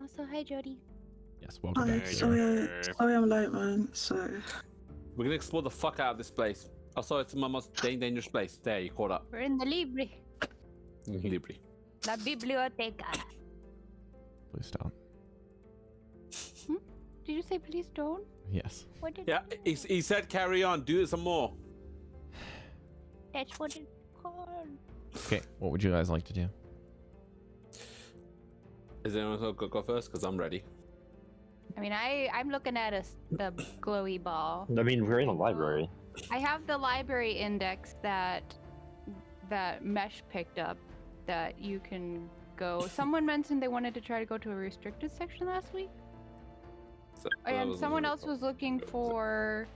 Also, hi, Jodie. Yes, welcome Hi, back. sorry I'm late, man. So, We're gonna explore the fuck out of this place. Also, it's my most dangerous place. There, you caught up. We're in the Libri. Libri. La biblioteca. Please stop. Did you say please don't? Yes. What did Yeah, he said carry on. Do it some more. That's what it's called. Okay, what would you guys like to do? Is anyone gonna go first? Because I'm ready. I mean, I'm looking at the glowy ball. I mean, we're in a library. I have the library index that Mesh picked up that you can go. Someone mentioned they wanted to try to go to a restricted section last week. So, And someone else was looking for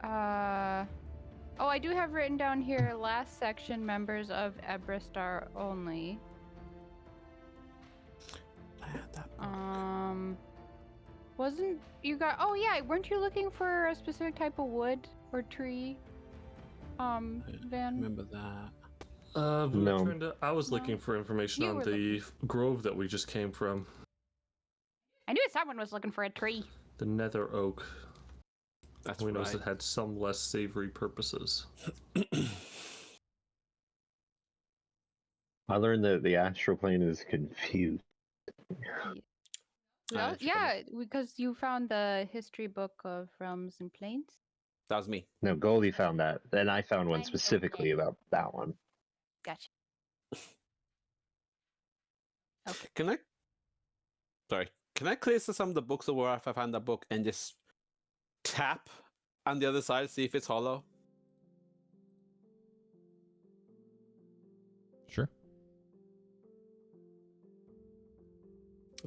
oh, I do have written down here last section members of Ebristar only. I had that. Wasn't you got oh yeah, weren't you looking for a specific type of wood or tree? Van? Remember that. No. I was looking for information You on were the grove that we just came from. I knew someone was looking for a tree. The Nether Oak. That's We right. noticed it had some less savory purposes. I learned that the astral plane is confused. Well, yeah, because you found the history book of Realms and Plains. That was me. No, Goldy found that. Then I found one I know specifically that. about that one. Gotcha. Okay. Can I? Sorry. Can I clear some of the books of where I found that book and just tap on the other side, see if it's hollow? Sure.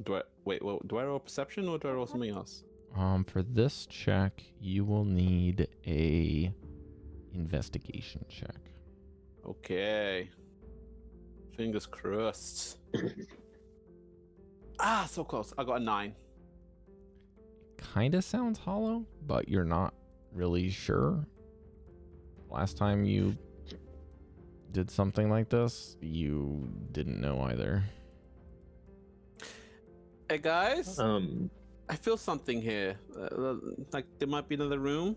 Do I wait? Well, do I roll perception or do I roll something else? For this check, you will need a investigation check. Okay. Fingers crossed. So close. I got a 9. Kind of sounds hollow, but you're not really sure. Last time you did something like this, you didn't know either. Hey guys, I feel something here. Like there might be another room.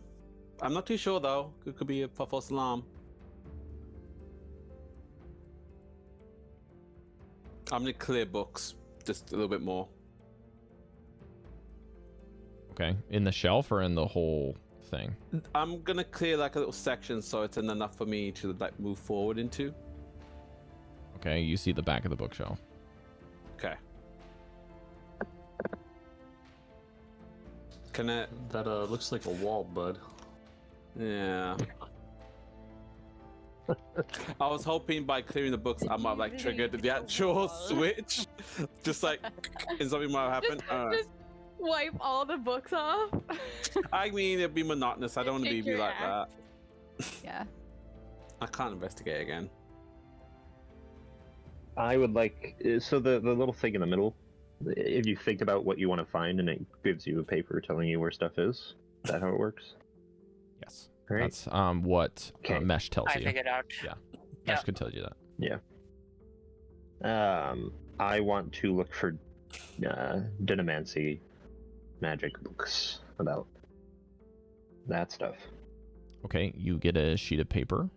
I'm not too sure though. It could be a false alarm. I'm gonna clear books just a little bit more. Okay, in the shelf or in the whole thing? I'm gonna clear like a little section so it's enough for me to like move forward into. Okay, you see the back of the bookshelf. Okay. Can I? That looks like a wall, bud. Yeah. I was hoping by clearing the books I might have like triggered the actual switch. Just like, and something might have happened. Just wipe all the books off. I mean, it'd be monotonous. I don't want to Take be your like axe. that. Yeah. I can't investigate again. I would like so the little thing in the middle. If you think about what you want to find, and it gives you a paper telling you where stuff is. Is that how it works? Yes. Right. That's what Okay. Mesh tells I you. figured out. Mesh could tell you that. I want to look for Denomancy magic books about that stuff. Okay, you get a sheet of paper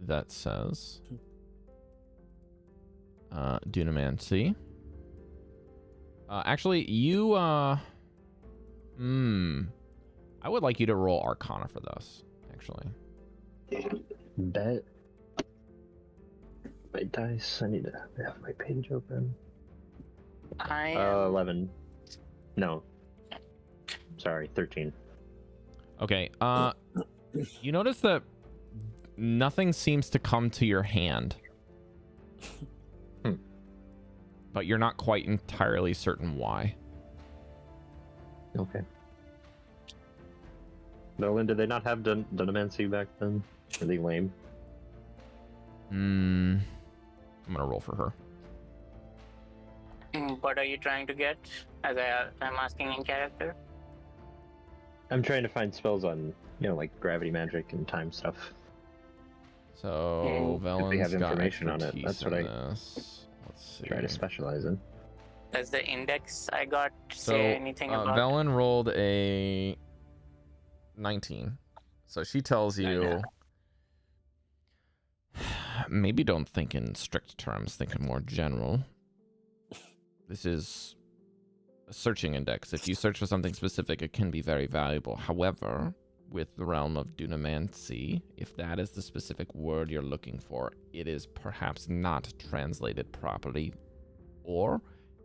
that says Dunamancy. Actually, you I would like you to roll Arcana for this, actually. Bet. My dice. I need to have my page open. I am 11. No. Sorry, 13. Okay, you notice that nothing seems to come to your hand. But you're not quite entirely certain why. Okay. Nolan, did they not have Denomancy back then? Are they lame? I'm gonna roll for her. What are you trying to get? As I'm asking in character. I'm trying to find spells on, like gravity magic and time stuff. So If they Velen's have got information on it, that's what I this. Let's see. try to specialize in. Does the index I got So say anything about? Velen rolled a 19. So she tells you, maybe don't think in strict terms, think in more general. This is a searching index. If you search for something specific, it can be very valuable. However, with the realm of Dunamancy, if that is the specific word you're looking for, it is perhaps not translated properly, or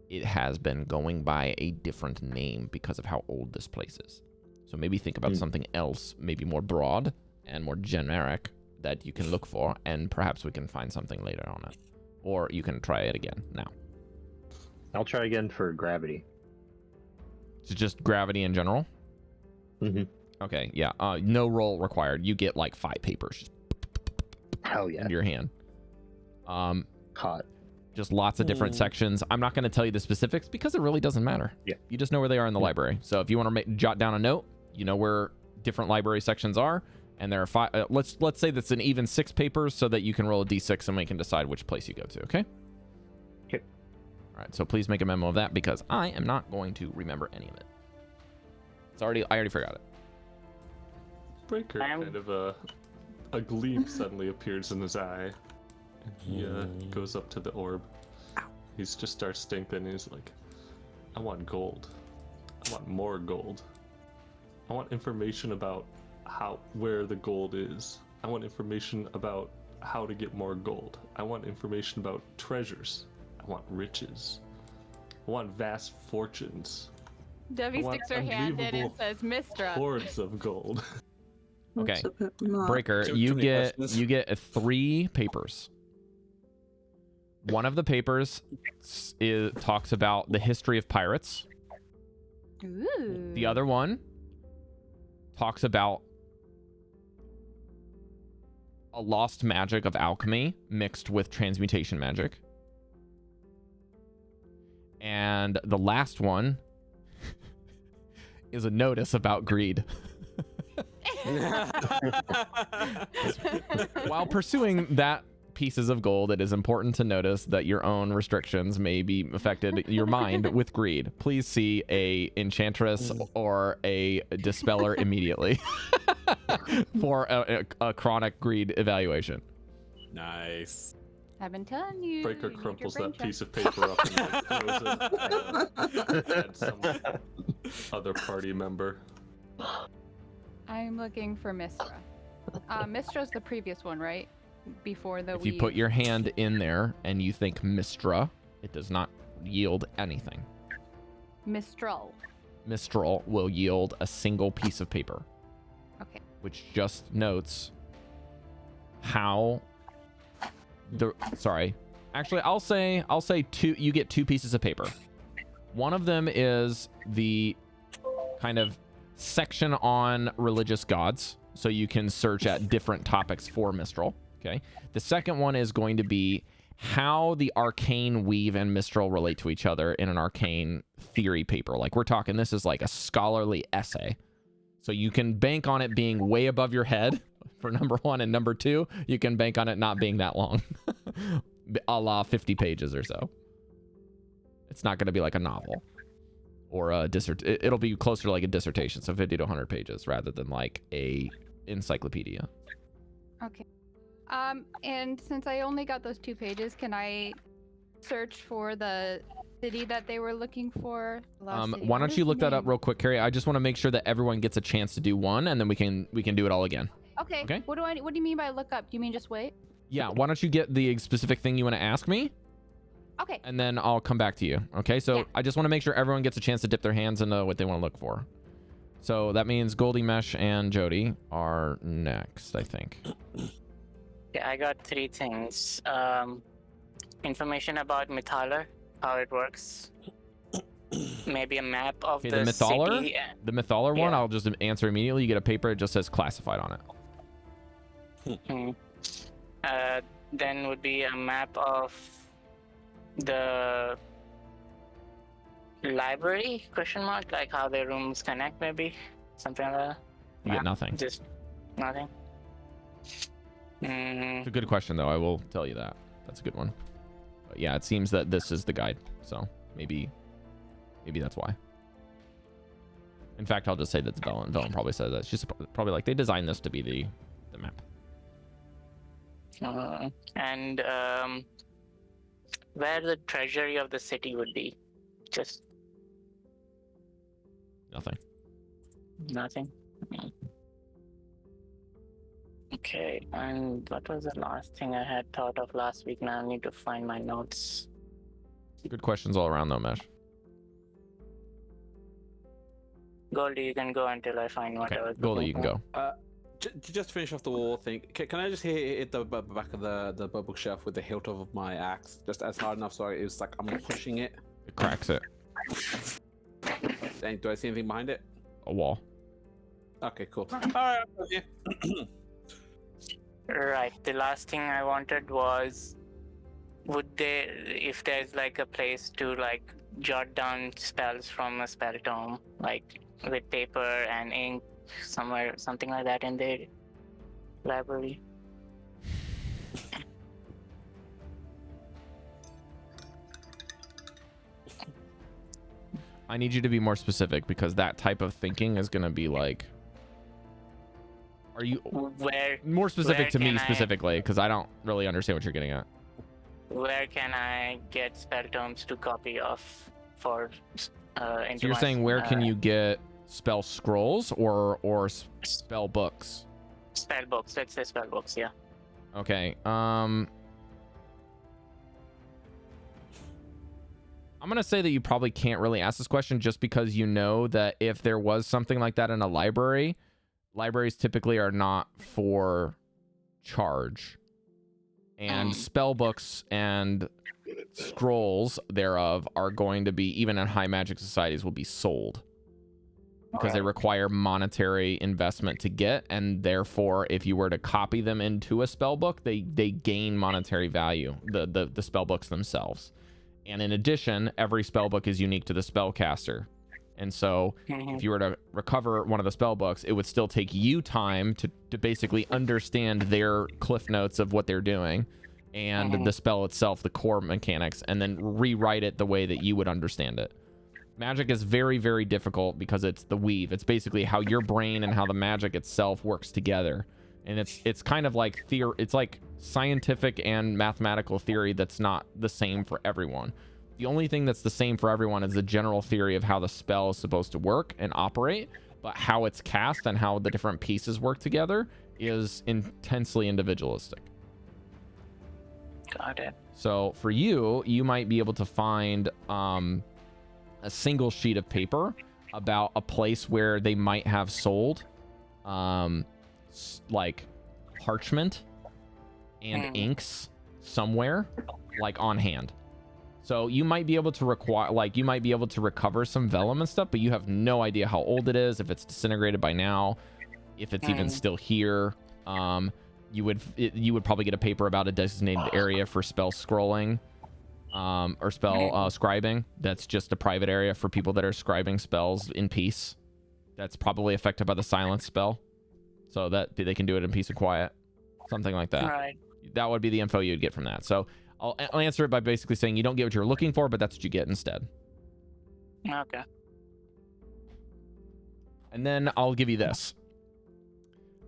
it has been going by a different name because of how old this place is. So maybe think about something else, maybe more broad and more generic that you can look for, and perhaps we can find something later on it. Or you can try it again now. I'll try again for gravity. So just gravity in general? Mm-hmm. Okay, yeah. No roll required. You get like 5 papers Hell yeah. into your hand. Hot. Just lots of different sections. I'm not going to tell you the specifics because it really doesn't matter. Yeah. You just know where they are in the library. So if you want to jot down a note, you know where different library sections are, and there are 5. Let's say that's an even 6 papers so that you can roll a d6 and we can decide which place you go to. Okay. Okay. All right. So please make a memo of that because I am not going to remember any of it. I already forgot it. Breker kind of a gleam suddenly appears in his eye, and he goes up to the orb. He just starts thinking. He's like, "I want gold. I want more gold. I want information about where the gold is. I want information about how to get more gold. I want information about treasures. I want riches. I want vast fortunes. Devi want sticks her hand in and unbelievable says, Mistra. Hordes of gold." Okay. That's a bit much. Breker, Too you many get questions. 3 papers. One of the papers talks about the history of pirates. Ooh. The other one talks about a lost magic of alchemy mixed with transmutation magic. And the last one is a notice about greed. While pursuing that pieces of gold, it is important to notice that your own restrictions may be affected your mind with greed. Please see a enchantress or a dispeller immediately for a chronic greed evaluation. Nice. I've been telling you. Breker you need crumples your brain that check. piece of paper up and like, throws it at some other party member. I'm looking for Mistra. Mistra's the previous one, right? Before the If you put your hand in there and you think Mistra, it does not yield anything. Mistral. Mistral will yield a single piece of paper, Okay. which just notes how actually I'll say 2. You get 2 pieces of paper. One of them is the kind of section on religious gods, so you can search at different topics for Mistral. Okay. The second one is going to be how the arcane weave and Mistral relate to each other in an arcane theory paper. Like we're talking, this is like a scholarly essay. So you can bank on it being way above your head for number 1, and number 2, you can bank on it not being that long. A la 50 pages or so. It's not going to be like a novel or a it'll be closer to like a dissertation, so 50 to 100 pages rather than like a encyclopedia. Okay. And since I only got those 2 pages, can I search for the city that they were looking for? Lost city. Why What don't is you the look that up name? real quick, Cari? I just want to make sure that everyone gets a chance to do one, and then we can do it all again. Okay. Okay. What do you mean by look up? Do you mean just wait? Yeah. Why don't you get the specific thing you want to ask me, Okay. and then I'll come back to you. Okay. So Yeah. I just want to make sure everyone gets a chance to dip their hands into what they want to look for. So that means Goldy, Mesh, and Jodie are next, I think. Yeah, I got 3 things. Information about Mythalar, how it works. Maybe a map of Okay, the the Mythalar? city. The Mythalar one, Yeah. I'll just answer immediately. You get a paper, it just says classified on it. Then would be a map of the library, question mark, like how the rooms connect, maybe something like that. You get nothing. Just nothing. It's a good question, though. I will tell you that. That's a good one. But yeah, it seems that this is the guide. So maybe that's why. In fact, I'll just say that's Dallan. Dallan probably says that. She's probably like, they designed this to be the map. And where the treasury of the city would be? Just Nothing. nothing. Okay, and what was the last thing I had thought of last week? Now I need to find my notes. Good questions all around, though, Mesh. Goldie, you can go until I find what Okay, I was Goldy, looking you can for. go. Just to finish off the wall thing, can I just hit the back of the bookshelf with the hilt of my axe, just as hard enough so it was like I'm pushing it? It cracks it. And do I see anything behind it? A wall. Okay, cool. All right, yeah. Right. The last thing I wanted was, if there's like a place to like jot down spells from a spell tome, like with paper and ink, somewhere, something like that in the library. I need you to be more specific because that type of thinking is going to be like, are you Where more specific where to me can I- specifically? Because I don't really understand what you're getting at. Where can I get spell tomes to copy off for? Into So you're my, saying where can you get spell scrolls or spell books? spell books? Let's say spell books. Yeah. Okay. I'm gonna say that you probably can't really ask this question just because you know that if there was something like that in a library, libraries typically are not for charge, and spell books and scrolls thereof are going to be, even in high magic societies, will be sold because they require monetary investment to get, and therefore if you were to copy them into a spell book, they gain monetary value, the spell books themselves. And in addition, every spell book is unique to the spellcaster. And so if you were to recover one of the spell books, it would still take you time to basically understand their cliff notes of what they're doing and the spell itself, the core mechanics, and then rewrite it the way that you would understand it. Magic is very, very difficult because it's the weave. It's basically how your brain and how the magic itself works together. And it's kind of like it's like scientific and mathematical theory that's not the same for everyone. The only thing that's the same for everyone is the general theory of how the spell is supposed to work and operate, but how it's cast and how the different pieces work together is intensely individualistic. Got it. So for you, you might be able to find a single sheet of paper about a place where they might have sold like parchment and inks somewhere, like on hand. So you might be able to recover some vellum and stuff, but you have no idea how old it is, if it's disintegrated by now, if it's even still here. You would probably get a paper about a designated area for spell scrolling or spell scribing. That's just a private area for people that are scribing spells in peace. That's probably affected by the silence spell, so that they can do it in peace and quiet, something like that. Right. That would be the info you'd get from that. So I'll answer it by basically saying you don't get what you're looking for, but that's what you get instead. Okay. And then I'll give you this.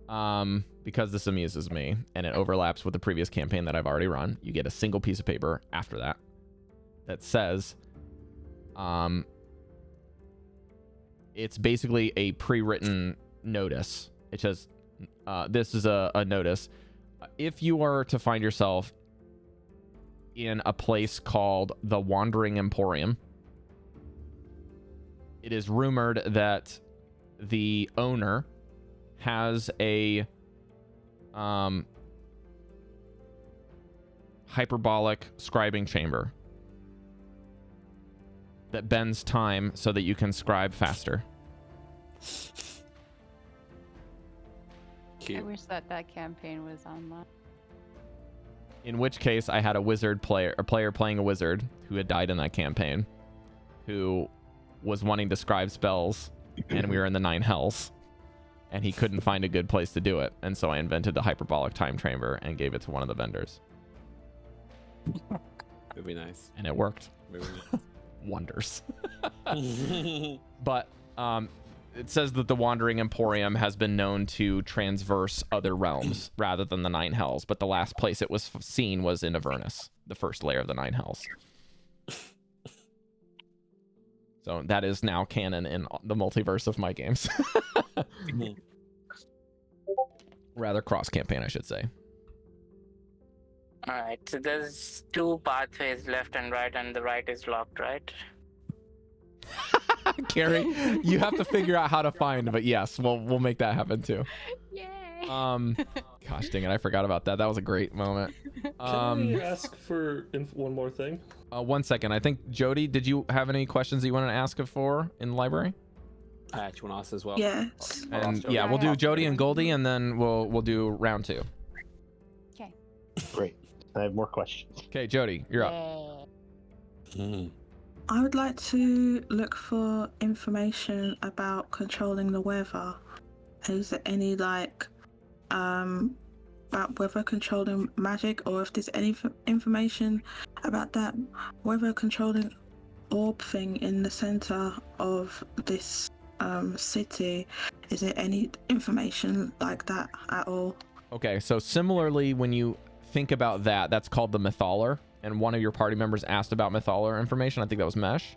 Because this amuses me and it overlaps with the previous campaign that I've already run. You get a single piece of paper after that says, it's basically a pre-written notice. It says, this is a notice. If you are to find yourself in a place called the Wandering Emporium, it is rumored that the owner has a hyperbolic scribing chamber that bends time so that you can scribe faster. I wish that campaign was on that. In which case, I had a player playing a wizard who had died in that campaign, who was wanting to scribe spells, and we were in the 9 hells. and he couldn't find a good place to do it. And so I invented the hyperbolic time chamber and gave it to one of the vendors. It'd be nice. And it worked. It'd be nice. Wonders. But it says that the Wandering Emporium has been known to transverse other realms rather than the Nine Hells, but the last place it was seen was in Avernus, the first layer of the Nine Hells. So that is now canon in the multiverse of my games. Rather cross-campaign, I should say. Alright, so there's 2 pathways, left and right, and the right is locked, right? Cari, you have to figure out how to find, but yes, we'll make that happen too. Yay! Gosh dang it, I forgot about that. That was a great moment. Can I ask for one more thing? 1 second. I think Jodie, did you have any questions that you wanted to ask for in the library? I actually want to ask as well. Yes. And yeah, we'll do Jodie and Goldy, and then we'll do round 2. Okay. Great. I have more questions. Okay, Jodie, you're up. I would like to look for information about controlling the weather. Is there any about weather controlling magic, or if there's any information about that weather controlling orb thing in the center of this city? Is there any information like that at all? Okay, so similarly, when you think about that, that's called the Mythaler, and one of your party members asked about Mythaler information. I think that was Mesh,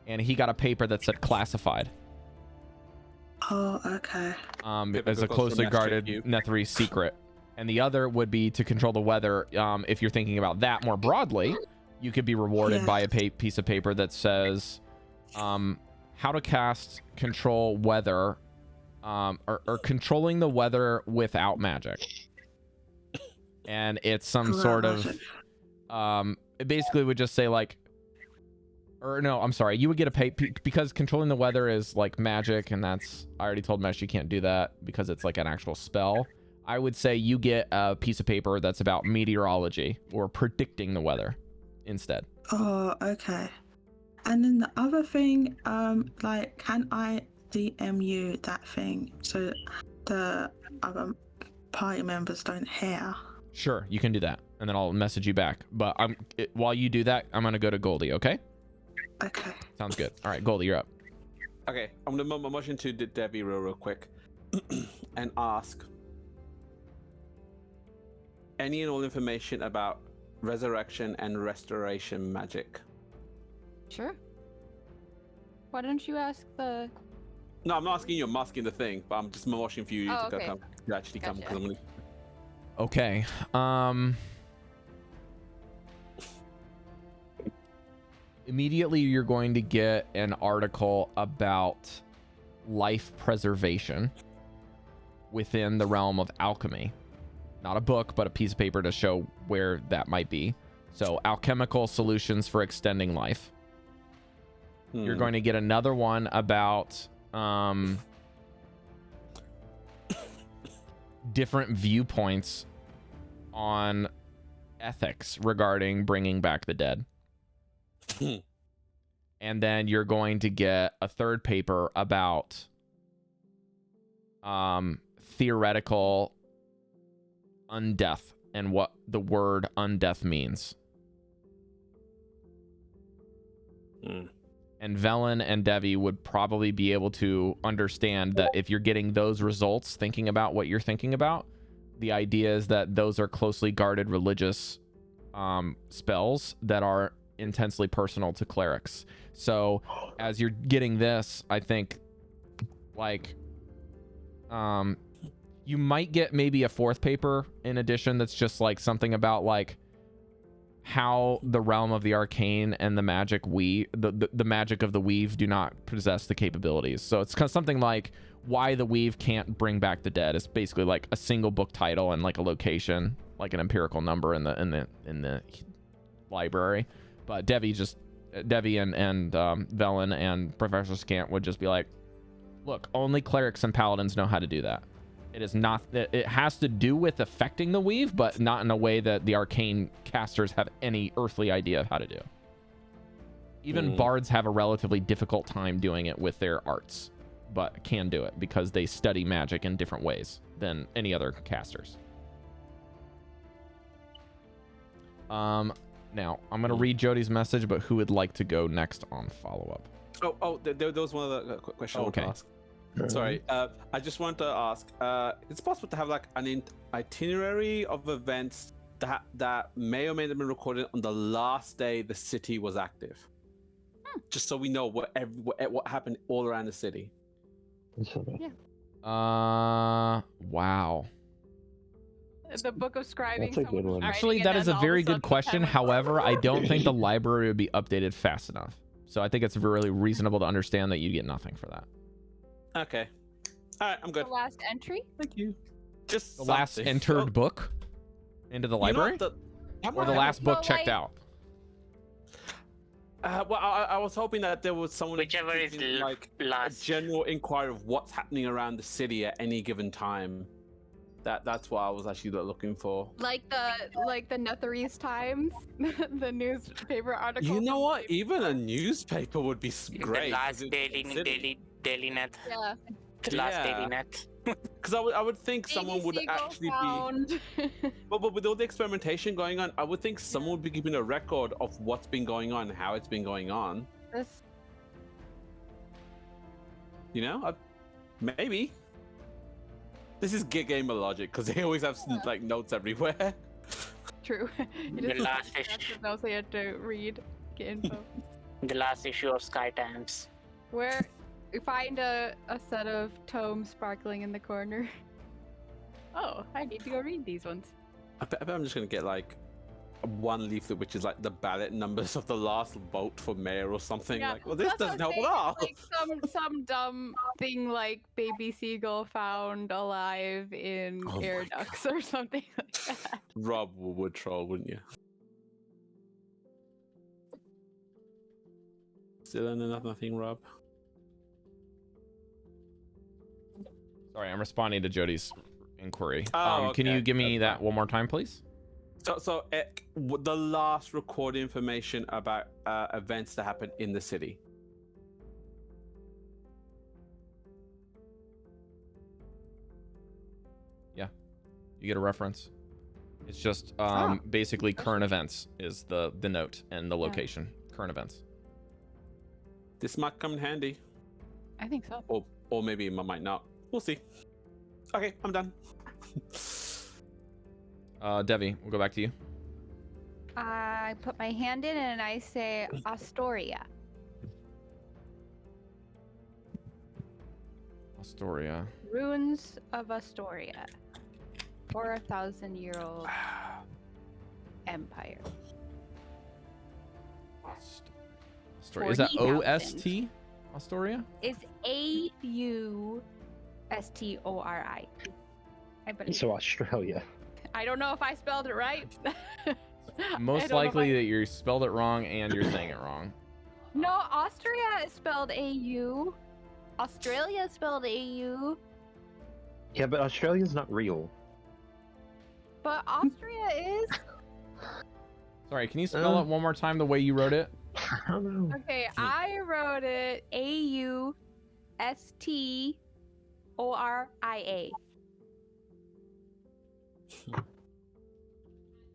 and he got a paper that said classified. Oh, okay. As a closely guarded Netherese secret. And the other would be to control the weather. If you're thinking about that more broadly, you could be rewarded by a piece of paper that says how to cast control weather, or controlling the weather without magic. And it's some sort of it basically would just say like, or no, I'm sorry, you would get a because controlling the weather is like magic, and that's, I already told Mesh you can't do that because it's like an actual spell. I would say you get a piece of paper that's about meteorology or predicting the weather instead. Oh, okay. And then the other thing, like, can I DM you that thing so the other party members don't hear? Sure, you can do that, and then I'll message you back. But while you do that, I'm gonna go to Goldy. Okay? Okay. Sounds good. All right, Goldy, you're up. Okay, I'm gonna motion to Devii real quick and ask any and all information about resurrection and restoration magic. Sure. Why don't you ask the... No, I'm not asking you, I'm asking the thing, but I'm just motioning for you to okay. come, to actually come, because I'm gonna... Okay. Immediately you're going to get an article about life preservation within the realm of alchemy. Not a book, but a piece of paper to show where that might be. So, alchemical solutions for extending life. You're going to get another one about different viewpoints on ethics regarding bringing back the dead. And then you're going to get a third paper about theoretical undeath and what the word undeath means. And Velen and Devii would probably be able to understand that if you're getting those results thinking about what you're thinking about, the idea is that those are closely guarded religious spells that are intensely personal to clerics. So as you're getting this, I think like you might get maybe a fourth paper in addition that's just like something about like how the realm of the arcane and the magic the magic of the weave do not possess the capabilities. So it's something like why the weave can't bring back the dead. It's basically like a single book title and like a location, like an empirical number in the library. But Devii and Velen and Professor Scant would just be like, look, only clerics and paladins know how to do that. It is not, it has to do with affecting the weave, but not in a way that the arcane casters have any earthly idea of how to do. Even bards have a relatively difficult time doing it with their arts. but can do it because they study magic in different ways than any other casters. Now I'm gonna read Jodie's message, but who would like to go next on follow-up? There was one other question I want to ask. Sorry, I just want to ask. It's possible to have like an itinerary of events that may or may not have been recorded on the last day the city was active, just so we know what happened all around the city. Yeah. Wow. The book of scribing. That's a good one. Actually, that is a very good question. However, I don't think the library would be updated fast enough. So I think it's really reasonable to understand that you get nothing for that. Okay. All right, I'm good. The last entry? Thank you. Just the last entered book into the library, or the last book checked out. Well, I was hoping that there was someone Whichever is like last. a general inquiry of what's happening around the city at any given time. That's what I was actually looking for. Like the Netherese Times, the newspaper article. You know what? Even a newspaper would be great. The last daily net. Yeah. The last daily net. Because I would think someone would actually be. But with all the experimentation going on, I would think someone would be keeping a record of what's been going on and how it's been going on. You know, maybe. This is gamer logic because they always have like notes everywhere. True. You The just last also you have to read, get info. The last issue of Sky Times. Where you find a set of tomes sparkling in the corner. Oh, I need to go read these ones. I bet I'm just gonna get like one leaflet, which is like the ballot numbers of the last vote for mayor or something. Yeah, Like, well, this that's what doesn't I'm help at all. saying. Like some dumb thing like baby seagull found alive in air ducts or something like that. Rob would troll, wouldn't you? Still nothing, Rob. Sorry, I'm responding to Jodie's inquiry. Oh, Can you okay. give me that one more time, please? So the last recorded information about events that happened in the city. Yeah, you get a reference. It's just basically current events is the note and the location. Current events. This might come in handy, I think so. or maybe it might not. We'll see. Okay, I'm done. Devii, we'll go back to you. I put my hand in and I say Astoria. Astoria. Ruins of Astoria. 4,000-year-old empire. Astoria. Is that 40,000. OST? Astoria? It's AUSTORI. I believe. So Australia. I don't know if I spelled it right. Most likely that you spelled it wrong and you're saying it wrong. No, Austria is spelled AU. Australia is spelled AU. Yeah, but Australia's not real. But Austria is. Sorry, can you spell it one more time the way you wrote it? I don't know. Okay, I wrote it AUSTORIA.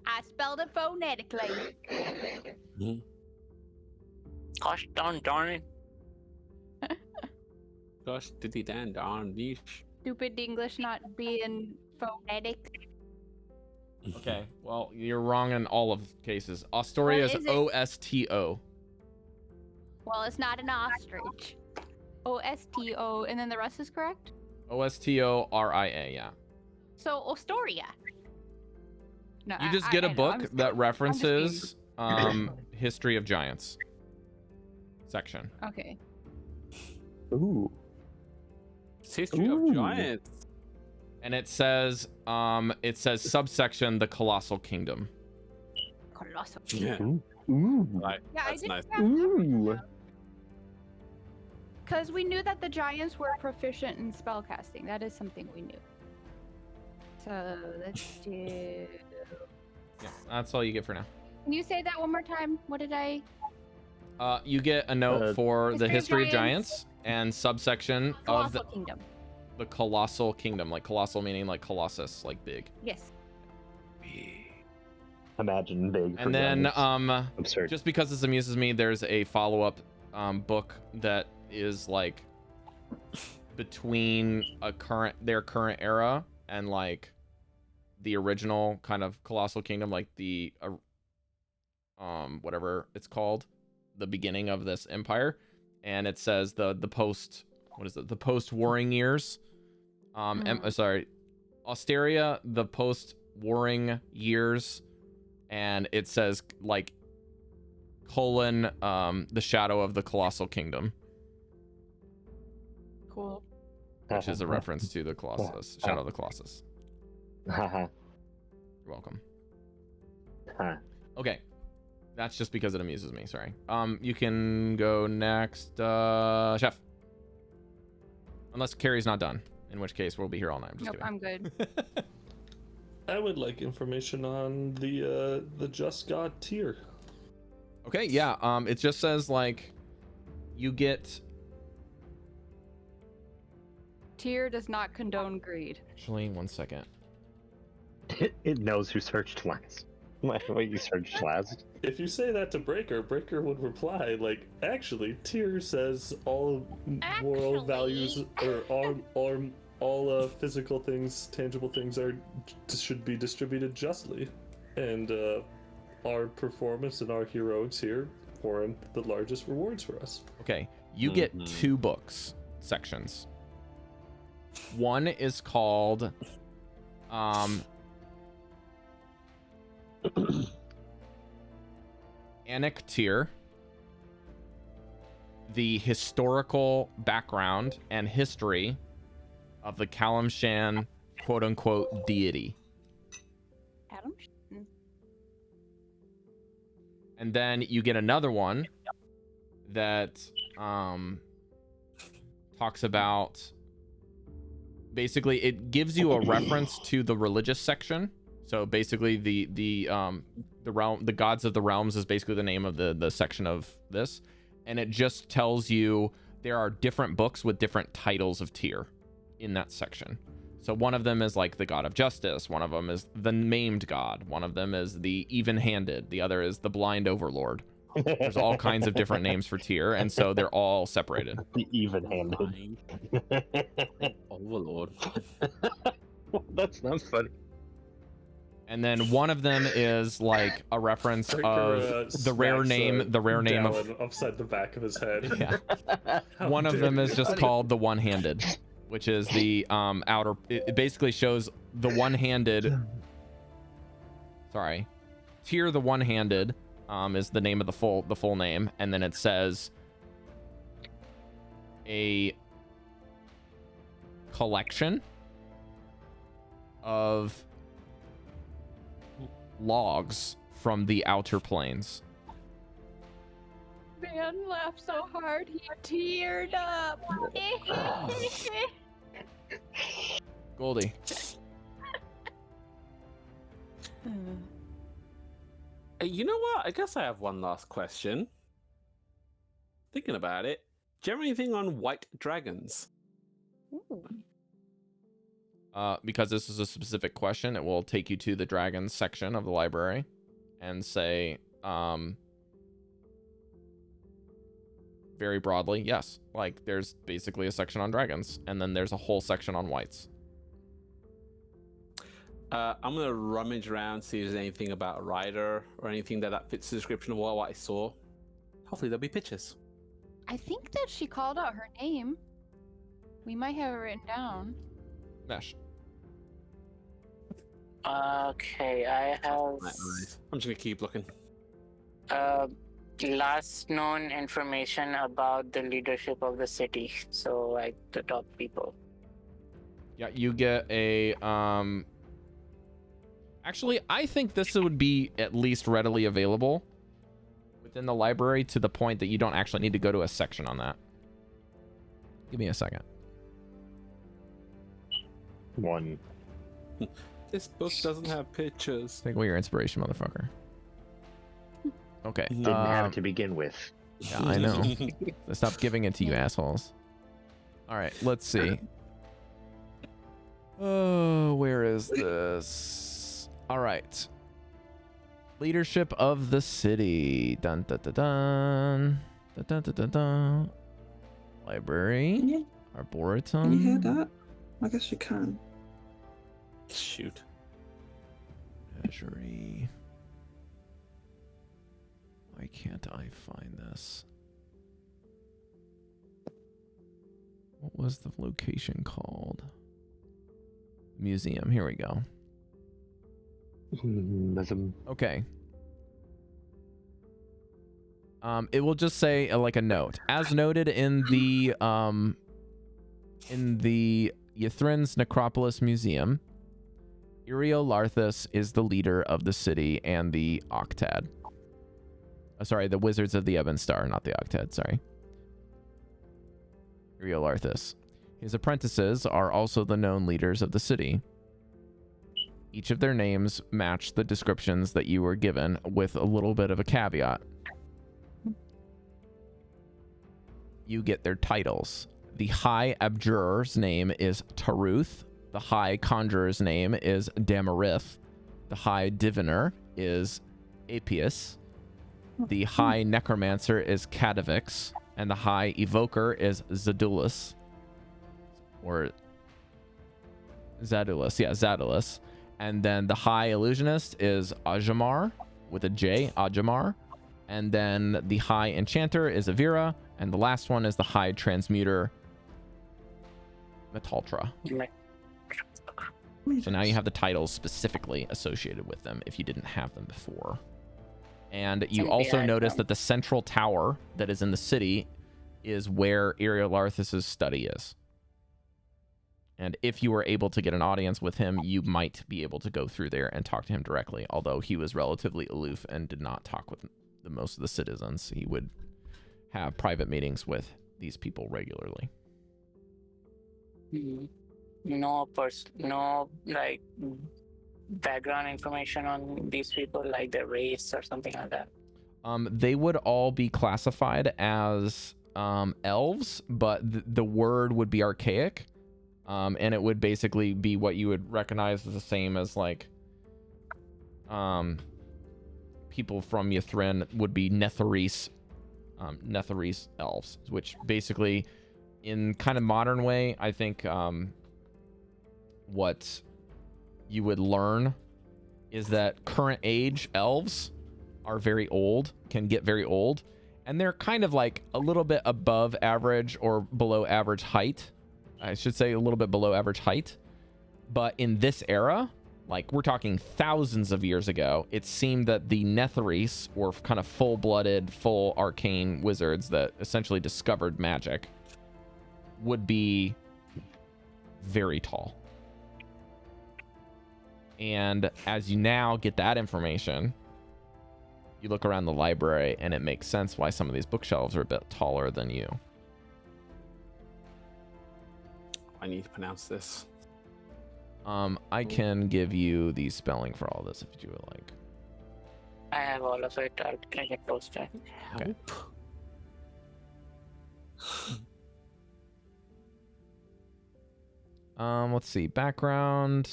I spelled it phonetically. Gosh darn it. Gosh, diddy dan darn niche. Stupid English not being phonetic. Okay, well, you're wrong in all of cases. Astoria is What is it? OSTO. Well, it's not an ostrich. OSTO, and then the rest is correct? OSTORIA, yeah. So, Astoria. No, You just get a I know, book I'm just- that I'm just references History of Giants section. Okay. Ooh. It's history Ooh. of giants. And it says subsection the Colossal Kingdom. Colossal. Yeah. Ooh. Right. Yeah, That's nice. Ooh. Because we knew that the giants were proficient in spellcasting. That is something we knew. So let's do. Yeah, that's all you get for now. Can you say that one more time? What did I? You get a note for the History of Giants, and subsection of Colossal Kingdom. the Colossal Kingdom, like colossal meaning like colossus, like big. Yes. Imagine big. And then absurd. just because this amuses me, there's a follow-up book that is like between their current era and like the original kind of Colossal Kingdom, like the whatever it's called, the beginning of this empire. And it says the post warring years, sorry, Austeria, the post warring years, and it says like colon the shadow of the Colossal Kingdom, Cool. which is a reference to the Colossus, Shadow of the Colossus. You're welcome. Okay, that's just because it amuses me. Sorry. You can go next, Chef. Unless Cari's not done, in which case we'll be here all night. I'm just kidding. I'm good. I would like information on the Just God tier. Okay, yeah. It just says like you get. Tier does not condone greed. Actually, 1 second. It knows who searched last. What you searched last? If you say that to Breker, Breker would reply like, actually, tier says all moral values or all physical things, tangible things should be distributed justly, and our performance and our heroics here warrant the largest rewards for us. Okay, you get 2 books sections. One is called Anectier, the historical background and history of the Kalimshan quote-unquote deity. Adam? And then you get another one that talks about, basically it gives you a reference to the religious section. So basically the realm, the gods of the realms is basically the name of the section of this, and it just tells you there are different books with different titles of tier in that section. So one of them is like the god of justice, one of them is the maimed god, one of them is the even-handed, the other is the blind overlord. There's all kinds of different names for tier, and so they're all separated. The even-handed overlord. That's not funny. And then one of them is like a reference of the rare name of Dallan upside the back of his head. Yeah. One of them is just called the one-handed, which is the outer. It basically shows the one-handed. Sorry, tier the one-handed is the name of the full name, and then it says a collection of logs from the outer planes. Man laughed so hard he teared up. Goldy. You know what? I guess I have one last question. Thinking about it, do you have anything on white dragons? Ooh. Because this is a specific question, it will take you to the dragons section of the library and say, very broadly, yes. Like, there's basically a section on dragons, and then there's a whole section on whites. I'm gonna rummage around, see if there's anything about Ryder or anything that fits the description of what I saw. Hopefully there'll be pictures. I think that she called out her name. We might have it written down. Mesh. Okay, I have I'm just gonna keep looking. last known information about the leadership of the city, so like the top people. Yeah, you get a actually, I think this would be at least readily available within the library to the point that you don't actually need to go to a section on that. Give me a second. One. This book doesn't have pictures. Take away your inspiration, motherfucker. Okay. Didn't have it to begin with. Yeah, I know. Stop giving it to you assholes. All right, let's see. Oh, where is this? All right. Leadership of the city. Dun dun dun dun. Dun dun dun dun dun. Library. Arboretum. Can you hear that? I guess you can. Shoot. Treasury. Why can't I find this? What was the location called? Museum. Here we go. Okay. It will just say like a note, as noted in the Ythrin's Necropolis Museum. Larthus is the leader of the city and the Octad. Sorry, the Wizards of the Ebon Star, not the Octad. Sorry. Larthus. His apprentices are also the known leaders of the city. Each of their names match the descriptions that you were given, with a little bit of a caveat. You get their titles. The High Abjurer's name is Taruth. The High Conjurer's name is Damarith. The High Diviner is Apius. The High Necromancer is Kadavix. And the High Evoker is Zadulus. Or Zadulus. Yeah, Zadulus. And then the High Illusionist is Ajamar with a J, Ajamar. And then the High Enchanter is Avira. And the last one is the High Transmuter, Metaltra. So now you have the titles specifically associated with them if you didn't have them before. And you also notice that the central tower that is in the city is where Larthus's study is. And if you were able to get an audience with him, you might be able to go through there and talk to him directly, although he was relatively aloof and did not talk with the most of the citizens. He would have private meetings with these people regularly. No like background information on these people, like their race or something like that. They would all be classified as elves, but the word would be archaic. And it would basically be what you would recognize as the same as like people from Ythrin would be Netherese elves, which basically in kind of modern way, I think what you would learn is that current age elves are very old, can get very old, and they're kind of like a little bit above average or below average height. I should say a little bit below average height. But in this era, like we're talking thousands of years ago, it seemed that the Netherese, or kind of full-blooded, full arcane wizards that essentially discovered magic, would be very tall. And as you now get that information, you look around the library and it makes sense why some of these bookshelves are a bit taller than you. I need to pronounce this. I can give you the spelling for all this if you would like. I have all of it. I can post it. Okay. Let's see. Background.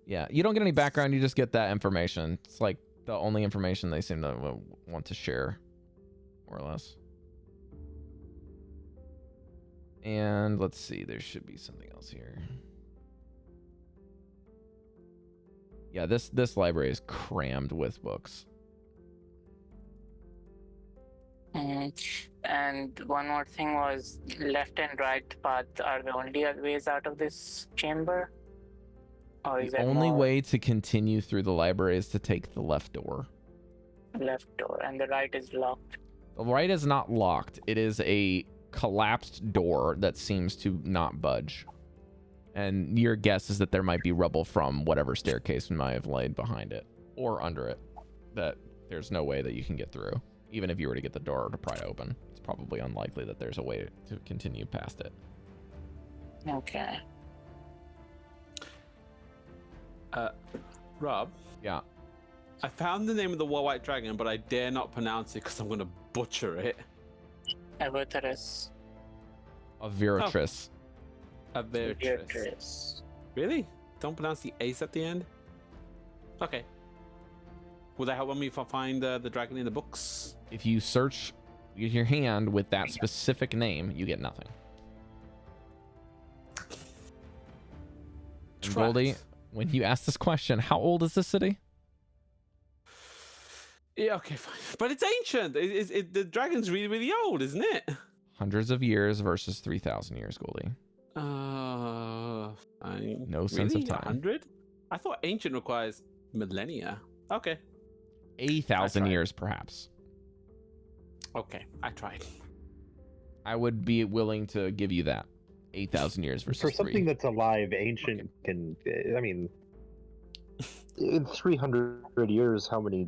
Yeah, you don't get any background. You just get that information. It's like the only information they seem to want to share, more or less. And let's see. There should be something else here. Yeah, this library is crammed with books. And one more thing was left and right path are the only ways out of this chamber? Or is The there only more? way to continue through the library is to take the left door. Left door, and the right is locked. The right is not locked. It is a collapsed door that seems to not budge. And your guess is that there might be rubble from whatever staircase might have laid behind it or under it, that there's no way that you can get through. Even if you were to get the door to pry open, it's probably unlikely that there's a way to continue past it. Okay. Rob? Yeah. I found the name of the white dragon, but I dare not pronounce it because I'm going to butcher it. Avatharis. A Viratress. Avertress. Really? Don't pronounce the ace at the end? Okay. Will that help me if I find the dragon in the books? If you search your hand with that specific name, you get nothing. And Goldy, when you ask this question, how old is this city? Yeah, okay, fine. But it's ancient. The dragon's really, really old, isn't it? Hundreds of years versus 3,000 years, Goldy. No sense of time. 100? I thought ancient requires millennia. Okay. 1,000 years, perhaps. Okay, I tried. I would be willing to give you that. 8,000 years versus for something 3. that's alive, ancient can. I mean, in 300 years, how many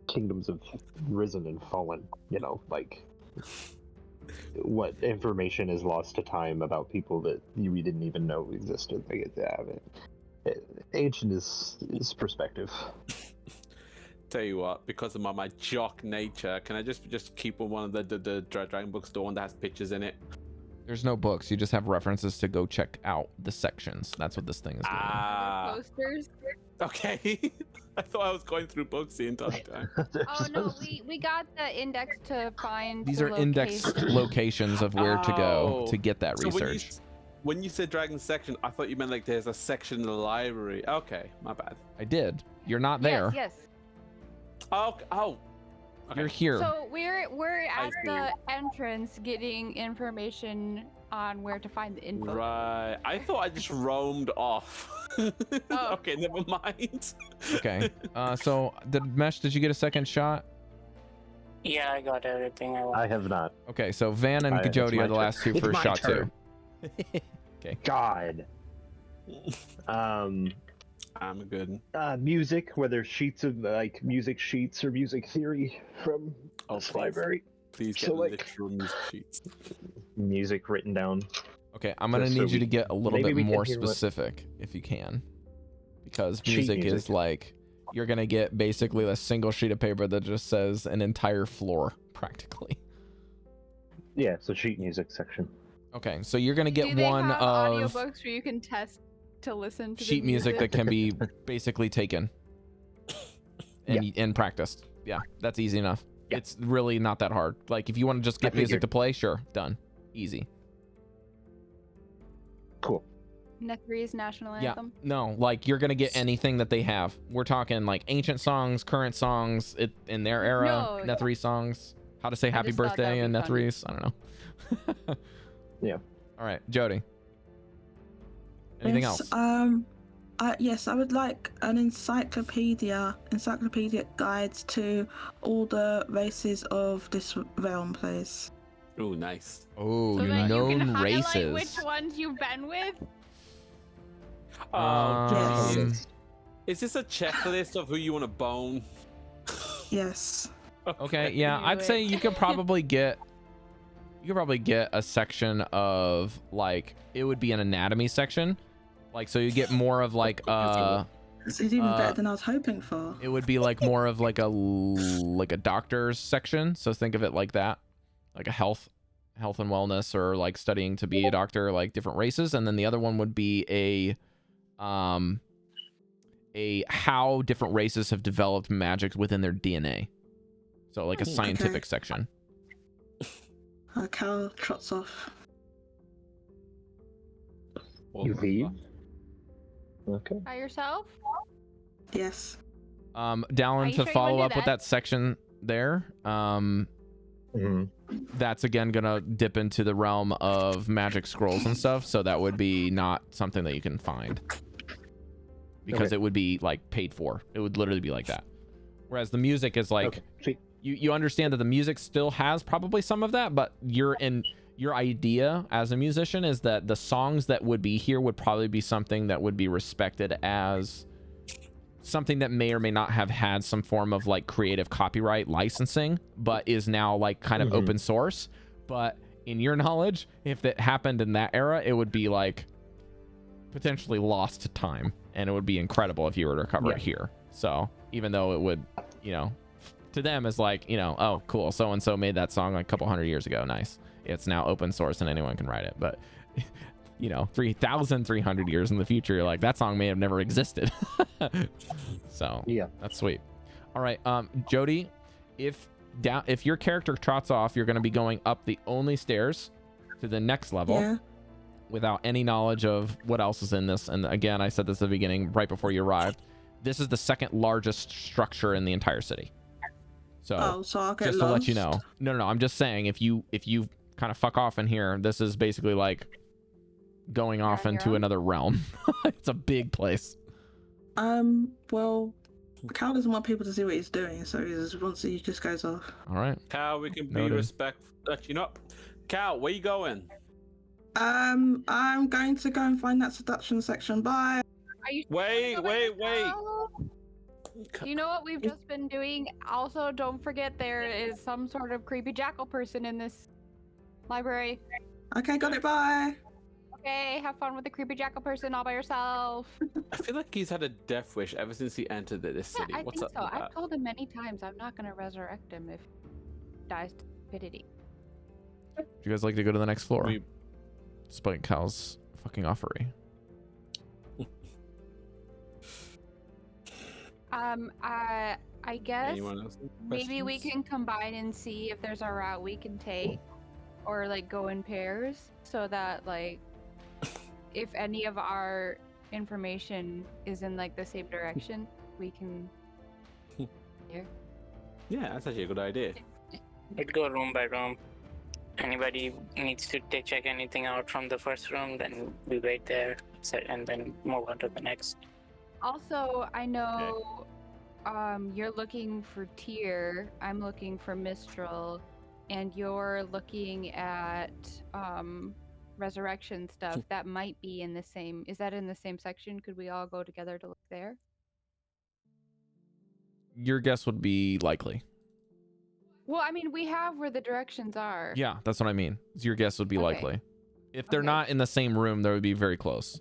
kingdoms have risen and fallen? You know, like what information is lost to time about people that we didn't even know existed. Like, ancient is perspective. Tell you what, because of my jock nature, can I just keep on one of the dragon books, the one that has pictures in it? There's no books. You just have references to go check out the sections. That's what this thing is doing. Posters. Okay. I thought I was going through books the entire time. Oh no, we got the index to find. These the are indexed locations of where to go to get that So research. when you said dragon section, I thought you meant like there's a section in the library. Okay, my bad. I did. You're not there. Yes. Oh. Okay. You're here. So we're at the entrance getting information on where to find the info. Right. I thought I just roamed off. Oh. Okay, never mind. Okay. So did you get a second shot? Yeah, I got everything I want. I have not. Okay, so Van and Jodie are the last two for shot 2. Okay. God. I'm good. Music, whether sheets of like music sheets or music theory from this library. Please get So, like, literal music sheets. Music written down. Okay, I'm gonna Just so need you to get a little maybe bit we can more hear what- specific if you can, because Sheet music is music. like you're gonna get basically a single sheet of paper that just says an entire floor practically. Yeah, so sheet music section. Okay, so you're gonna get Do they one have of audiobooks where you can test to listen to sheet the music that can be basically taken and practiced. Yeah, that's easy enough. Yeah. It's really not that hard. Like if you want to just get music figured. to play, sure, done, easy. Cool. Nethri's national Yeah, anthem. no, like you're gonna get anything that they have. We're talking like ancient songs, current songs, in their era, No. Nethri songs. How to say happy just thought birthday that'd in be funny. Nethri's. I don't know. Yeah. All right, Jodie. Anything else? Yes, I would like an encyclopedic guides to all the races of this realm, please. Oh, nice. Oh, So that you can known highlight races. which ones you've been with. Yes. geez. Is this a checklist of who you want to bone? Yes. Okay, yeah, Knew I'd say it. you could probably get a section of like it would be an anatomy section. Like so you get more of like This is even better than I was hoping for. it would be like more of like a doctor's section. So think of it like that. Like a health and wellness or like studying to be a doctor, like different races, and then the other one would be a how different races have developed magic within their DNA. So like a scientific section. Cal trots off. You leave? Okay. By yourself? Yes. Dallan, you to sure you follow wanna up do with that? that section there, Mhm. that's again gonna dip into the realm of magic scrolls and stuff, so that would be not something that you can find because Okay. it would be like paid for. It would literally be like that. Whereas the music is like Okay. Sweet. you understand that the music still has probably some of that, but your idea as a musician is that the songs that would be here would probably be something that would be respected as something that may or may not have had some form of like creative copyright licensing, but is now like kind of open source. But in your knowledge, if that happened in that era, it would be like potentially lost to time, and it would be incredible if you were to recover it here. So even though it would, to them is like, oh cool, so and so made that song like a couple hundred years ago, nice. It's now open source and anyone can write it, but 3,300 years in the future, you're like, that song may have never existed. So yeah, that's sweet. All right, Jodie, if your character trots off, you're going to be going up the only stairs to the next level without any knowledge of what else is in this. And again, I said this at the beginning, right before you arrived. This is the second largest structure in the entire city. So, I'll get just to let you know. No, I'm just saying, if you kind of fuck off in here, this is basically like going off into another realm. It's a big place. Well, Cal doesn't want people to see what he's doing, so he just goes off. All right. Cal, we can be respectful. You know, Cal, where you going? I'm going to go and find that seduction section. Bye. Are you wait. You know what we've just been doing? Also, don't forget there is some sort of creepy jackal person in this library. Okay, got it. Bye. Okay, have fun with the creepy jackal person all by yourself. I feel like he's had a death wish ever since he entered this city. I What's think up so. with I've that? told him many times I'm not going to resurrect him if he dies to stupidity. Would you guys like to go to the next floor? Despite Cal's fucking offery. I guess maybe we questions? can combine and see if there's a route we can take, or like go in pairs, so that like if any of our information is in like the same direction, we can. Yeah, that's actually a good idea. We'd go room by room. Anybody needs to check anything out from the first room, then we wait there, and then move on to the next. Also, I know you're looking for Tyr, I'm looking for Mistral, and you're looking at resurrection stuff. That might be in the same... Is that in the same section? Could we all go together to look there? Your guess would be likely. Well, I mean, we have where the directions are. Yeah, that's what I mean. Your guess would be likely. If they're not in the same room, they would be very close.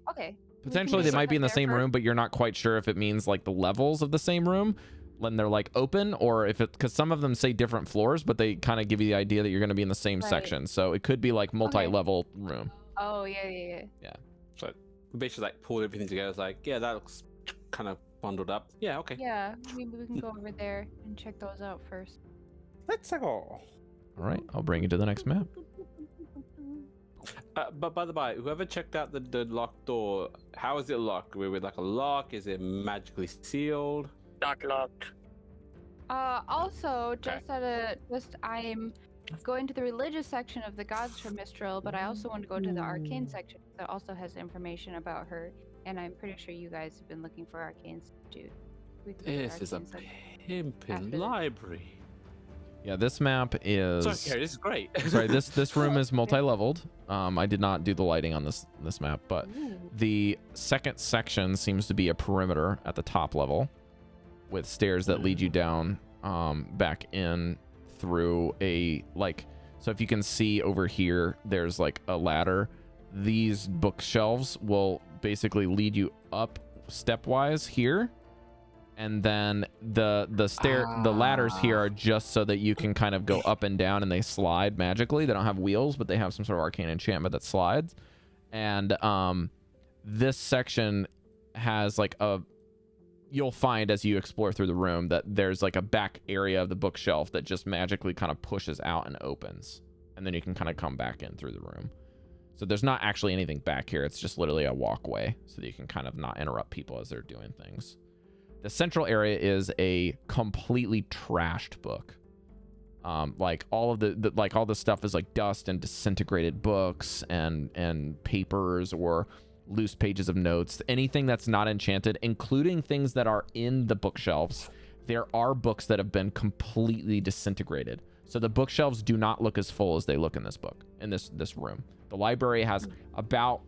Okay. Potentially they might be in the same room, but you're not quite sure if it means like the levels of the same room when they're like open, or if it, because some of them say different floors, but they kind of give you the idea that you're going to be in the same section. So it could be like multi-level room. Oh, yeah. So we basically like pulled everything together. It's like, yeah, that looks kind of bundled up. Yeah, okay. Yeah, maybe we can go over there and check those out first. Let's go. All right, I'll bring you to the next map. But by the by, whoever checked out the locked door, how is it locked? With like a lock? Is it magically sealed? Not locked. Also, I'm going to the religious section of the gods for Mistral, but I also want to go to the arcane section that also has information about her, and I'm pretty sure you guys have been looking for arcane stuff too. This is a pimpin' library. Yeah, this map is... Sorry, this is great. Sorry, this room is multi-leveled. I did not do the lighting on this map, but the second section seems to be a perimeter at the top level with stairs that lead you down back in through a, like... So if you can see over here, there's like a ladder. These bookshelves will basically lead you up stepwise here. And then the ladders here are just so that you can kind of go up and down, and they slide magically. They don't have wheels, but they have some sort of arcane enchantment that slides. And this section has like you'll find as you explore through the room that there's like a back area of the bookshelf that just magically kind of pushes out and opens. And then you can kind of come back in through the room. So there's not actually anything back here. It's just literally a walkway so that you can kind of not interrupt people as they're doing things. The central area is a completely trashed book. Like all of all the stuff is like dust and disintegrated books and papers or loose pages of notes. Anything that's not enchanted, including things that are in the bookshelves. There are books that have been completely disintegrated. So the bookshelves do not look as full as they look in this book, in this room. The library has about,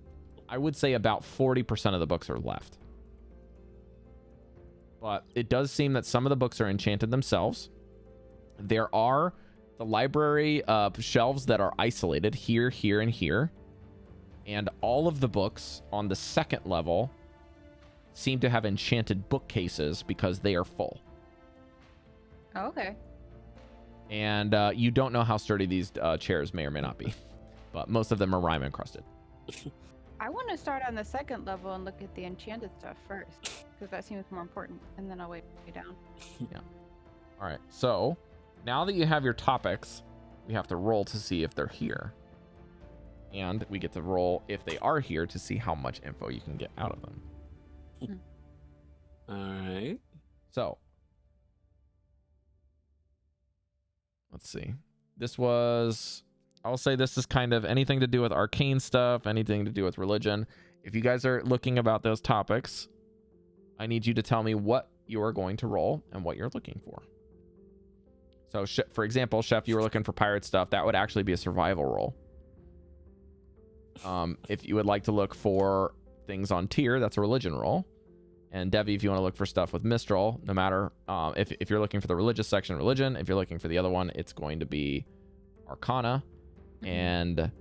I would say about 40% of the books are left. But it does seem that some of the books are enchanted themselves. There are the library shelves that are isolated here, here, and here. And all of the books on the second level seem to have enchanted bookcases because they are full. Oh, okay. And you don't know how sturdy these chairs may or may not be. But most of them are rime encrusted. I want to start on the second level and look at the enchanted stuff first, because that seems more important, and then I'll wait down. Yeah. All right. So now that you have your topics, we have to roll to see if they're here. And we get to roll if they are here to see how much info you can get out of them. All right. So let's see. This was, I'll say this is kind of anything to do with arcane stuff, anything to do with religion. If you guys are looking about those topics, I need you to tell me what you are going to roll and what you're looking for. So, for example, Chef, you were looking for pirate stuff. That would actually be a survival roll. If you would like to look for things on tier, that's a religion roll. And Devii, if you want to look for stuff with Mistral, no matter if you're looking for the religious section, religion. If you're looking for the other one, it's going to be Arcana. And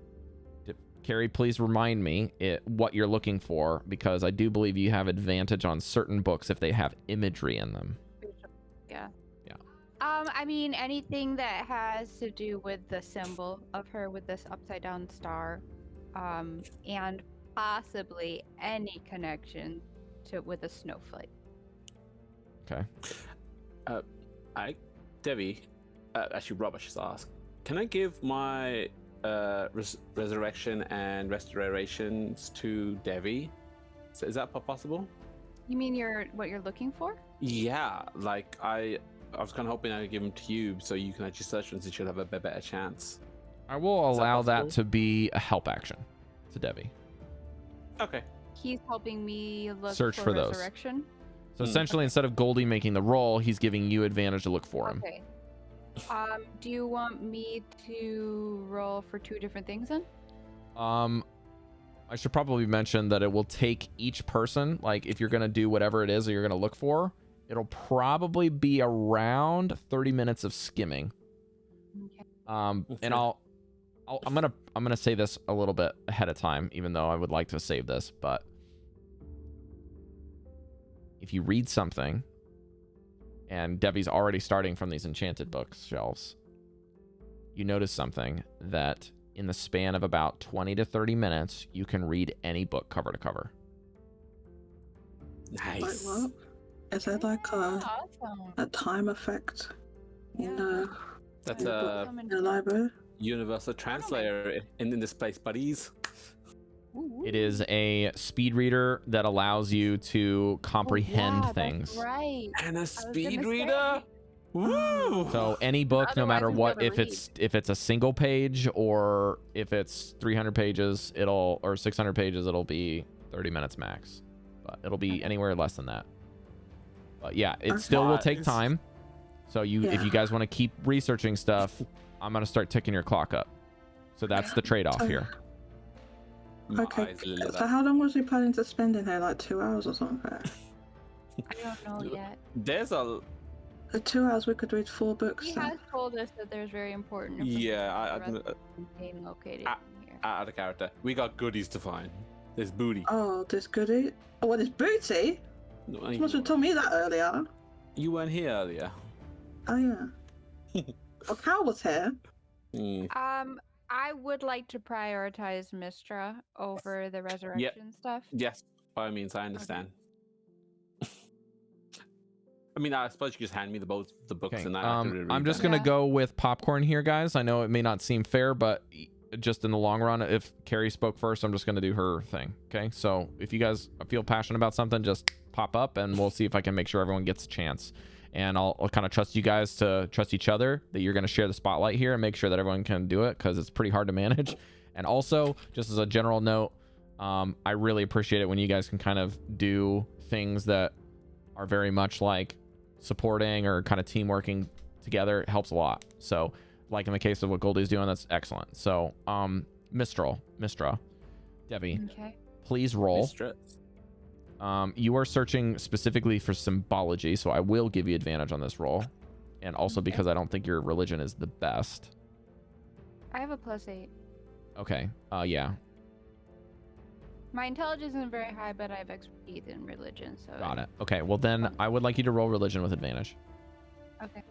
Cari, please remind me what you're looking for, because I do believe you have advantage on certain books if they have imagery in them. Yeah. Yeah. I mean, anything that has to do with the symbol of her with this upside down star, and possibly any connection with a snowflake. Okay. Devii, actually, Rob, I should ask. Can I give my resurrection and restorations to Devii? Is that possible? You mean what you're looking for? Yeah, like I was kind of hoping I could give them to you so you can actually search them, since you'll have a better chance. I will allow that to be a help action to Devii. Okay. He's helping me Search for those. resurrection. So essentially, instead of Goldy making the roll, he's giving you advantage to look for him. Okay. Do you want me to roll for 2 different things then? I should probably mention that it will take each person, like if you're going to do whatever it is that you're going to look for, it'll probably be around 30 minutes of skimming. Okay. And I'm going to say this a little bit ahead of time, even though I would like to save this, but if you read something, and Devi's already starting from these enchanted books shelves, you notice something that in the span of about 20 to 30 minutes, you can read any book cover to cover. Nice. Like what? Is there like a time effect in That's in the library? Universal Translator in this place, buddies. It is a speed reader that allows you to comprehend things. That's right. And a speed reader? Woo! So any book, no matter Otherwise, what, we'll never if it's a single page or if it's 300 pages, or 600 pages, it'll be 30 minutes max. But it'll be anywhere less than that. But yeah, it still will take time. So if you guys want to keep researching stuff, I'm gonna start ticking your clock up. So that's the trade-off here. Okay, so how long was he planning to spend in here? Like 2 hours or something? I don't know yet. There's For 2 hours, we could read 4 books. He then. has told us that there's very important Yeah, information located in here. out of character. We got goodies to find. There's booty. Oh, there's goodie. Oh, well, there's booty. No, You must have told me that earlier. you weren't here earlier. Oh yeah. Well, Cal was here. I would like to prioritize Mistra over the resurrection stuff. Yes, by all means, I understand. I mean, I suppose you just hand me the books Okay. and I can read I'm just them. gonna go with popcorn here, guys. I know it may not seem fair, but just in the long run, if Cari spoke first, I'm just gonna do her thing. Okay, so if you guys feel passionate about something, just pop up and we'll see if I can make sure everyone gets a chance. And I'll kind of trust you guys to trust each other, that you're going to share the spotlight here and make sure that everyone can do it, because it's pretty hard to manage. And also, just as a general note, I really appreciate it when you guys can kind of do things that are very much like supporting or kind of team working together. It helps a lot. So like in the case of what Goldy's doing, that's excellent. So Mistra, Devii, please roll. You are searching specifically for symbology, so I will give you advantage on this roll. And also because I don't think your religion is the best. I have a +8. Okay, yeah. My intelligence isn't very high, but I have expertise in religion, so... Got it. Okay, well then I would like you to roll religion with advantage. Okay.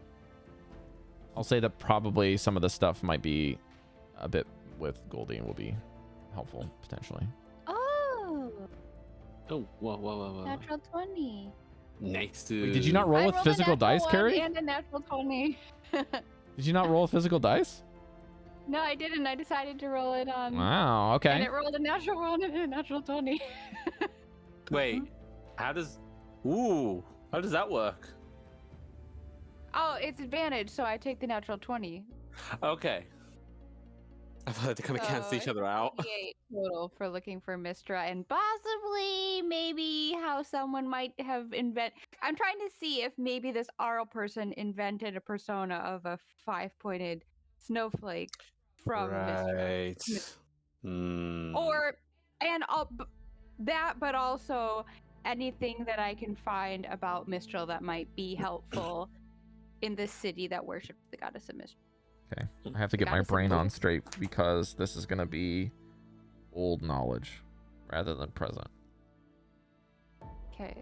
I'll say that probably some of the stuff might be a bit with Goldy and will be helpful potentially. Oh, Whoa. natural 20. Nice. Wait, did you not roll I with rolled a physical natural dice, one Cari? and a natural 20. Did you not roll a physical dice? No, I didn't. I decided to roll it on. Wow. And Okay. it rolled a natural 1 and a natural 20. Wait, how does that work? Oh, it's advantage, so I take the natural 20. Okay. I feel like they kind of cancel each other out. 28 total for looking for Mistra, and possibly maybe how someone might have I'm trying to see if maybe this Arl person invented a persona of a 5-pointed snowflake from Mistra. Or, but also anything that I can find about Mistral that might be helpful in this city that worships the goddess of Mistral. Okay. I have to get my brain on straight because this is going to be old knowledge rather than present. Okay.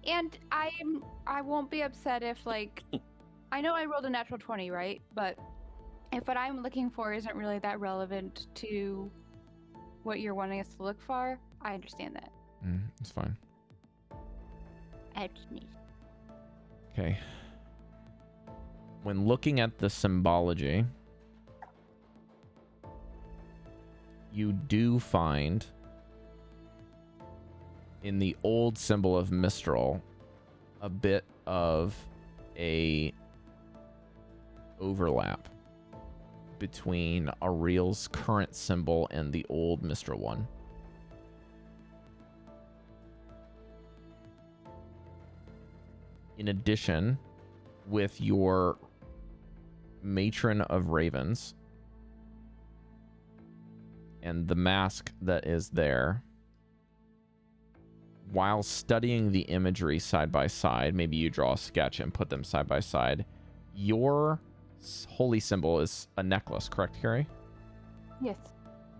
And I won't be upset if, like, I know I rolled a natural 20, right? But if what I'm looking for isn't really that relevant to what you're wanting us to look for, I understand that. It's fine. I just need. Okay. When looking at the symbology, you do find in the old symbol of Mistral a bit of a overlap between Ariel's current symbol and the old Mistral one. In addition, with your Matron of Ravens and the mask that is there, while studying the imagery side by side, maybe you draw a sketch and put them side by side, your holy symbol is a necklace, correct, Cari? Yes.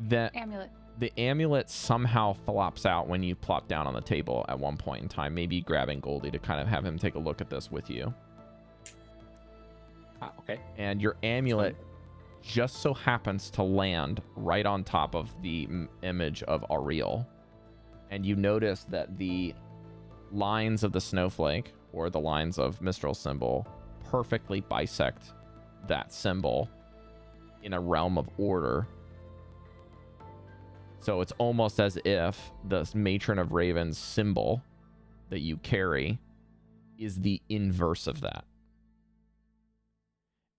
That amulet. The amulet somehow flops out when you plop down on the table at one point in time, maybe grabbing Goldy to kind of have him take a look at this with you. Okay. And your amulet just so happens to land right on top of the image of Ariel. And you notice that the lines of the snowflake, or the lines of Mistral symbol, perfectly bisect that symbol in a realm of order. So it's almost as if the Matron of Ravens symbol that you carry is the inverse of that.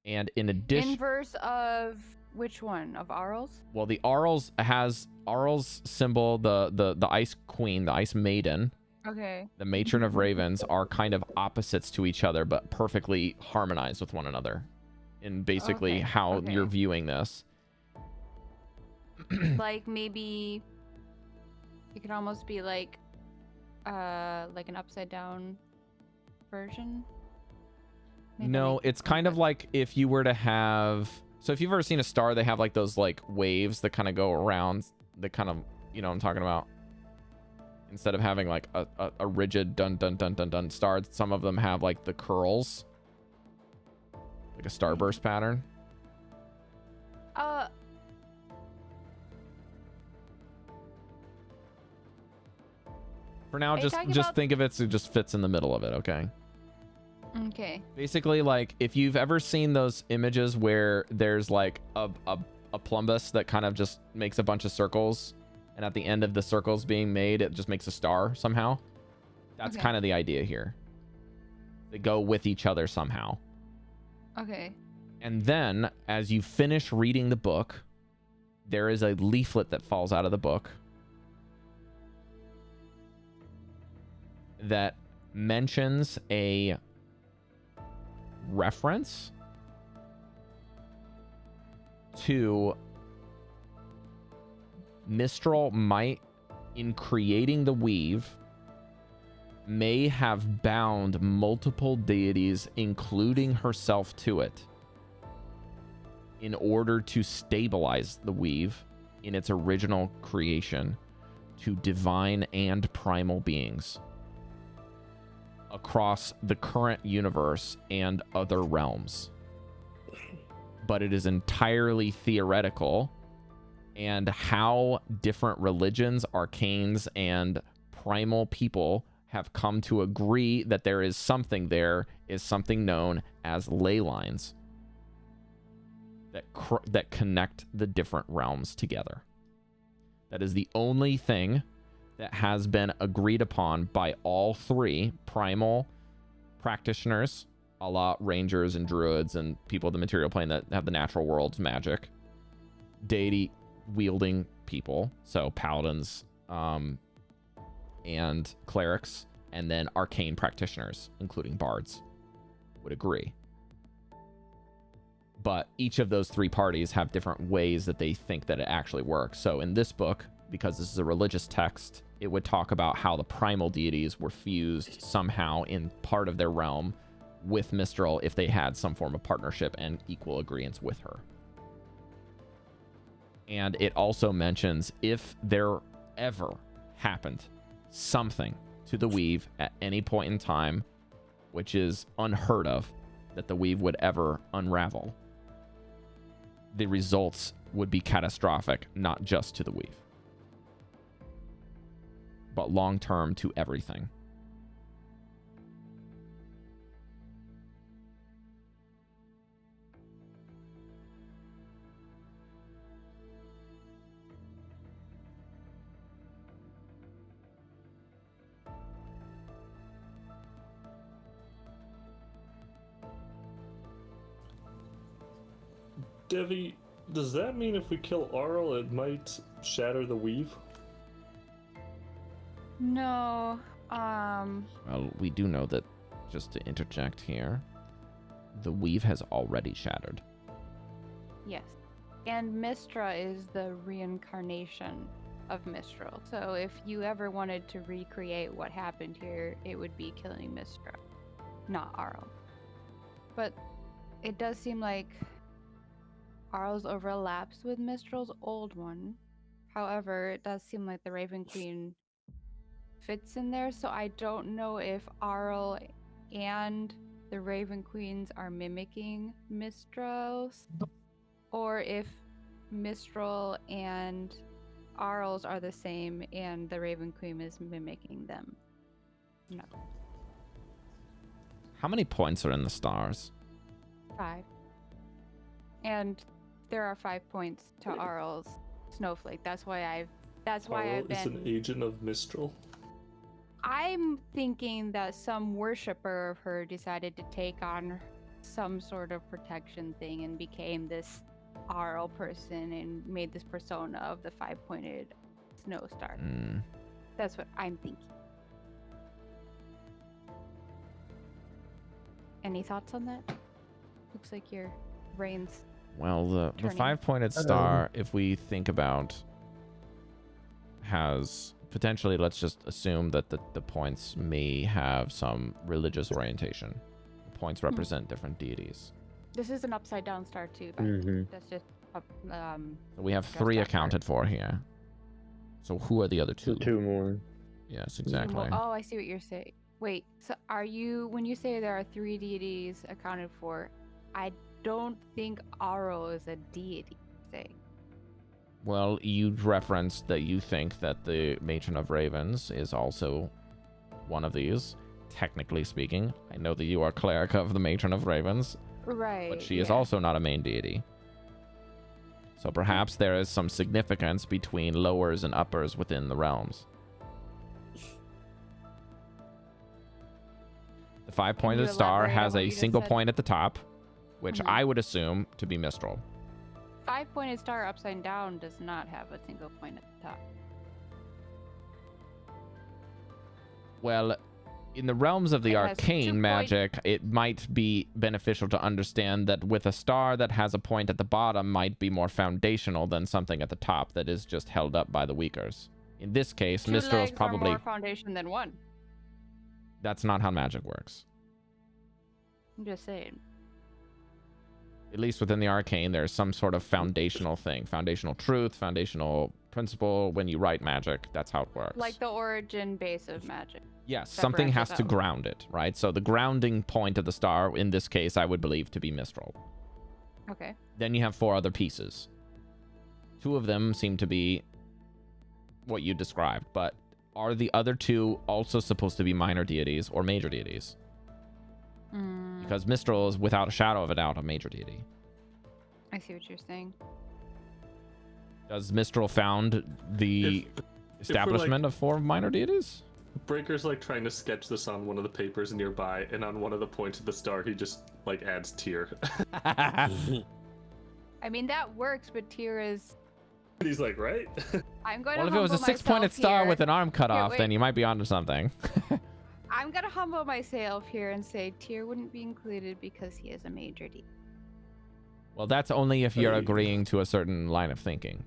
And in addition... Inverse of which one? Of Arl's? Well, the Arl's has Arl's symbol, the Ice Queen, the Ice Maiden. Okay. The Matron of Ravens are kind of opposites to each other, but perfectly harmonized with one another in basically how you're viewing this. Like maybe it could almost be like an upside down version. Maybe No, it's kind of like if you were to have... So if you've ever seen a star, they have like those like waves that kind of go around, that kind of, you know what I'm talking about? Instead of having like a rigid dun dun dun dun dun star, some of them have like the curls. Like a starburst pattern. For now, just think of it so it just fits in the middle of it, okay? Okay. Basically, like, if you've ever seen those images where there's like a plumbus that kind of just makes a bunch of circles, and at the end of the circles being made, it just makes a star somehow. That's kind of the idea here. They go with each other somehow. Okay. And then, as you finish reading the book, there is a leaflet that falls out of the book that mentions a reference to Mistral might, in creating the weave, may have bound multiple deities, including herself, to it in order to stabilize the weave in its original creation to divine and primal beings across the current universe and other realms. but it is entirely theoretical, and how different religions, arcanes, and primal people have come to agree that there is something there is something known as ley lines that connect the different realms together. That is the only thing that has been agreed upon by all three primal practitioners, a la rangers and druids and people of the material plane that have the natural world's magic, deity wielding people, so paladins and clerics, and then arcane practitioners, including bards, would agree. But each of those three parties have different ways that they think that it actually works. So in this book, because this is a religious text, it would talk about how the primal deities were fused somehow in part of their realm with Mistral if they had some form of partnership and equal agreeance with her. And it also mentions if there ever happened something to the weave at any point in time, which is unheard of, that the weave would ever unravel, the results would be catastrophic, not just to the weave, but long-term to everything. Devii, does that mean if we kill Arl, it might shatter the weave? No. Well, we do know that, just to interject here, the weave has already shattered. Yes. And Mistra is the reincarnation of Mistral. So if you ever wanted to recreate what happened here, it would be killing Mistra, not Arl. But it does seem like Arl's overlaps with Mistral's old one. However, it does seem like the Raven Queen fits in there, so I don't know if Arl and the Raven Queens are mimicking Mistral's, or if Mistral and Arl's are the same and the Raven Queen is mimicking them. No. How many points are in the stars? 5. And there are 5 points to Arl's snowflake. That's why I've Arl been... is an agent of Mistral. I'm thinking that some worshiper of her decided to take on some sort of protection thing and became this Arl person and made this persona of the 5-pointed snow star. That's what I'm thinking. Any thoughts on that? Looks like your brain's Well, the turning. 5-pointed star, if we think about, has potentially, let's just assume that the points may have some religious orientation. The points represent different deities. This is an upside down star too. That's just So we have 3 accounted for here. So who are the other 2? 2 more. Yes, exactly. Oh, I see what you're saying. Wait, so are you, when you say there are 3 deities accounted for, I don't think Arl is a deity, say. Well, you referenced that you think that the Matron of Ravens is also one of these, technically speaking. I know that you are Cleric of the Matron of Ravens, Right. but she is also not a main deity. So perhaps there is some significance between lowers and uppers within the realms. The 5-pointed star has a single point at the top, which I would assume to be Mistral. 5-pointed star upside down does not have a single point at the top. Well, in the realms of the It has 2 arcane magic, it might be beneficial to understand that with a star that has a point at the bottom might be more foundational than something at the top that is just held up by the weakers. In this case, 2 Mistral is legs probably... are more foundation than 1. That's not how magic works. I'm just saying. At least within the arcane, there's some sort of foundational thing. Foundational truth, foundational principle. When you write magic, that's how it works. Like the origin base of magic. Yes, that something has branches to out. ground it, right? So the grounding point of the star, in this case, I would believe to be Mistral. Okay. Then you have 4 other pieces. 2 of them seem to be what you described, but are the other 2 also supposed to be minor deities or major deities? Because Mistral is without a shadow of a doubt a major deity. I see what you're saying. Does Mistral found the establishment of 4 minor deities? Breker's like trying to sketch this on one of the papers nearby, and on one of the points of the star, he just like adds tier. I mean, that works, but tier is. He's like, right? I'm going Well, to if it was a humble 6-pointed star here. with an arm cut Here, off, wait. then you might be onto something. I'm going to humble myself here and say tier wouldn't be included because he is a major deity. Well, that's only if you're agreeing to a certain line of thinking.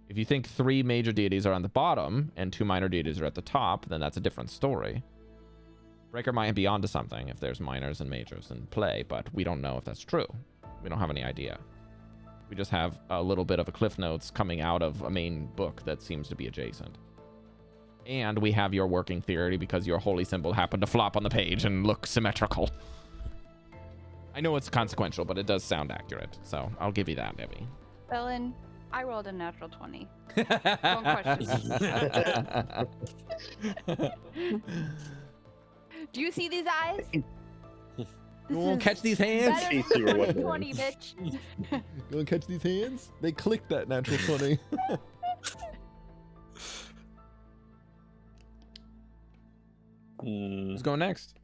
If you think 3 major deities are on the bottom and 2 minor deities are at the top, then that's a different story. Breker might be onto something if there's minors and majors in play, but we don't know if that's true. We don't have any idea. We just have a little bit of a cliff notes coming out of a main book that seems to be adjacent. And we have your working theory because your holy symbol happened to flop on the page and look symmetrical. I know it's consequential, but it does sound accurate, so I'll give you that, Devii. Dallan, I rolled a natural 20. Don't question me. Do you see these eyes? You won't catch these hands? Better than a natural 20, bitch. You want to catch these hands? They clicked that natural 20. Who's going next?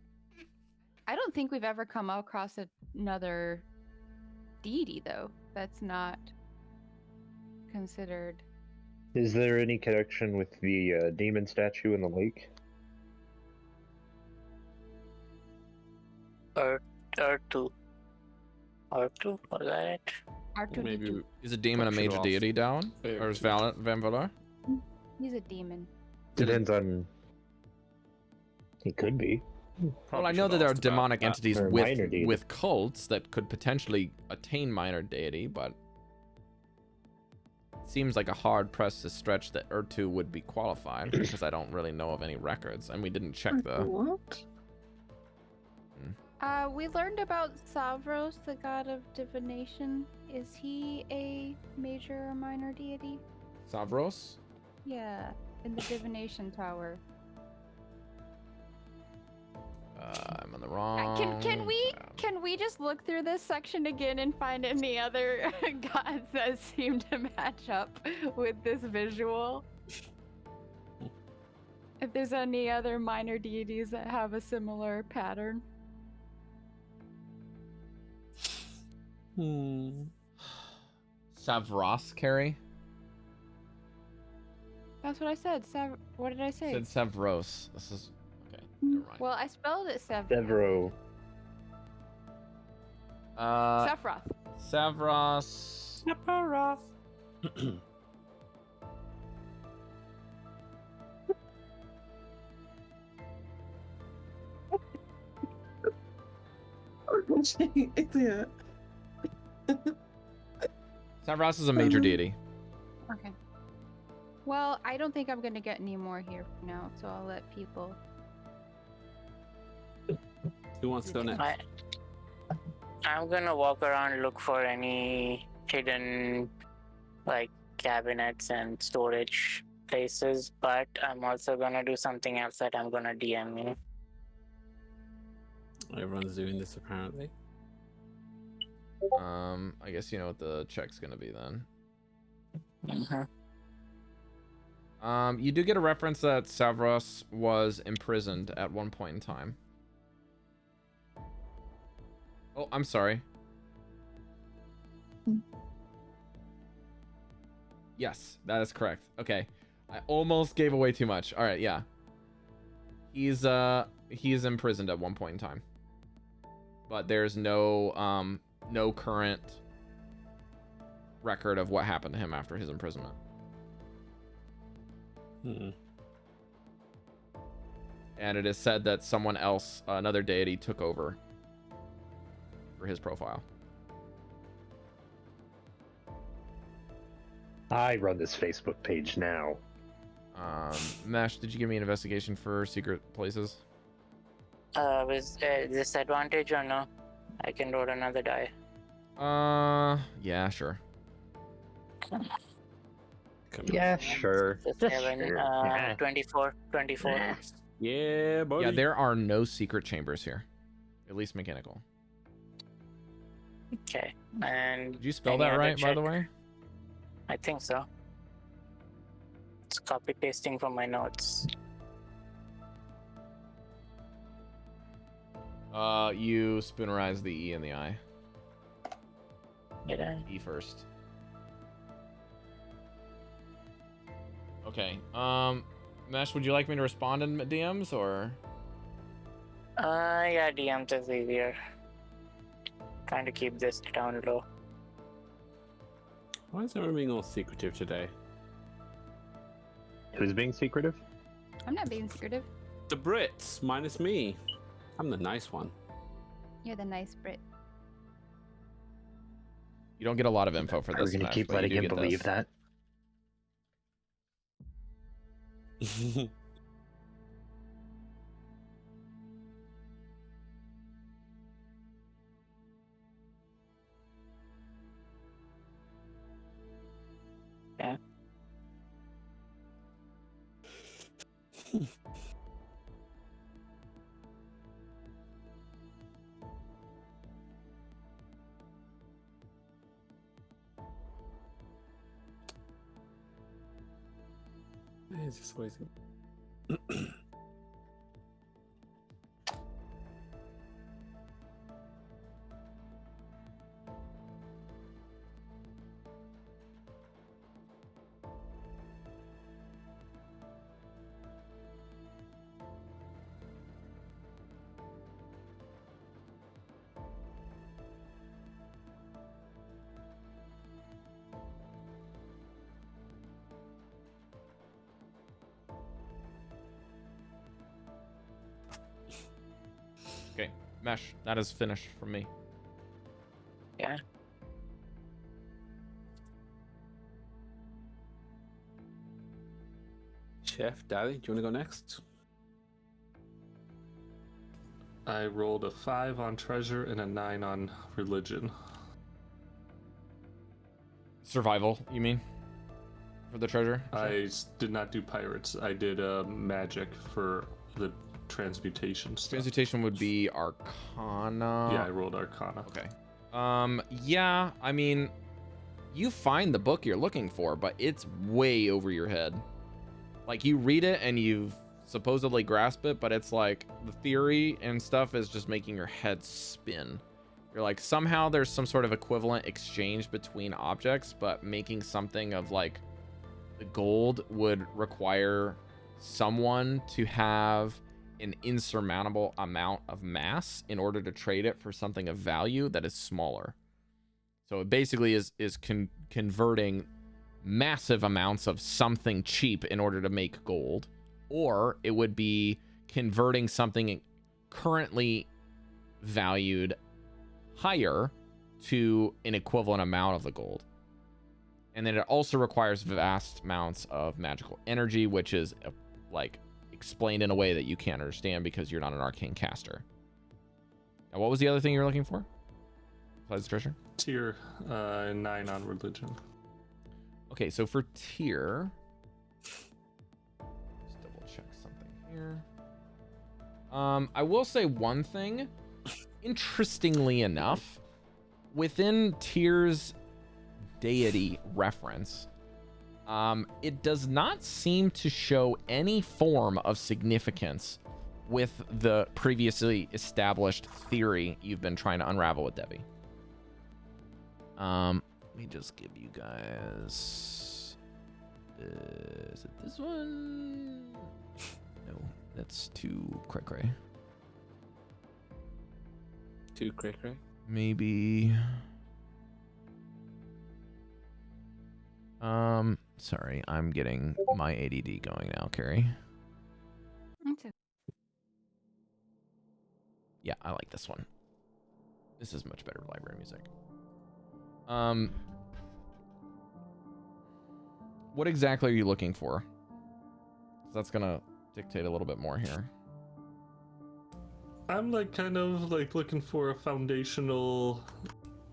I don't think we've ever come across another deity, though. That's not considered. Is there any connection with the demon statue in the lake? R2. R2? Was that it? R2D2. Maybe Is a demon a Brush it major off. deity, Dallan? Or is Vanvalor? He's a demon. Depends on. He could be. Well, I know that there are demonic that. entities Or minor deity. with cults that could potentially attain minor deity, but it seems like a hard press to stretch that Urtu would be qualified because I don't really know of any records, and we didn't check the. What? We learned about Savros, the god of divination. Is he a major or minor deity? Savros? Yeah, in the divination tower. I'm on the wrong. Can we just look through this section again and find any other gods that seem to match up with this visual? If there's any other minor deities that have a similar pattern. Savros, Cari? That's what I said. What did I say? Said Savros. This is okay. Never mind. Well, I spelled it Severo. Sephiroth. Savros. Sephiroth. Idiot. Savros is a major deity. Okay. Well, I don't think I'm gonna get any more here for now, so I'll let people. Who wants to go next? I'm gonna walk around, look for any hidden, like, cabinets and storage places, but I'm also gonna do something else that I'm gonna DM you. Everyone's doing this apparently. I guess you know what the check's gonna be then. You do get a reference that Savros was imprisoned at one point in time. Oh, I'm sorry. Yes, that is correct. Okay. I almost gave away too much. All right, yeah. He is imprisoned at one point in time. But there's no current record of what happened to him after his imprisonment. And it is said that someone else, another deity, took over for his profile. I run this Facebook page now. Mesh, did you give me an investigation for secret places? Was disadvantage or no? I can roll another die. Yeah, sure. Yeah, sure. So Just 7, sure. Nah. 24. Nah. Yeah, buddy. Yeah, there are no secret chambers here. At least mechanical. Okay. And Did you spell any that other right, by the check? way? I think so. It's copy pasting from my notes. You spoonerize the E and the I. Did I? E first. Okay. Mesh, would you like me to respond in DMs or? Yeah, DMs is easier. Trying to keep this down low. Why is everyone being all secretive today? Who's being secretive? I'm not being secretive. The Brits, minus me. I'm the nice one. You're the nice Brit. You don't get a lot of info for Are we this. gonna Mesh, keep but you letting do him get believe this. that? Yeah. It's just waiting. Okay, Mesh, that is finished from me. Yeah. Chef, Daddy, do you want to go next? I rolled a 5 on treasure and a 9 on religion. Survival, you mean? For the treasure? Did not do pirates. I did magic for the transmutation stuff. Transmutation would be Arcana. Yeah, I rolled Arcana. Okay. Yeah, I mean, you find the book you're looking for, but it's way over your head. Like, you read it and you supposedly grasp it, but it's like the theory and stuff is just making your head spin. You're like, somehow there's some sort of equivalent exchange between objects, but making something of like the gold would require someone to have an insurmountable amount of mass in order to trade it for something of value that is smaller. So it basically is converting massive amounts of something cheap in order to make gold, or it would be converting something currently valued higher to an equivalent amount of the gold. And then it also requires vast amounts of magical energy, which is like explained in a way that you can't understand because you're not an arcane caster. Now, what was the other thing you were looking for besides the treasure? Tier 9 on religion. Okay, so for tier, just double check something here. I will say one thing. Interestingly enough, within tier's deity reference, it does not seem to show any form of significance with the previously established theory you've been trying to unravel with Devii. Let me just give you guys. Is it this one? No, that's too cray. Too cray. Maybe. Sorry, I'm getting my ADD going now, Cari. Okay. Yeah, I like this one. This is much better library music. What exactly are you looking for? That's gonna dictate a little bit more here. I'm like kind of like looking for a foundational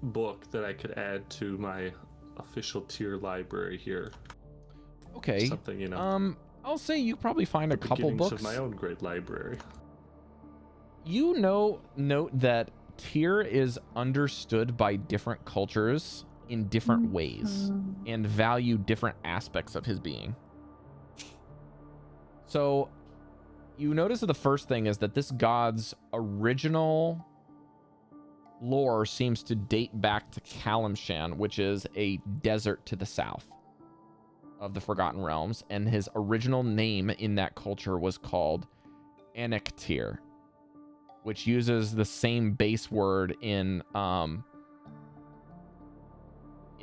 book that I could add to my official tier library here. Okay. Something, you know. I'll say you probably find a couple books. Of my own great library. You note that Tyr is understood by different cultures in different ways and value different aspects of his being. So you notice that the first thing is that this god's original lore seems to date back to Kalimshan, which is a desert to the south of the Forgotten Realms, and his original name in that culture was called Enektyr, which uses the same base word in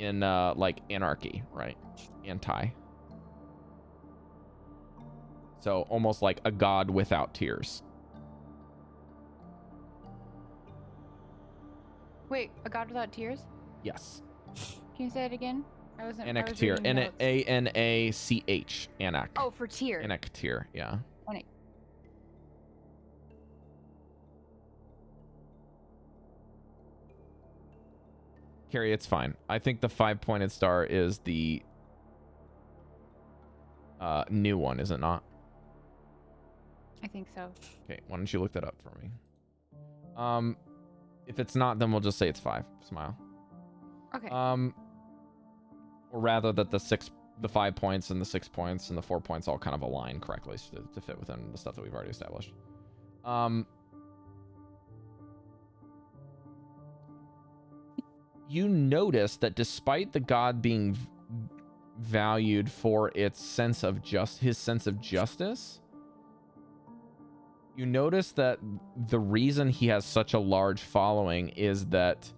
like anarchy, right? Anti. So almost like a god without tears. Wait, a god without tears? Yes. Can you say it again? Enektyr. Anach. Anak. Oh, for tear. Enektyr, yeah. Cari, it's fine. I think the 5-pointed star is the new one, is it not? I think so. Okay, why don't you look that up for me? If it's not, then we'll just say it's 5. Smile. Okay. Or rather that the 5 points and the 6 points and the 4 points all kind of align correctly to fit within the stuff that we've already established. You notice that despite the god being valued for his sense of justice, you notice that the reason he has such a large following is that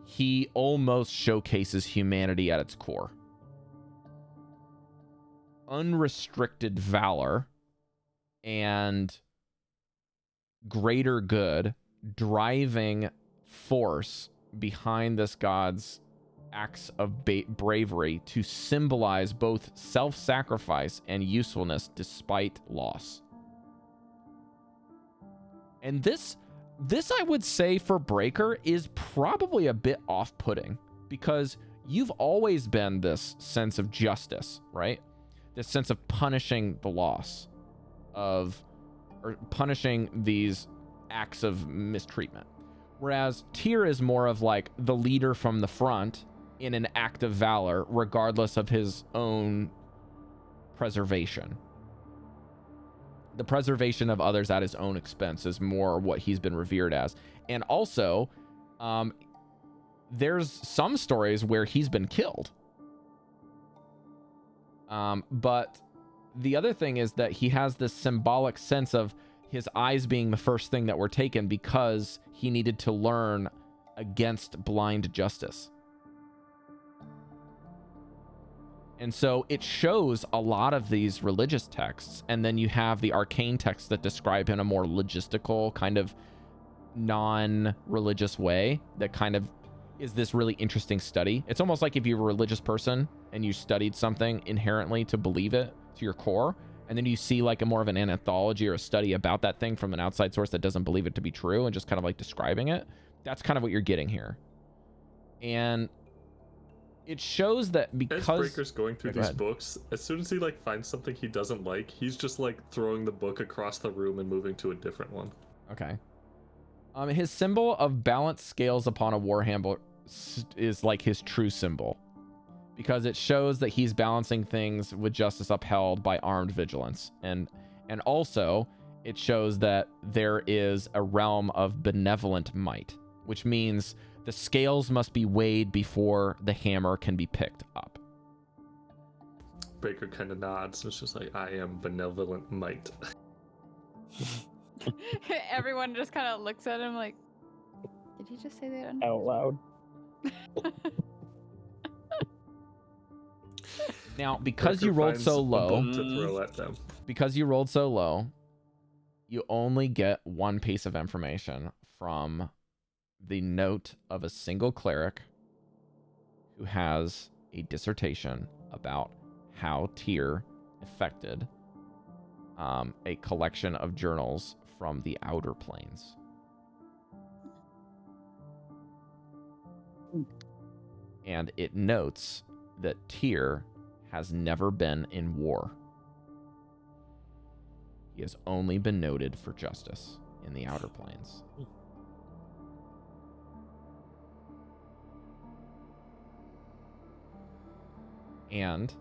he almost showcases humanity at its core. Unrestricted valor and greater good driving force behind this god's acts of bravery to symbolize both self-sacrifice and usefulness despite loss. And this I would say for Breker is probably a bit off-putting, because you've always been this sense of justice, right? This sense of punishing the loss or punishing these acts of mistreatment. Whereas Tyr is more of like the leader from the front in an act of valor, regardless of his own preservation. The preservation of others at his own expense is more what he's been revered as. And also, there's some stories where he's been killed. But the other thing is that he has this symbolic sense of his eyes being the first thing that were taken because he needed to learn against blind justice. And so it shows a lot of these religious texts, and then you have the arcane texts that describe in a more logistical, kind of non-religious way that kind of is this really interesting study. It's almost like if you're a religious person and you studied something inherently to believe it to your core, and then you see like a more of an anthology or a study about that thing from an outside source that doesn't believe it to be true and just kind of like describing it. That's kind of what you're getting here. And it shows that because as Breker's going through these books, as soon as he like finds something he doesn't like, he's just like throwing the book across the room and moving to a different one. Okay. His symbol of balanced scales upon a warhammer is like his true symbol, because it shows that he's balancing things with justice upheld by armed vigilance, and also it shows that there is a realm of benevolent might, which means the scales must be weighed before the hammer can be picked up. Breker kind of nods. It's just like, I am benevolent might. Everyone just kind of looks at him like, did he just say that out loud? Now, because you rolled so low, you only get one piece of information from the note of a single cleric who has a dissertation about how Tyr affected a collection of journals from the Outer Planes. And it notes that Tyr has never been in war. He has only been noted for justice in the Outer Planes. And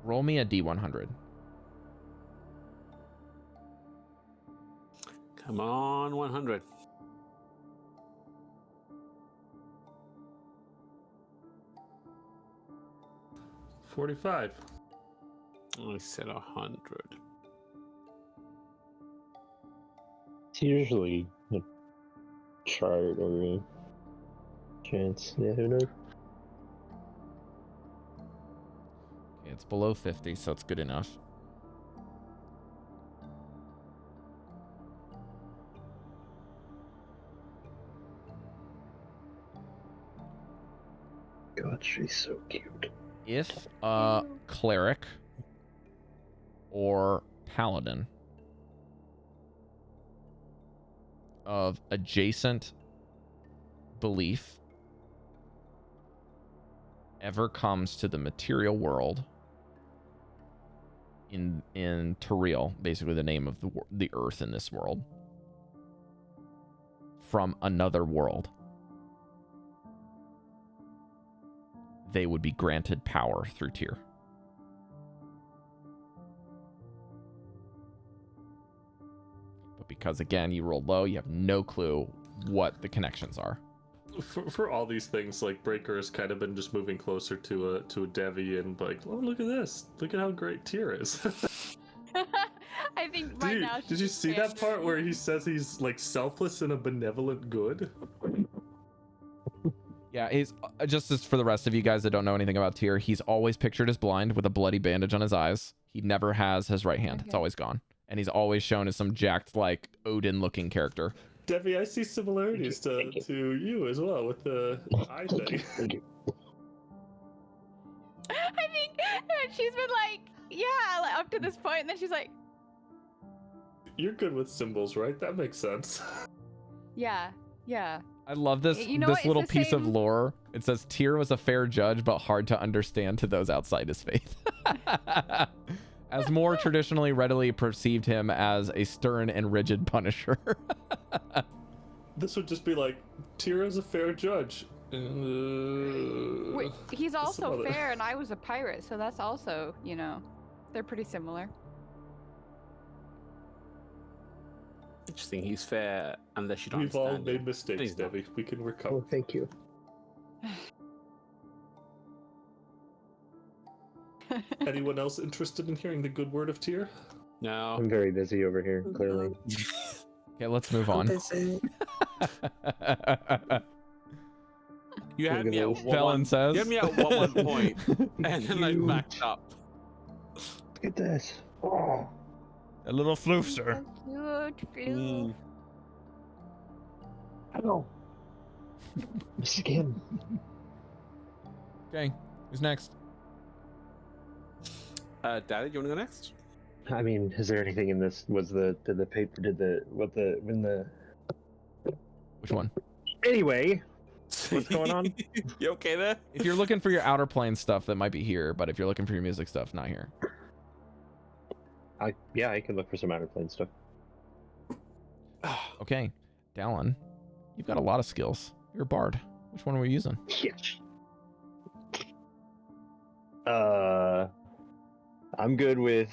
roll me a D100. Come on, 100. $45. I said 100. It's usually a chart or a chance. Yeah, who knows? Okay, it's below 50, so it's good enough. God, she's so cute. If a cleric or paladin of adjacent belief ever comes to the material world in Tyrell, basically the name of the earth in this world, from another world, they would be granted power through Tyr. But because, again, you rolled low, you have no clue what the connections are. For all these things, like, Breker has kind of been just moving closer to a Devii and like, oh, look at this. Look at how great Tyr is. I think right now. Did you see that part where he says he's like selfless and a benevolent good? Yeah, he's just as for the rest of you guys that don't know anything about Tyr, he's always pictured as blind with a bloody bandage on his eyes. He never has his right hand. Okay. It's always gone. And he's always shown as some jacked, like, Odin-looking character. Devii, I see similarities to you as well with the eye thing. Thank you. I think she's been like, yeah, like, up to this point, and then she's like... You're good with symbols, right? That makes sense. Yeah, yeah. I love this this little piece of lore. It says Tyr was a fair judge, but hard to understand to those outside his faith. As more traditionally readily perceived him as a stern and rigid punisher. This would just be like, Tyr is a fair judge. Wait, he's also fair, and I was a pirate, so that's also, you know, they're pretty similar. Interesting, he's fair unless you don't We've all understand made him. mistakes, Devii. We can recover. Oh, thank you. Anyone else interested in hearing the good word of Tyr? No. I'm very busy over here, clearly. Okay, let's move on. You had me at Felon says. You had me at one point, and then I backed up. Look at this. Oh. A little floofster. Cute floof. Hello. Skin. Okay, who's next? Daddy, you want to go next? I mean, is there anything in this? Was the paper? Which one? Anyway, what's going on? You okay there? If you're looking for your outer plane stuff, that might be here. But if you're looking for your music stuff, not here. I can look for some outer plane stuff. Okay, Dallan, you've got a lot of skills. You're a bard. Which one are we using? Yes. I'm good with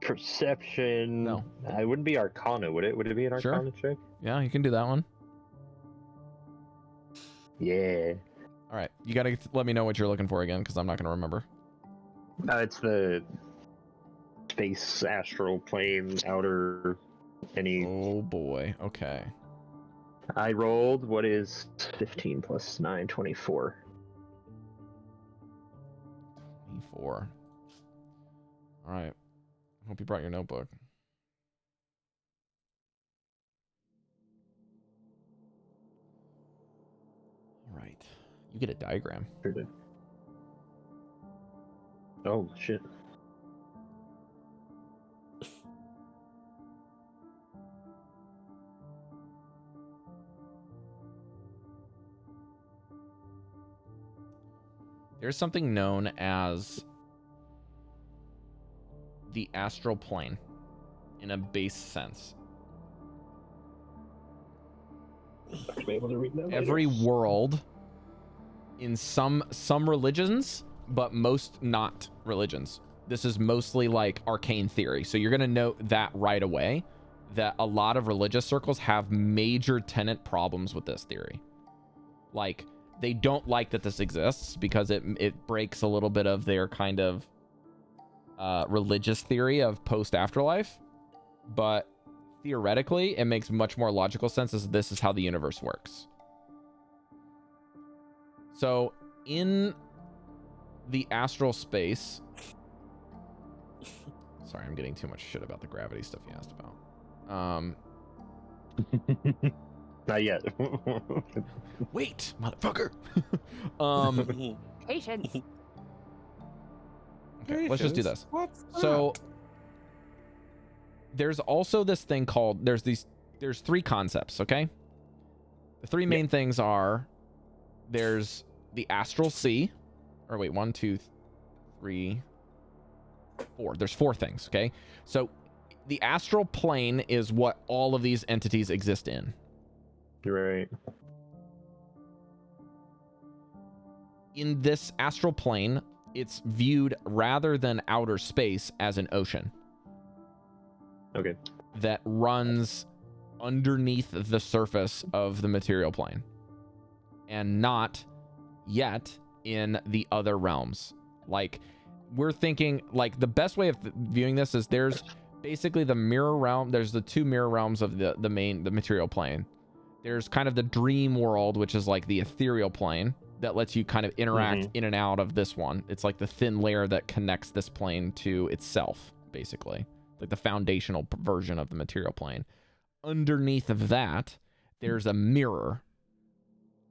perception. No. I wouldn't be Arcana, would it? Would it be an Arcana check? Yeah, you can do that one. Yeah. All right, you gotta let me know what you're looking for again, because I'm not gonna remember. It's the space, astral plane, outer, any... Oh boy, okay. I rolled, what is 15 plus 9, 24. 24. All right. Hope you brought your notebook. All right. You get a diagram. Sure did. Oh, shit. There's something known as the astral plane in a base sense. I'll be able to read that Every later. world in some religions, but most not religions. This is mostly like arcane theory. So you're going to note that right away, that a lot of religious circles have major tenant problems with this theory. Like, they don't like that this exists because it breaks a little bit of their kind of religious theory of post-afterlife. But theoretically, it makes much more logical sense as this is how the universe works. So, in the astral space... Sorry, I'm getting too much shit about the gravity stuff you asked about. Not yet. Wait, motherfucker! Patience. Okay, let's just do this. What's So, up? there's also this thing called... There's three concepts, okay? The three main things are... There's the astral sea. Or wait, 1, 2, 3... 4. There's 4 things, okay? So the astral plane is what all of these entities exist in. Right. In this astral plane, it's viewed rather than outer space as an ocean. Okay. That runs underneath the surface of the material plane. And not yet in the other realms. Like, we're thinking, like, the best way of viewing this is there's basically the mirror realm. There's the 2 mirror realms of the material plane. There's kind of the dream world, which is like the ethereal plane that lets you kind of interact in and out of this one. It's like the thin layer that connects this plane to itself, basically. Like the foundational version of the material plane. Underneath of that, there's a mirror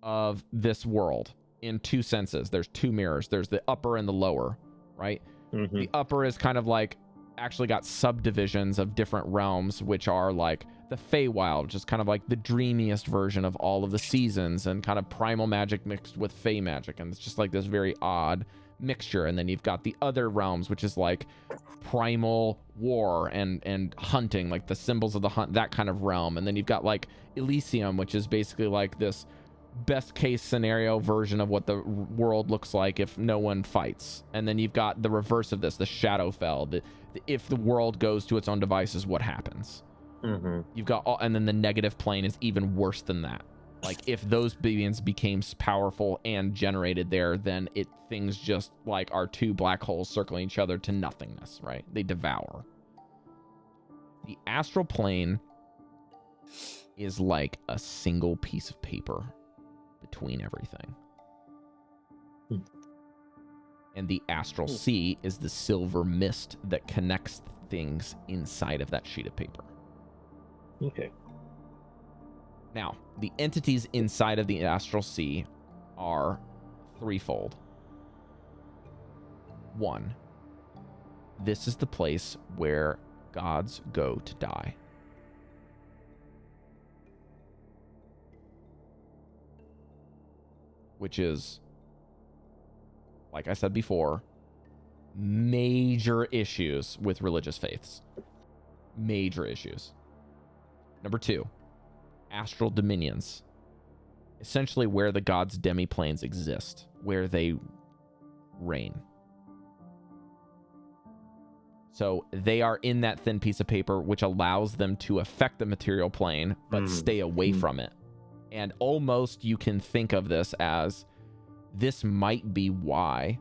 of this world in 2 senses. There's 2 mirrors. There's the upper and the lower. Right? The upper is kind of like actually got subdivisions of different realms, which are like the Feywild, which is kind of like the dreamiest version of all of the seasons and kind of primal magic mixed with Fey magic. And it's just like this very odd mixture. And then you've got the other realms, which is like primal war and hunting, like the symbols of the hunt, that kind of realm. And then you've got like Elysium, which is basically like this best case scenario version of what the world looks like if no one fights. And then you've got the reverse of this, the Shadowfell, if the world goes to its own devices, what happens? You've got all, and then the negative plane is even worse than that. Like, if those beings became powerful and generated there, then things just like are 2 black holes circling each other to nothingness, right? They devour. The astral plane is like a single piece of paper between everything. And the astral sea is the silver mist that connects things inside of that sheet of paper. Okay. Now, the entities inside of the astral sea are threefold. 1, this is the place where gods go to die. Which is, like I said before, major issues with religious faiths. Major issues. Number 2, astral dominions. Essentially where the gods' demiplanes exist, where they reign. So they are in that thin piece of paper, which allows them to affect the material plane, but stay away from it. And almost you can think of this as, this might be why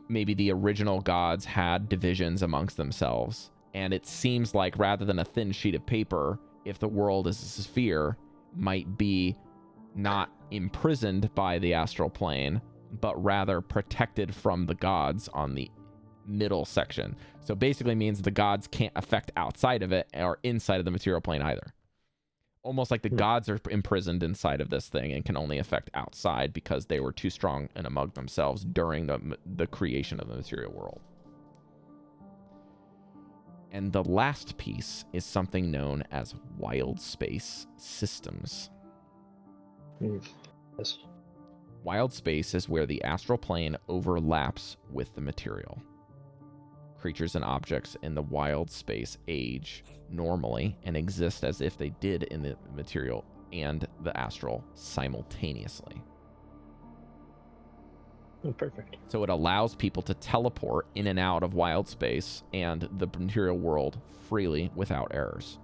maybe the original gods had divisions amongst themselves. And it seems like rather than a thin sheet of paper, if the world is a sphere, might be not imprisoned by the astral plane, but rather protected from the gods on the middle section. So basically means the gods can't affect outside of it or inside of the material plane either. Almost like the gods are imprisoned inside of this thing and can only affect outside because they were too strong and among themselves during the creation of the material world. And the last piece is something known as wild space systems. Yes. Wild space is where the astral plane overlaps with the material. Creatures and objects in the wild space age normally and exist as if they did in the material and the astral simultaneously. Oh, perfect. So it allows people to teleport in and out of wild space and the material world freely without errors.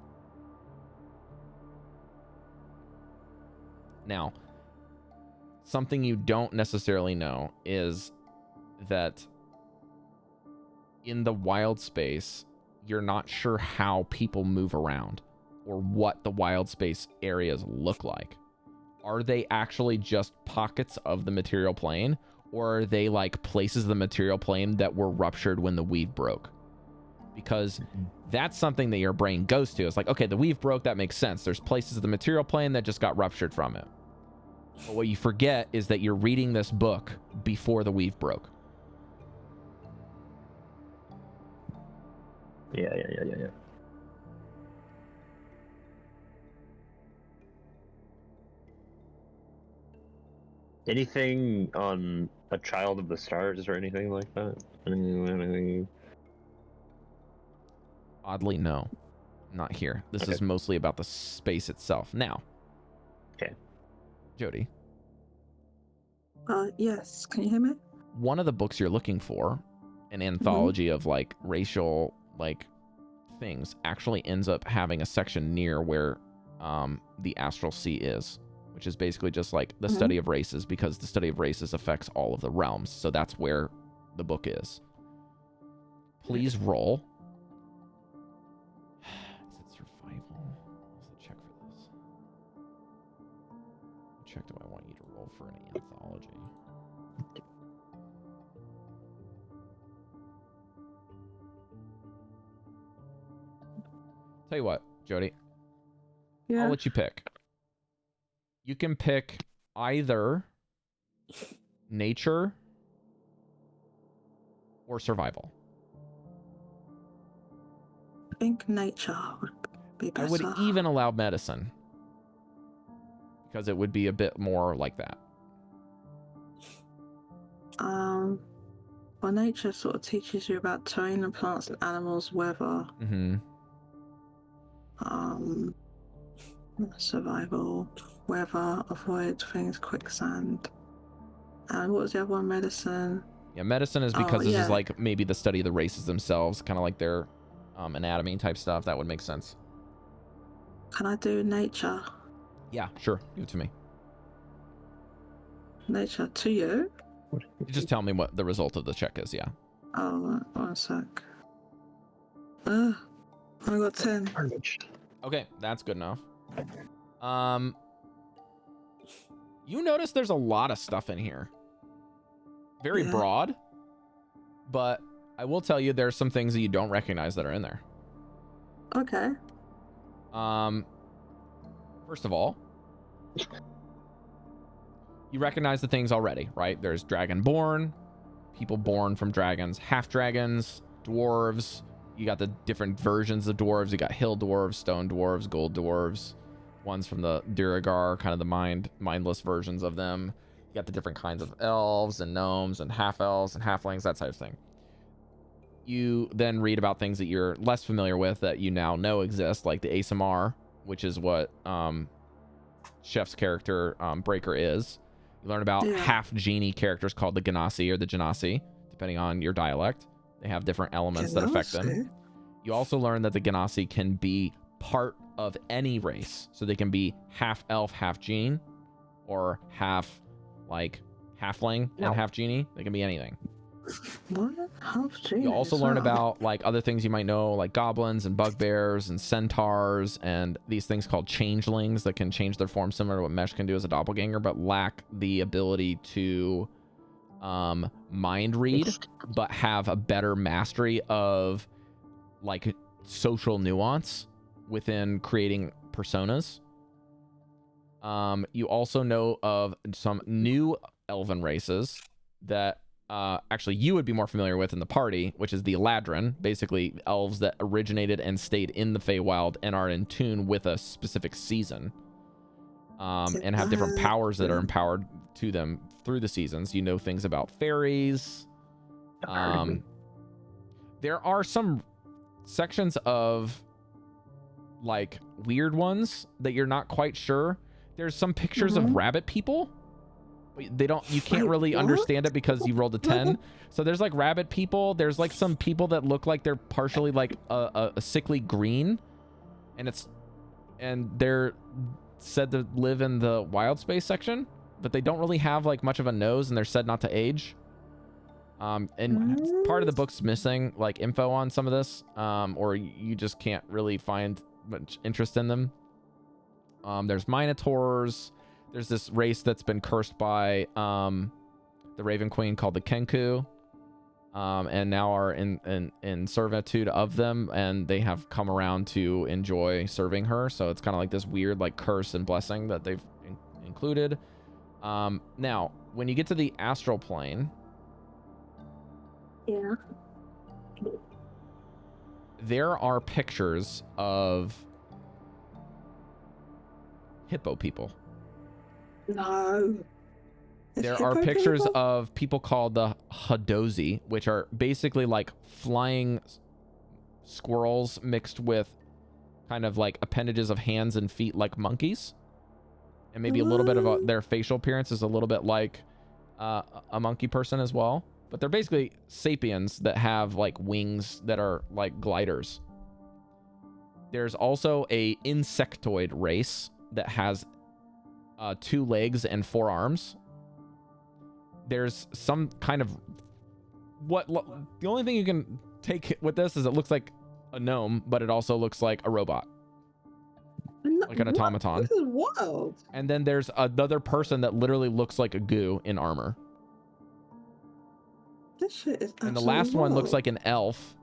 Now, something you don't necessarily know is that in the wild space, you're not sure how people move around or what the wild space areas look like. Are they actually just pockets of the material plane, or are they like places of the material plane that were ruptured when the weave broke? Because that's something that your brain goes to. It's like, okay, the weave broke, that makes sense. There's places of the material plane that just got ruptured from it. But what you forget is that you're reading this book before the weave broke. Yeah. Anything on a Child of the Stars or anything like that? Anything? Oddly, no. Not here. This is mostly about the space itself. Now. Okay. Jodie. Yes. Can you hear me? One of the books you're looking for, an anthology of like racial like things, actually ends up having a section near where the astral sea is, which is basically just like the study of races, because the study of races affects all of the realms. So that's where the book is. Please roll. Is it survival? Let's check for this. Check, do I want you to roll for an anthology? Tell you what, Jodie. Yeah. I'll let you pick. You can pick either nature or survival. I think nature would be better. I would even allow medicine, because it would be a bit more like that. Well, nature sort of teaches you about terrain and plants and animals, weather. Survival, weather, avoid things, quicksand. And what was the other one? Medicine. Yeah, medicine is because this is like maybe the study of the races themselves, kind of like their anatomy type stuff. That would make sense. Can I do nature? Yeah, sure. Give it to me. Nature to you? You just tell me what the result of the check is, yeah. Oh, one sec. I got 10. Okay, that's good enough. You notice there's a lot of stuff in here. Very broad, but I will tell you there's some things that you don't recognize that are in there. Okay. First of all, you recognize the things already, right? There's dragonborn, people born from dragons, half dragons, dwarves. You got the different versions of dwarves. You got hill dwarves, stone dwarves, gold dwarves, ones from the Duragar, kind of the mindless versions of them. You got the different kinds of elves and gnomes and half elves and halflings, that type of thing. You then read about things that you're less familiar with that you now know exist, like the ASMR, which is what Chef's character Breker is. You learn about half genie characters called the Genasi or the Genasi, depending on your dialect. They have different elements that affect them. You also learn that the Genasi can be part of any race. So they can be half elf, half genie, or half like halfling and half genie. They can be anything. What? Half genie? You also learn about like other things you might know, like goblins and bugbears and centaurs and these things called changelings that can change their form similar to what Mesh can do as a doppelganger, but lack the ability to mind read, but have a better mastery of like social nuance within creating personas. You also know of some new elven races that actually you would be more familiar with in the party, which is the Eladrin, basically elves that originated and stayed in the Feywild and are in tune with a specific season. and have different powers that are empowered to them through the seasons. You know things about fairies. There are some sections of like weird ones that you're not quite sure. There's some pictures of rabbit people. But you can't really understand it because you rolled a 10. So there's like rabbit people. There's like some people that look like they're partially like a sickly green, and they're said to live in the wild space section, but they don't really have like much of a nose, and they're said not to age. And part of the book's missing like info on some of this, or you just can't really find much interest in them. There's minotaurs. There's this race that's been cursed by the Raven Queen called the Kenku, and now are in servitude of them, and they have come around to enjoy serving her. So it's kind of like this weird like curse and blessing that they've included. Now, when you get to the astral plane, yeah, there are pictures of hippo people. No. There are pictures of people called the Hadozi, which are basically like flying squirrels mixed with kind of like appendages of hands and feet like monkeys. And maybe a little bit of their facial appearance is a little bit like a monkey person as well. But they're basically sapiens that have like wings that are like gliders. There's also a insectoid race that has 2 legs and 4 arms. There's some kind of the only thing you can take with this is it looks like a gnome, but it also looks like a robot, like an automaton. This is wild. And then there's another person that literally looks like a goo in armor. This shit is And the last one looks like an elf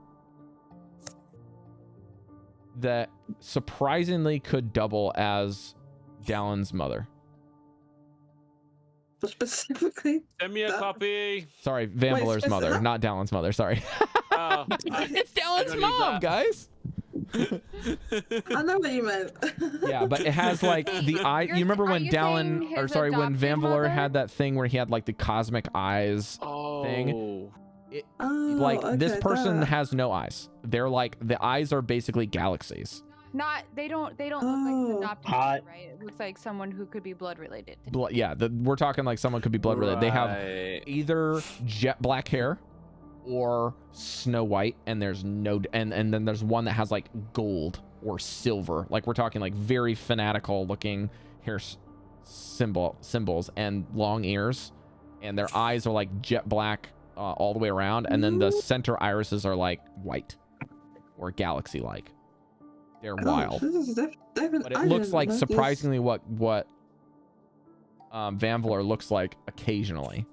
that surprisingly could double as Dallan's mother. Specifically, Send me a copy. Sorry, Vanvalor's mother, not Dallan's mother. Sorry. Oh, It's Dallan's mom, guys. I know what you meant. Yeah, but it has like the eye. You remember when Dallan, or sorry, when Vanvalor had that thing where he had like the cosmic eyes thing? This person has no eyes. They're like, the eyes are basically galaxies. They don't look like an adopted kid, right? It looks like someone who could be blood related. Yeah, we're talking like someone could be blood related. They have either jet black hair or snow white, and there's no and then there's one that has like gold or silver. Like we're talking like very fanatical looking hair symbols and long ears, and their eyes are like jet black all the way around, and then the center irises are like white or galaxy like. They're wild. But it looks like surprisingly what Vanvalor looks like occasionally.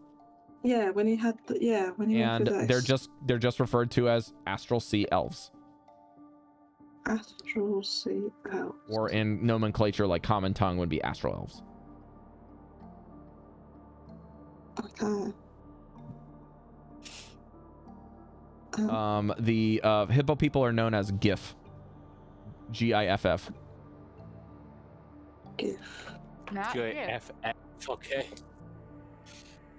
Yeah, when he had and they're just referred to as astral sea elves. Astral sea elves. Or in nomenclature like common tongue would be astral elves. Okay. The hippo people are known as GIF. GIFF. GIF. Not GIF. Okay.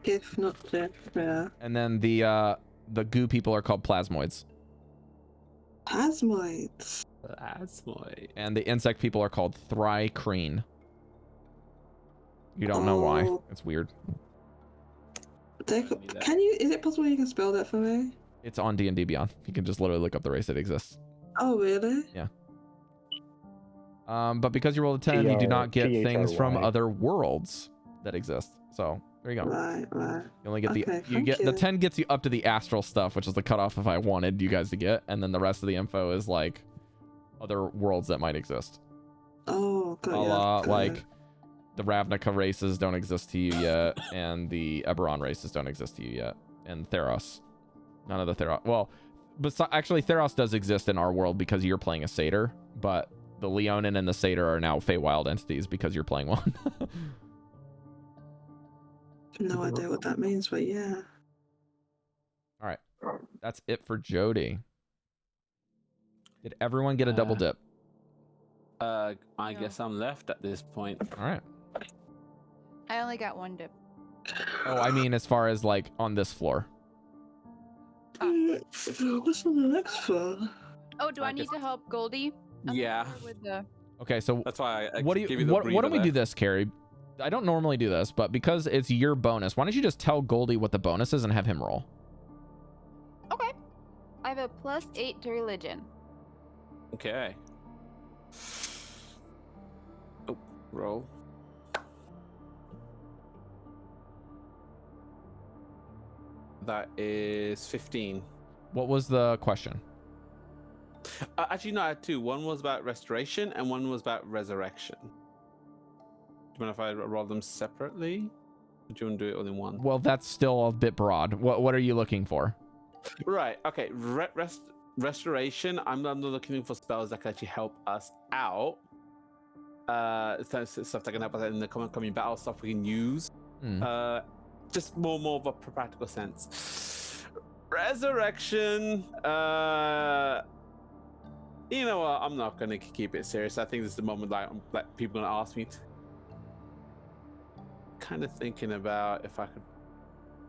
GIF, not GIF. Yeah. And then the goo people are called plasmoids. Plasmoids. Plasmoid. And the insect people are called thrycreen. You don't know why. It's weird. Is it possible you can spell that for me? It's on D&D Beyond. You can just literally look up the race that exists. Oh, really? Yeah. But because you rolled a 10, you do not get things from other worlds that exist. So there you go. Right. You only get the 10 gets you up to the astral stuff, which is the cutoff if I wanted you guys to get, and then the rest of the info is like other worlds that might exist. Oh, good. Like the Ravnica races don't exist to you yet, and the Eberron races don't exist to you yet, and Theros. None of the Theros. Well, actually, Theros does exist in our world because you're playing a satyr, but the Leonin and the satyr are now Feywild entities because you're playing one. No idea what that means, but yeah. All right, that's it for Jodie. Did everyone get a double dip? I guess I'm left at this point. All right. I only got one dip. Oh, I mean, as far as like on this floor. What's on the next floor? Oh, do I need to help Goldy? Yeah. With the... Okay, so That's why I what do give you you the what don't we breather do there. this, Cari? I don't normally do this, but because it's your bonus, why don't you just tell Goldy what the bonus is and have him roll? Okay. I have a +8 to religion. Okay. Oh, roll. That is 15. What was the question? Actually, no, I had two. One was about restoration and one was about resurrection. Do you mind if I roll them separately? Or do you want to do it all in one? Well, that's still a bit broad. What are you looking for? Right. Okay. Restoration. I'm looking for spells that can actually help us out. Stuff that can help us in the coming battle. Stuff we can use. Just more of a practical sense. Resurrection. You know what? I'm not gonna keep it serious. I think this is the moment like people are gonna ask me. Kind of thinking about if I could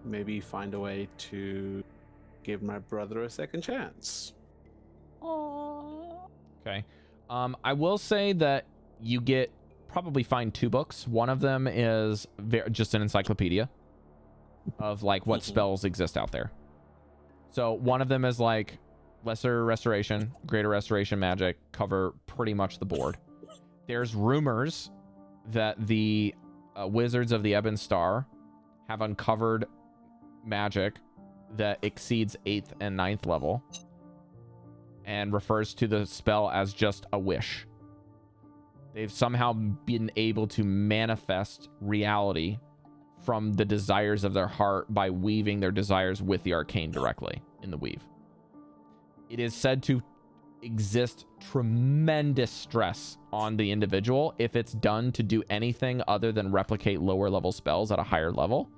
maybe find a way to give my brother a second chance. Okay. I will say that you probably find 2 books. One of them is just an encyclopedia of like what spells exist out there. So one of them is like lesser restoration, greater restoration magic, cover pretty much the board. There's rumors that the wizards of the Ebon Star have uncovered magic that exceeds 8th and 9th level and refers to the spell as just a wish. They've somehow been able to manifest reality from the desires of their heart by weaving their desires with the arcane directly in the weave. It is said to exist tremendous stress on the individual if it's done to do anything other than replicate lower level spells at a higher level.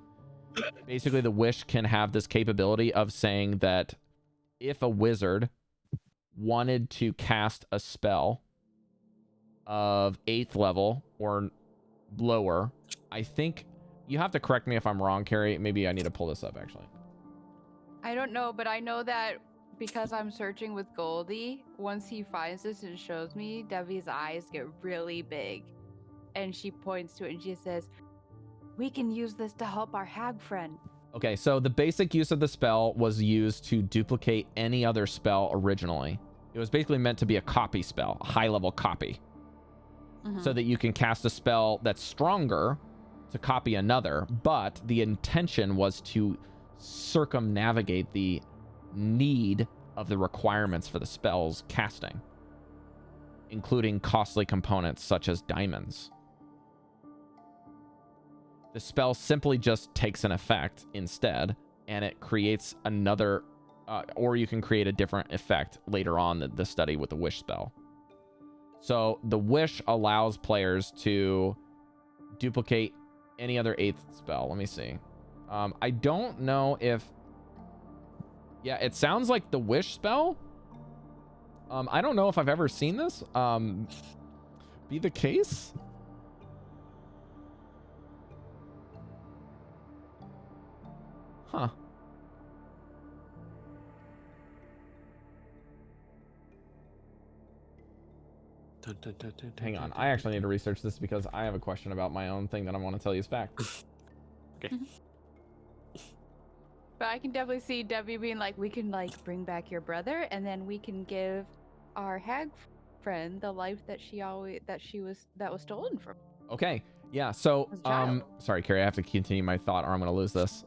Basically, the wish can have this capability of saying that if a wizard wanted to cast a spell of 8th level or lower, I think you have to correct me if I'm wrong, Cari. Maybe I need to pull this up actually. I don't know, but I know that because I'm searching with Goldy, once he finds this and shows me, Devi's eyes get really big. And she points to it and she says, "We can use this to help our hag friend." Okay, so the basic use of the spell was used to duplicate any other spell originally. It was basically meant to be a copy spell, a high-level copy. So that you can cast a spell that's stronger to copy another, but the intention was to circumnavigate the need of the requirements for the spell's casting, including costly components such as diamonds. The spell simply just takes an effect instead, and it creates another, or you can create a different effect later on the study with the wish spell. So the wish allows players to duplicate any other 8th spell. Let me see. I don't know if... Yeah, it sounds like the wish spell. I don't know if I've ever seen this be the case. Huh. Hang on. I actually need to research this because I have a question about my own thing that I want to tell you is fact. Okay. But I can definitely see Devii being like, we can like bring back your brother, and then we can give our hag friend the life that was stolen from. Okay. Yeah. So, As a child. sorry, Cari, I have to continue my thought, or I'm going to lose this.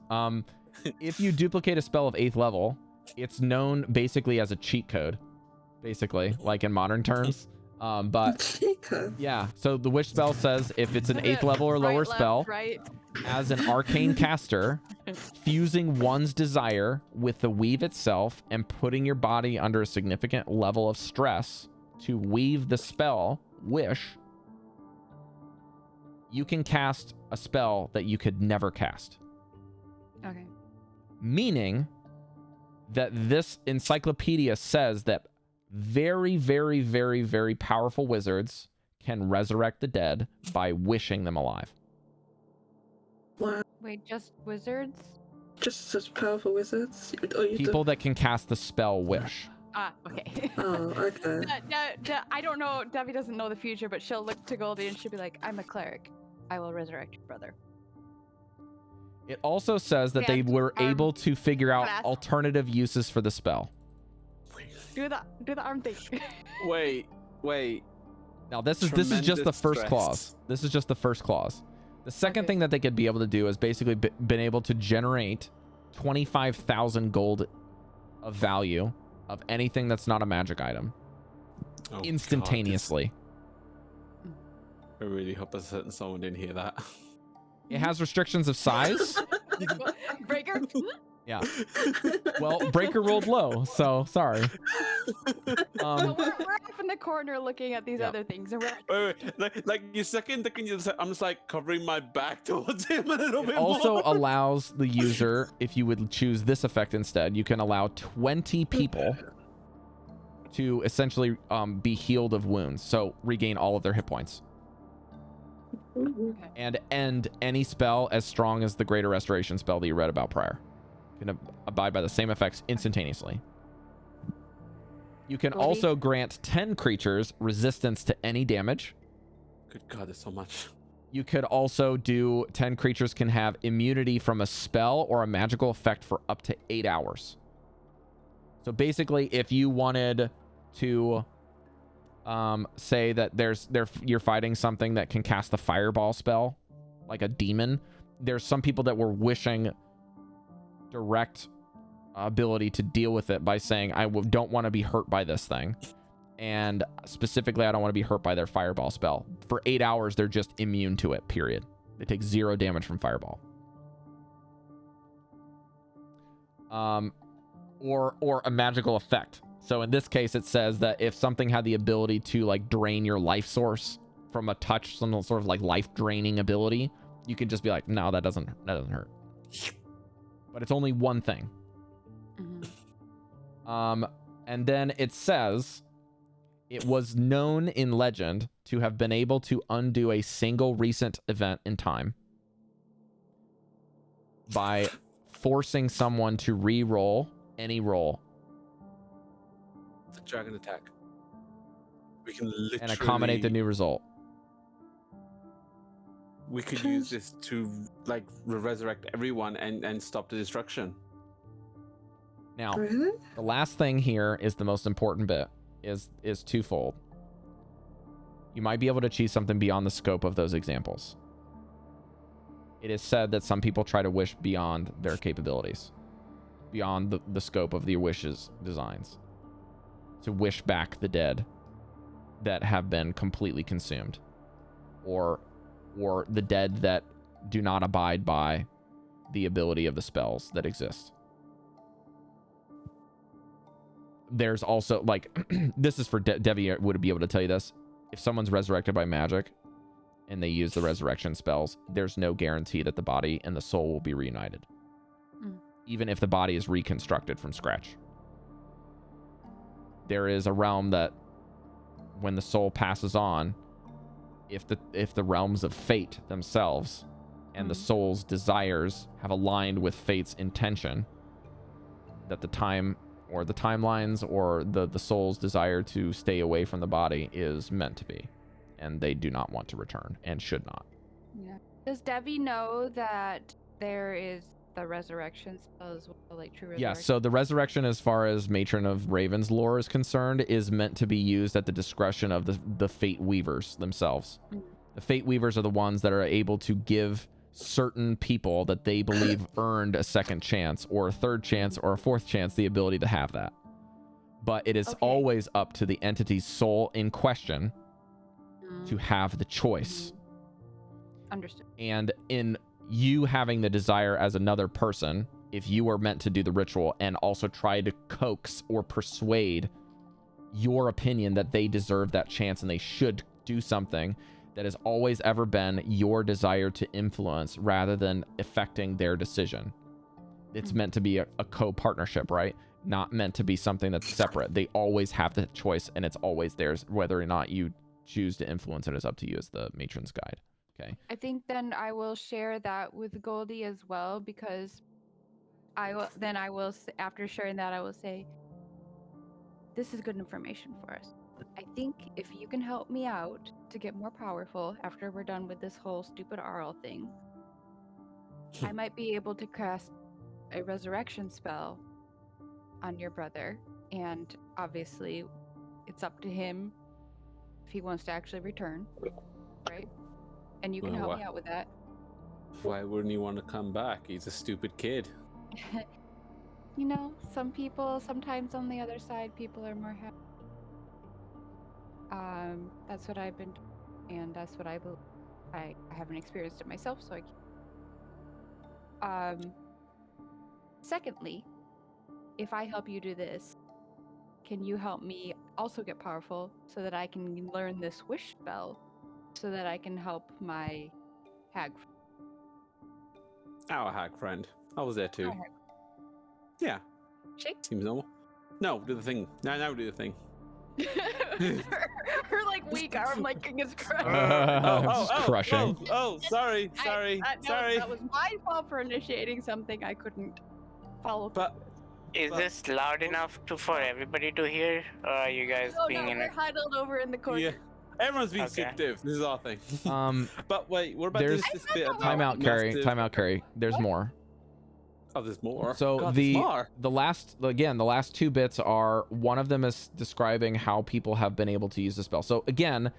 If you duplicate a spell of 8th level, it's known basically as a cheat code, basically, like in modern terms. But yeah, so the wish spell says if it's an 8th level or lower spell, as an arcane caster, fusing one's desire with the weave itself and putting your body under a significant level of stress to weave the spell, wish, you can cast a spell that you could never cast. Okay. Meaning that this encyclopedia says that very, very, very, very powerful wizards can resurrect the dead by wishing them alive. Wow. Wait, just wizards? Just such powerful wizards? Or you People that can cast the spell Wish. Ah, okay. Oh, okay. I don't know. Devii doesn't know the future, but she'll look to Goldy and she'll be like, "I'm a cleric. I will resurrect your brother." It also says that they were able to figure out alternative uses for the spell. Do the arm thing. Wait. Now this is just the first clause. This is just the first clause. The second thing that they could be able to do is basically been able to generate 25,000 gold of value of anything that's not a magic item instantaneously. I really hope that someone didn't hear that. It has restrictions of size. Breker. Yeah. Well, Breker rolled low, so sorry. We're up in the corner looking at these other things. And wait. Like you second, I'm just like covering my back towards him a little bit also more. Allows the user, if you would choose this effect instead, you can allow 20 people to essentially be healed of wounds, so regain all of their hit points. Okay. And end any spell as strong as the Greater Restoration spell that you read about prior. Can abide by the same effects instantaneously. You can also grant 10 creatures resistance to any damage. Good God, there's so much. You could also do 10 creatures can have immunity from a spell or a magical effect for up to 8 hours. So basically, if you wanted to say that you're fighting something that can cast the fireball spell, like a demon, there's some people that were wishing direct ability to deal with it by saying, I don't want to be hurt by this thing. And specifically, I don't want to be hurt by their fireball spell. For 8 hours, they're just immune to it, period. They take 0 damage from fireball. Or a magical effect. So in this case, it says that if something had the ability to like drain your life source from a touch, some sort of like life draining ability, you can just be like, no, that doesn't hurt. But it's only one thing. Mm-hmm. And then it says it was known in legend to have been able to undo a single recent event in time by forcing someone to re-roll any roll. It's a dragon attack. We can literally... And accommodate the new result. We could use this to like resurrect everyone and stop the destruction. Now, the last thing here is the most important bit, is twofold. You might be able to achieve something beyond the scope of those examples. It is said that some people try to wish beyond their capabilities, beyond the scope of the wishes designs, to wish back the dead that have been completely consumed, or the dead that do not abide by the ability of the spells that exist. There's also, like, this is for Devii would be able to tell you this. If someone's resurrected by magic and they use the resurrection spells, there's no guarantee that the body and the soul will be reunited. Even if the body is reconstructed from scratch. There is a realm that when the soul passes on, if the realms of fate themselves and the soul's desires have aligned with fate's intention, that the time or the timelines or the soul's desire to stay away from the body is meant to be, and they do not want to return and should not. Yeah. Does Devii know that there is the resurrection spell as well, like true resurrection? Yeah, so the resurrection, as far as Matron of Raven's lore is concerned, is meant to be used at the discretion of the Fate Weavers themselves. The Fate Weavers are the ones that are able to give certain people that they believe earned a second chance or a third chance or a fourth chance the ability to have that. But it is always up to the entity's soul in question to have the choice. Understood. And in you having the desire as another person, if you are meant to do the ritual and also try to coax or persuade your opinion that they deserve that chance and they should do something, that has always ever been your desire to influence rather than affecting their decision. It's meant to be a co-partnership, right? Not meant to be something that's separate. They always have the choice and it's always theirs. Whether or not you choose to influence it is up to you as the matron's guide. Okay. I think then I will share that with Goldy as well, because after sharing that, I will say, this is good information for us. I think if you can help me out to get more powerful after we're done with this whole stupid Arl thing, I might be able to cast a resurrection spell on your brother, and obviously it's up to him if he wants to actually return, right? And you can help me out with that. Why wouldn't he want to come back? He's a stupid kid. You know, sometimes on the other side, people are more happy. That's what I've been told, and that's what I believe. I haven't experienced it myself, so I can't. Secondly, if I help you do this, can you help me also get powerful so that I can learn this wish spell so that I can help my hag? Our hag friend. I was there too. Yeah. Shake? Seems normal. No, do the thing. Now do the thing. Her like weak arm like king is crushed. Crushing. Sorry. That was my fault for initiating something I couldn't follow. But is this loud enough for everybody to hear, or are you guys being in we're huddled over in the corner. yeah, everyone's being secretive. This is our thing. But wait, what about this bit about Time out, Cari. There's more. Oh, there's more. So God, the last two bits are, one of them is describing how people have been able to use the spell. So again,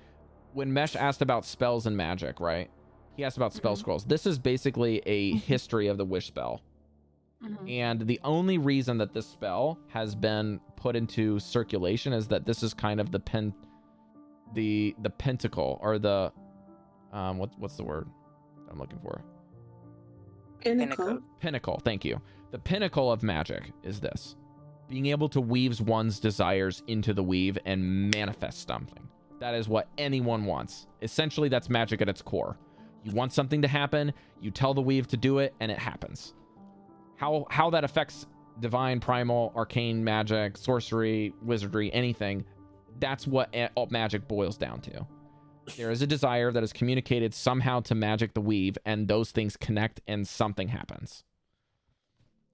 when Mesh asked about spells and magic, right? He asked about spell scrolls. This is basically a history of the wish spell. And the only reason that this spell has been put into circulation is that this is kind of the pentacle, or the what's the word I'm looking for? Pinnacle. Thank you. The pinnacle of magic is this: being able to weave one's desires into the weave and manifest something. That is what anyone wants. Essentially, that's magic at its core. You want something to happen, you tell the weave to do it, and it happens. How that affects divine, primal, arcane magic, sorcery, wizardry, anything, that's what magic boils down to. There is a desire that is communicated somehow to magic the weave, and those things connect and something happens.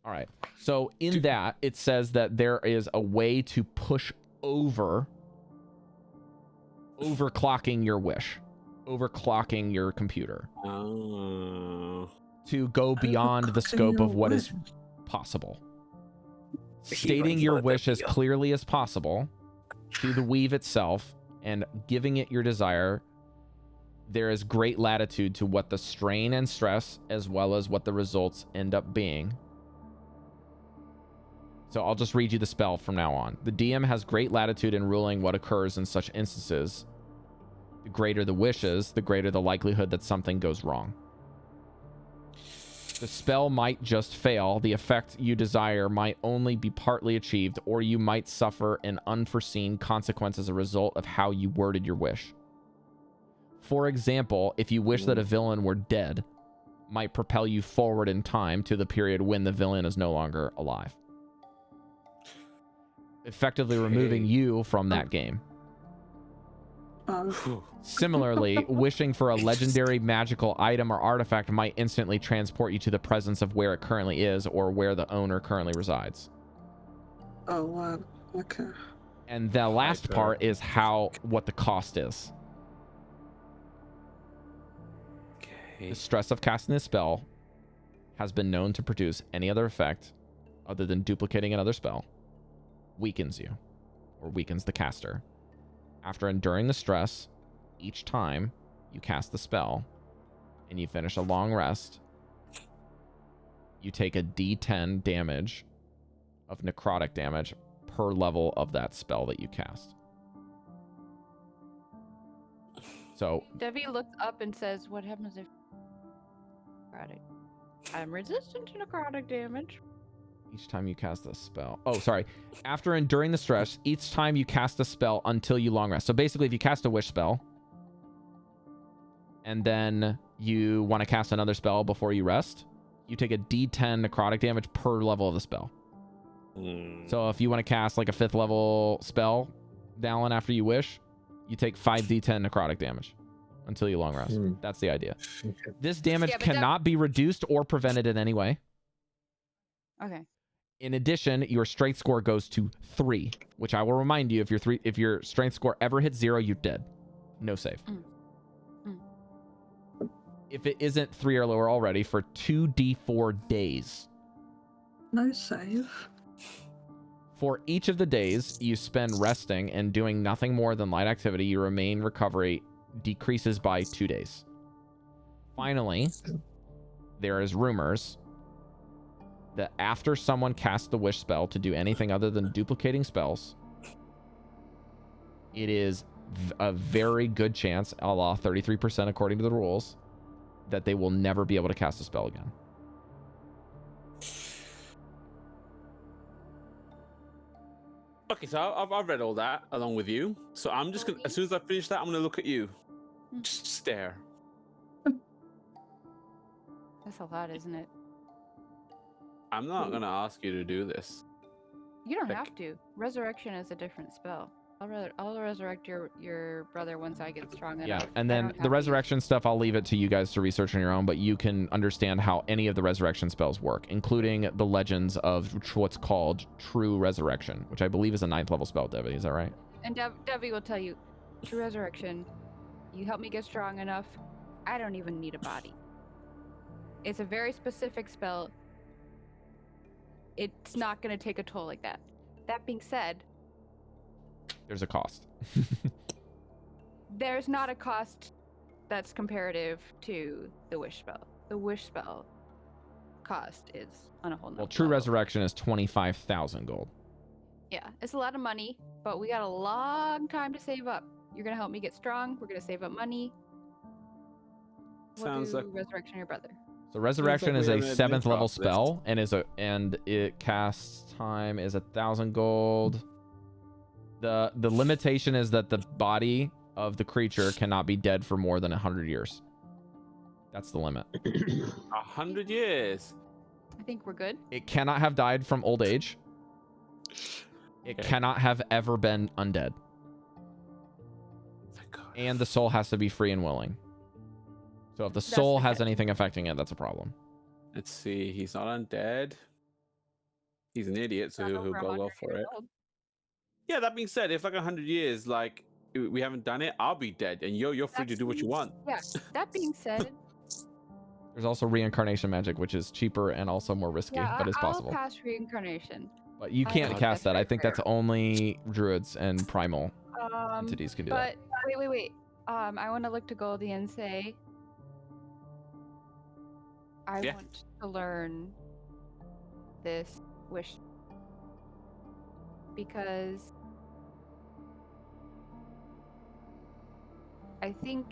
All right. So in that, it says that there is a way to push overclocking your wish, overclocking your computer. To go beyond the scope of what is possible. Stating your wish as clearly as possible to the weave itself and giving it your desire, there is great latitude to what the strain and stress, as well as what the results end up being. So I'll just read you the spell from now on. The DM has great latitude in ruling what occurs in such instances. The greater the wishes, the greater the likelihood that something goes wrong. The spell might just fail. The effect you desire might only be partly achieved, or you might suffer an unforeseen consequence as a result of how you worded your wish. For example, if you wish that a villain were dead, might propel you forward in time to the period when the villain is no longer alive, effectively removing you from that game. Similarly, wishing for a legendary magical item or artifact might instantly transport you to the presence of where it currently is, or where the owner currently resides. Oh, wow. Okay. And the last part is what the cost is. Okay. The stress of casting this spell has been known to produce any other effect other than duplicating another spell, weakens you, or weakens the caster. After enduring the stress, each time you cast the spell and you finish a long rest, you take a d10 damage of necrotic damage per level of that spell that you cast. So Devii looks up and says, what happens if necrotic? I'm resistant to necrotic damage. Each time you cast a spell. Oh, sorry. After enduring the stress, each time you cast a spell until you long rest. So basically, if you cast a wish spell, and then you want to cast another spell before you rest, you take a d10 necrotic damage per level of the spell. So if you want to cast like a 5th level spell, Dallan, after you wish, you take 5d10 necrotic damage until you long rest. That's the idea. Okay. This damage Yeah, but cannot be reduced or prevented in any way. Okay. In addition, your strength score goes to 3, which I will remind you, if your strength score ever hits 0, you're dead. No save. If it isn't 3 or lower already, for 2d4 days. No save. For each of the days you spend resting and doing nothing more than light activity, your remain recovery decreases by 2 days. Finally, there is rumors that after someone casts the wish spell to do anything other than duplicating spells, it is a very good chance, a la 33% according to the rules, that they will never be able to cast a spell again. Okay, so I've read all that along with you. So I'm just gonna, as soon as I finish that, I'm gonna look at you. Just stare. That's a lot, isn't it? I'm not gonna ask you to do this. You don't Like- have to. Resurrection is a different spell. I'll resurrect your brother once I get strong enough. Yeah, and I then don't have the to use- resurrection stuff, I'll leave it to you guys to research on your own, but you can understand how any of the resurrection spells work, including the legends of what's called true resurrection, which I believe is a 9th level spell, Devii. Is that right? And Devii will tell you, true resurrection. You help me get strong enough. I don't even need a body. It's a very specific spell. It's not going to take a toll like that. That being said, There's a cost. there's not a cost that's comparative to the wish spell. The wish spell cost is on a whole nother Well, true level. resurrection is 25,000 gold. Yeah, it's a lot of money, but we got a long time to save up. You're gonna help me get strong. We're gonna save up money. We'll Sounds do like- resurrection of your brother. So resurrection like is we a are in a 7th level notrob spell and it casts time is 1,000 gold. The limitation is that the body of the creature cannot be dead for more than 100 years. That's the limit. 100 years. I think we're good. It cannot have died from old age. It Okay. cannot have ever been undead. Thank God. And the soul has to be free and willing. So if the That's soul the has catch. anything affecting it, that's a problem. Let's see. He's not undead. He's an idiot, so Not he'll over go 100 for years it. old. Yeah, that being said, if like 100 years, like we haven't done it, I'll be dead, and you're free to do what you want. Yeah. That being said, There's also reincarnation magic, which is cheaper and also more risky, yeah, but is possible. I'll pass reincarnation. But you I can't think cast that's that. I very think that's fair. only druids and primal Um, entities can do but wait. I want to look to Goldy and say, I Yeah. want to learn this wish because I think,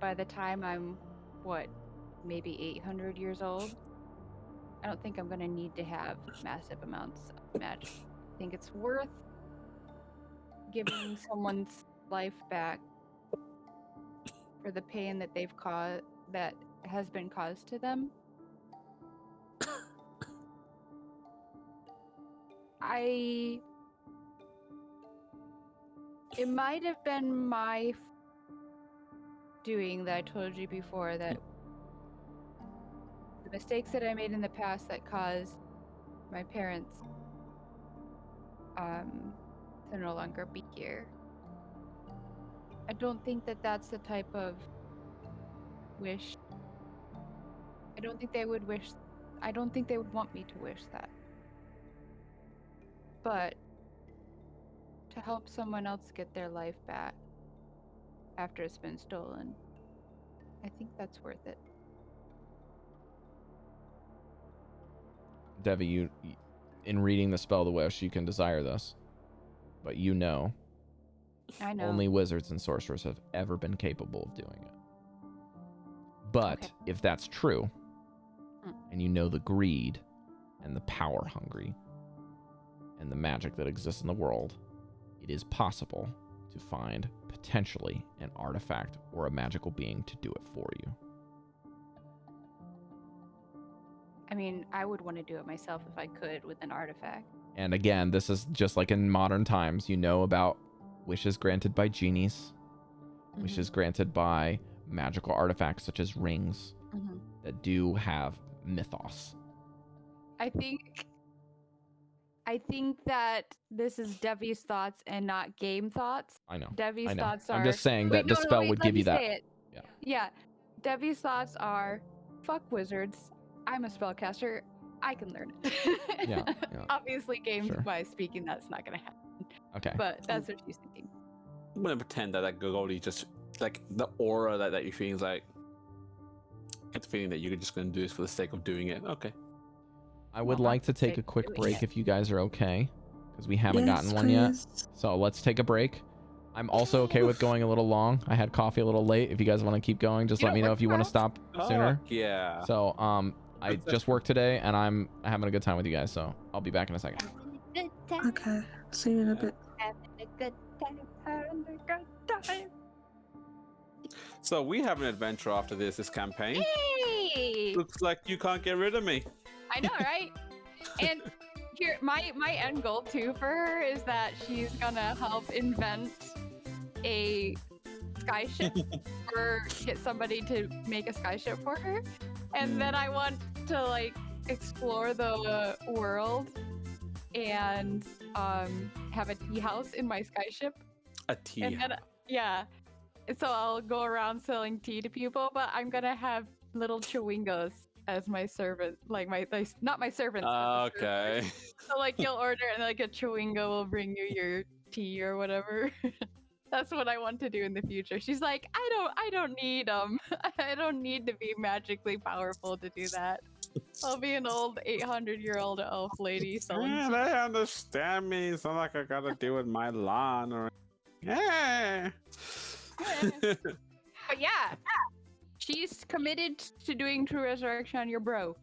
by the time I'm maybe 800 years old, I don't think I'm going to need to have massive amounts of magic. I think it's worth giving someone's life back for the pain that they've caused, that has been caused to them. It might have been my doing that I told you before, that the mistakes that I made in the past that caused my parents to no longer be here. I don't think that that's the type of wish. I don't think they would want me to wish that. But to help someone else get their life back after it's been stolen, I think that's worth it. Devii, you in reading the spell the wish, you can desire this. But I know. only wizards and sorcerers have ever been capable of doing it. But Okay. if that's true, Mm. and you know the greed and the power hungry and the magic that exists in the world, it is possible to find potentially an artifact or a magical being to do it for you. I mean, I would want to do it myself if I could with an artifact. And again, this is just like in modern times, about wishes granted by genies. which is granted by magical artifacts such as rings that do have mythos. I think that this is Devi's thoughts and not game thoughts. I know. Devi's thoughts are. I'm just saying that Dispel would give you that. Yeah. Devi's thoughts are, fuck wizards. I'm a spellcaster. I can learn it. Yeah. Obviously, game-wise speaking, that's not gonna happen. Okay. But that's what she's thinking. I'm gonna pretend that Goldy just like the aura that you're feeling is like. Get the feeling that you're just gonna do this for the sake of doing it. Okay. I would like to take a quick break if you guys are okay, because we haven't gotten one yet. So let's take a break. I'm also okay with going a little long. I had coffee a little late. If you guys want to keep going, just let me know if you want to stop sooner. Yeah. So I just worked today and I'm having a good time with you guys. So I'll be back in a second. Okay. See you in a bit. So we have an adventure after this campaign. Hey! Looks like you can't get rid of me. I know, right? And here, my end goal too for her is that she's gonna help invent a skyship or get somebody to make a skyship for her, and then I want to like explore the world and have a tea house in my skyship. A tea. And then, yeah. So I'll go around selling tea to people, but I'm gonna have little chewingos as my servant, like not my servants. Okay. So like you'll order and like a chewingo will bring you your tea or whatever. That's what I want to do in the future. She's like, I don't need I don't need to be magically powerful to do that. I'll be an old 800-year-old elf lady selling tea. They understand me. It's not like I gotta deal with my lawn or. Yeah. But yeah, she's committed to doing True Resurrection on your bro.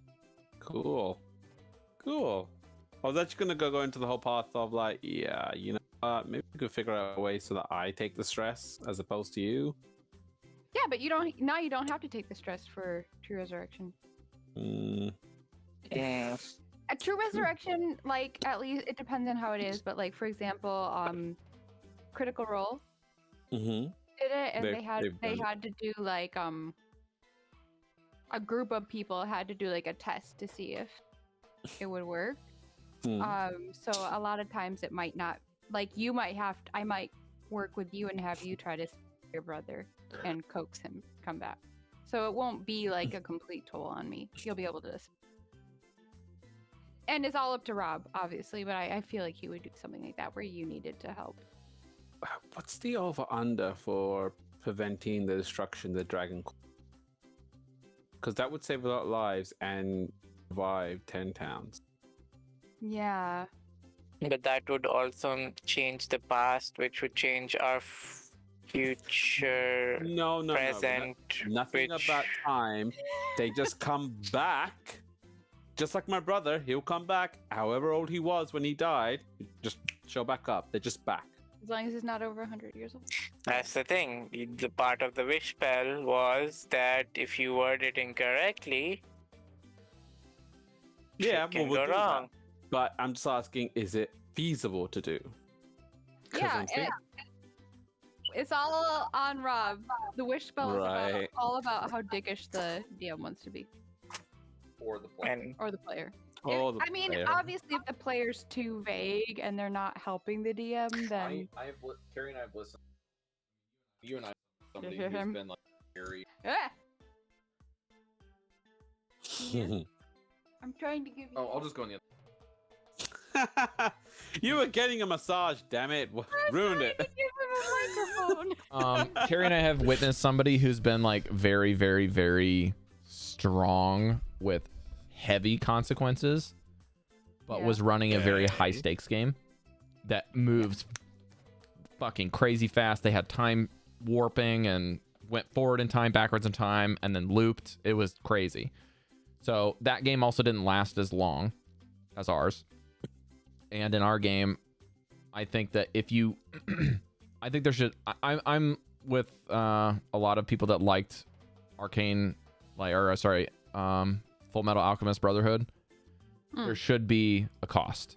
Cool. I was actually gonna go into the whole path of like, yeah, you know, maybe we could figure out a way so that I take the stress as opposed to you. Yeah, but you don't have to take the stress for True Resurrection. Yeah. A True Resurrection, like, at least it depends on how it is, but like, for example, Critical Role did it, and they had to do like a group of people had to do like a test to see if it would work. So a lot of times it might not, like, I might work with you and have you try to save your brother and coax him come back. So it won't be like a complete toll on me. You'll be able to. And it's all up to Rob, obviously, but I feel like he would do something like that where you needed to help. What's the over-under for preventing the destruction of the dragon? Because that would save a lot of lives and revive 10 towns. Yeah. But that would also change the past, which would change our future, present. Nothing about time. They just come back. Just like my brother, he'll come back. However old he was when he died, just show back up. They're just back. As long as he's not over 100 years old. That's the thing. The part of the wish spell was that if you word it incorrectly, yeah, it can we'll go do wrong. That. But I'm just asking, is it feasible to do? Yeah, it's all on Rob. The wish spell is all about how dickish the DM wants to be. Or the player. Or the player. I mean, obviously, if the player's too vague and they're not helping the DM, then Cari and I have listened. You and I, somebody who's been like very. I'm trying to give you. Oh, I'll just go on the other. You were getting a massage, damn it! Ruined it. Give him a microphone. Cari and I have witnessed somebody who's been like very, very, very strong with heavy consequences, but was running a very high stakes game that moves fucking crazy fast. They had time warping and went forward in time, backwards in time, and then looped. It was crazy. So that game also didn't last as long as ours. And in our game, I think that if you I think there should I'm with a lot of people that liked Arcane, Full Metal Alchemist Brotherhood. There should be a cost.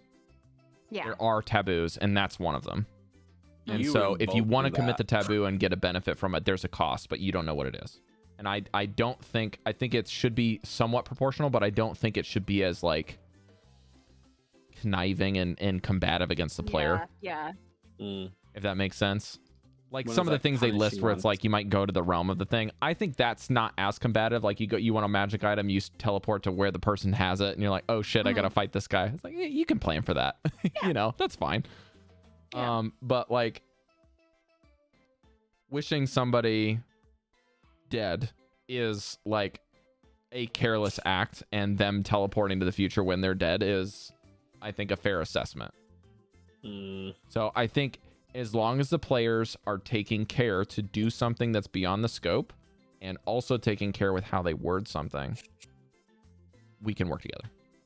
Yeah. There are taboos, and that's one of them. And You so if you invoked want to commit the that. taboo and get a benefit from it, there's a cost, but you don't know what it is. And I think it should be somewhat proportional, but I don't think it should be as like conniving and combative against the player. Yeah. If that makes sense. Like One some of of the the things they list punishing where it's ones. like you might go to the realm of the thing. I think that's not as combative. Like you want a magic item, you teleport to where the person has it, and you're like, oh shit, I gotta fight this guy. It's like, yeah, you can plan for that. You know, that's fine. Yeah. But like wishing somebody dead is like a careless act, and them teleporting to the future when they're dead is, I think, a fair assessment. So I think as long as the players are taking care to do something that's beyond the scope and also taking care with how they word something, we can work together.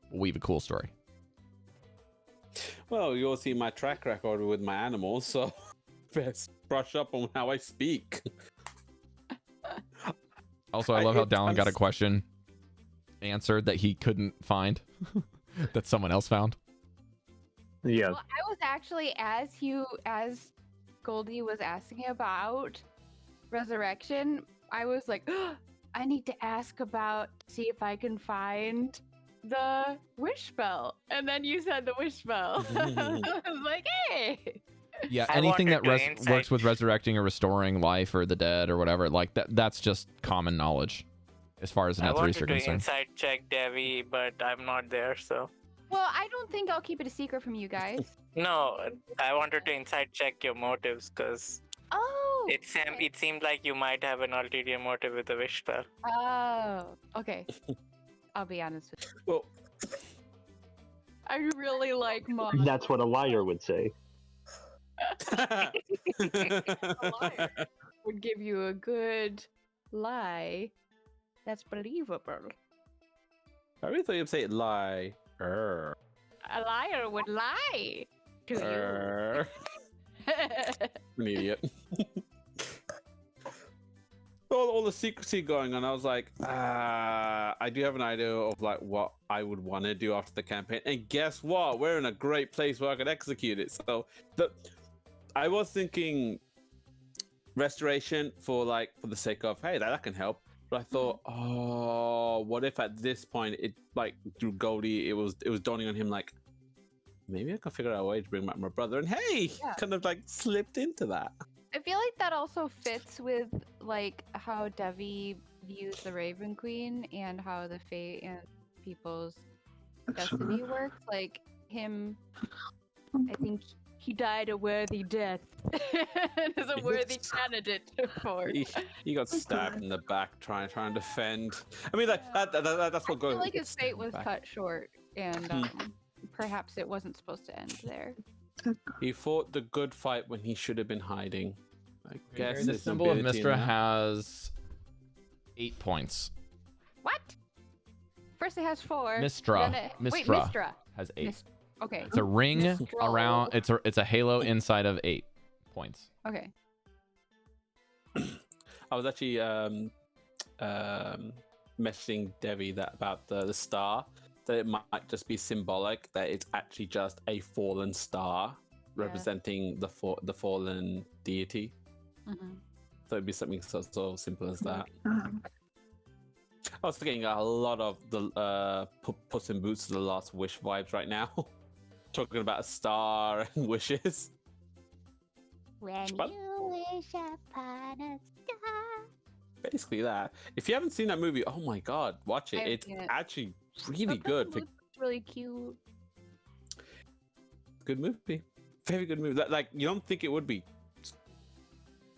We'll weave a cool story. Well, you all see my track record with my animals, so best brush up on how I speak. Also, I love how Dallan got a I'm- question answered that he couldn't find that someone else found. Yeah. Well, I was actually as Goldy was asking about resurrection, I was like, I need to ask about, see if I can find the wish spell. And then you said the wish spell. I was like, hey. Yeah, I anything that wanted to insight- works with resurrecting or restoring life or the dead or whatever, like that's just common knowledge as far as the I Neth wanted Reese are to concerned. insight check Devii, but I'm not there, so. Well, I don't think I'll keep it a secret from you guys. No, I wanted to insight check your motives because Oh. it seemed like you might have an ulterior motive with the wish spell. Oh. Okay. I'll be honest with you. Well, I really like mom. That's what a liar would say. Would give you a good lie that's believable. I really thought you'd say lie. A liar would lie to you. An idiot. all the secrecy going on, I was like, I do have an idea of like what I would want to do after the campaign, and guess what? We're in a great place where I could execute it. So I was thinking restoration for the sake of, hey, that can help. But I thought, oh, what if at this point it, like, through Goldy, it was dawning on him like, maybe I can figure out a way to bring back my brother, and hey, Yeah. kind of like slipped into that. I feel like that also fits with like how Devii views the Raven Queen and how the fate and people's destiny works. Like him, I think he died a worthy death. Is a worthy candidate for. He got stabbed in the back trying to defend. I mean, like that's what I goes. feel like his fate was back. cut short, and perhaps it wasn't supposed to end there. He fought the good fight when he should have been hiding. I guess The there's symbol of nobility in Mistra that. has 8 points. What? First it has 4. Mistra. then wait, Mistra. Mistra. Has 8. Okay. It's a ring Mistral. around. It's a halo inside of 8 points. Okay. I was actually messaging Devii that about the star, that it might just be symbolic, that it's actually just a fallen star representing the fallen deity. Mhm. So it'd be something so simple as that. Um, I was getting a lot of the Puss in Boots to the Last Wish vibes right now. Talking about a star and wishes. When But- you wish upon a star. Basically that. If you haven't seen that movie, oh my god, watch I it. haven't It's seen it. actually really But good. Puss in Boots is really cute. Good movie. Very good movie. Like you don't think it would be. It's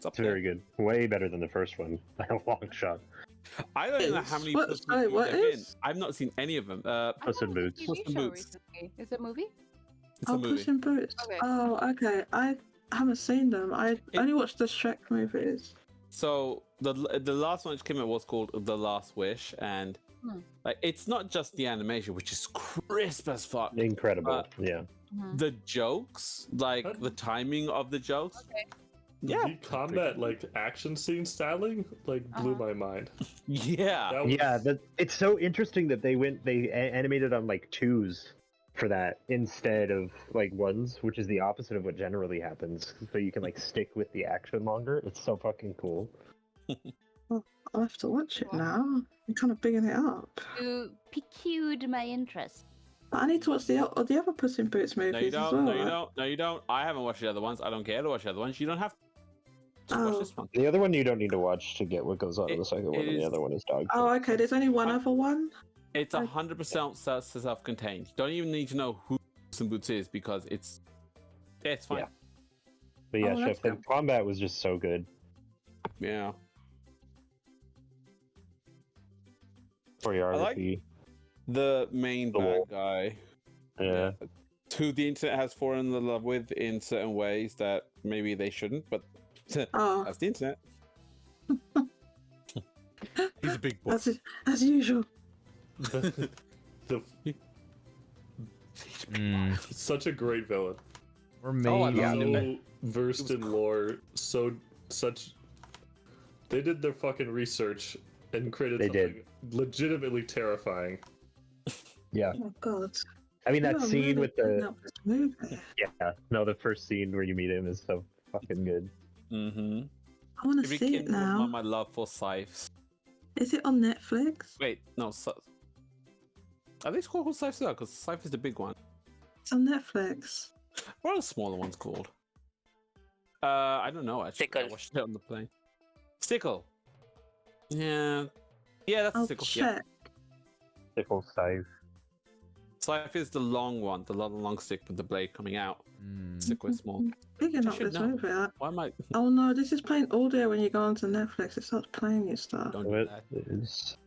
up It's very there. good. Way better than the first one by a long shot. I don't know how many What- Puss sorry, movies what there have been. is? I've not seen any of them. I Puss thought in it was a Boots. TV Puss in show Boots. recently. Is it a movie? It's a movie. Puss in Boots. Okay. Oh, okay. I haven't seen them. I only watched the Shrek movies. So the last one which came out was called The Last Wish, and like it's not just the animation, which is crisp as fuck. Incredible. Yeah. Mhm. The jokes, like the timing of the jokes. Yeah. The combat like action scene styling like blew my mind. Yeah. That was, Yeah, it's so interesting that they animated on like 2s. for that instead of like ones, which is the opposite of what generally happens. So you can like stick with the action longer. It's so fucking cool. Well, I'll have to watch it now. You're kind of bigging it up. You piqued my interest. But I need to watch the other Puss in Boots movies No, you don't. as well. No, you don't. No, you don't. I haven't watched the other ones. I don't care to watch the other ones. You don't have to watch this one. The other one you don't need to watch to get what goes on in the second one, and the other one is dog. Oh, okay. There's only one other one. It's 100% self-contained. You don't even need to know who Puss in Boots is because it's fine. Yeah. But yeah, Oh, Chef, that's the good. combat was just so good. Yeah. Choreography. The main The bad wall. guy, Yeah. who the internet has fallen in love with in certain ways that maybe they shouldn't, but Oh, that's the internet. He's a big boy. as usual. The such a great villain. We're Oh, I maybe loved So versed in lore, such. They did their fucking research and created They something did. legitimately terrifying. Yeah. Oh God. I mean, that You are scene really with putting the. up this movie. Yeah. No, the first scene where you meet him is so fucking good. Mm-hmm. I want to see it now. My love for scythes. Is it on Netflix? Wait, no, are they called scythes? Because scythe is the big one. It's on Netflix. What are the smaller ones called? I don't know actually. I Sickle. watched it on the plane. Sickle. Yeah, that's I'll sickle. Yeah. check. Sickle scythe. Scythe is the long one, the long stick with the blade coming out. Sickle is small. Picking I up should this know. movie. Why am I? Oh no, this is playing audio when you go onto Netflix. It starts playing your stuff. Don't do What that. is.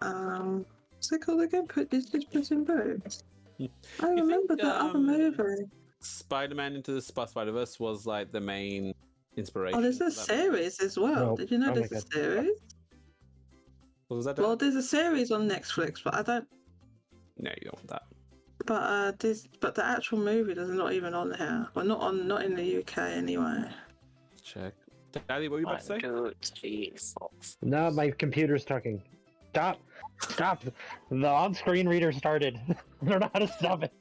What's it called again? Is this Puss in Boots? I You remember think, that other movie. Spider-Man Into the Spider-Verse was like the main inspiration. Oh, there's a for that. series as well. No. Did you know Oh my there's a God. series? What was that? Well, there's a series on Netflix, but I don't. No, you don't want that. But the actual movie is not even on here. Well, not in the UK anyway. Check. Daddy, what were you about to say? 1, 2, 3, 4. No, my computer's talking. Stop! Stop! The on-screen reader started. I don't know how to stop it.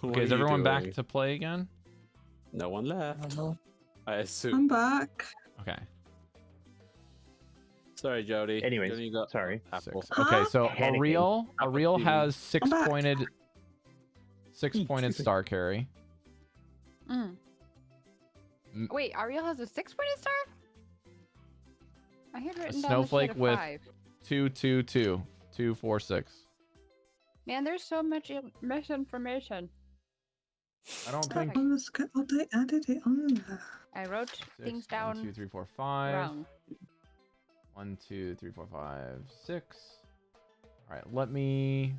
What Okay, are is you everyone back doing? to play again? No one left. I I'm assume. back. Okay. Sorry, Jodie. Anyways, Jodie, you got sorry. apples. Okay, so Panicking. Ariel has I'm back. six-pointed star carry. Mm. Mm. Wait, Ariel has a 6-pointed star? I had written down snowflake that she with- had a 5. 2, 2, 2, 2, 4, 6. Man, there's so much misinformation. I don't Okay. think. Oh, they added it on there. I wrote things down 1, 2, 3, 4, 5. wrong. 1, 2, 3, 4, 5, 6. All right, let me.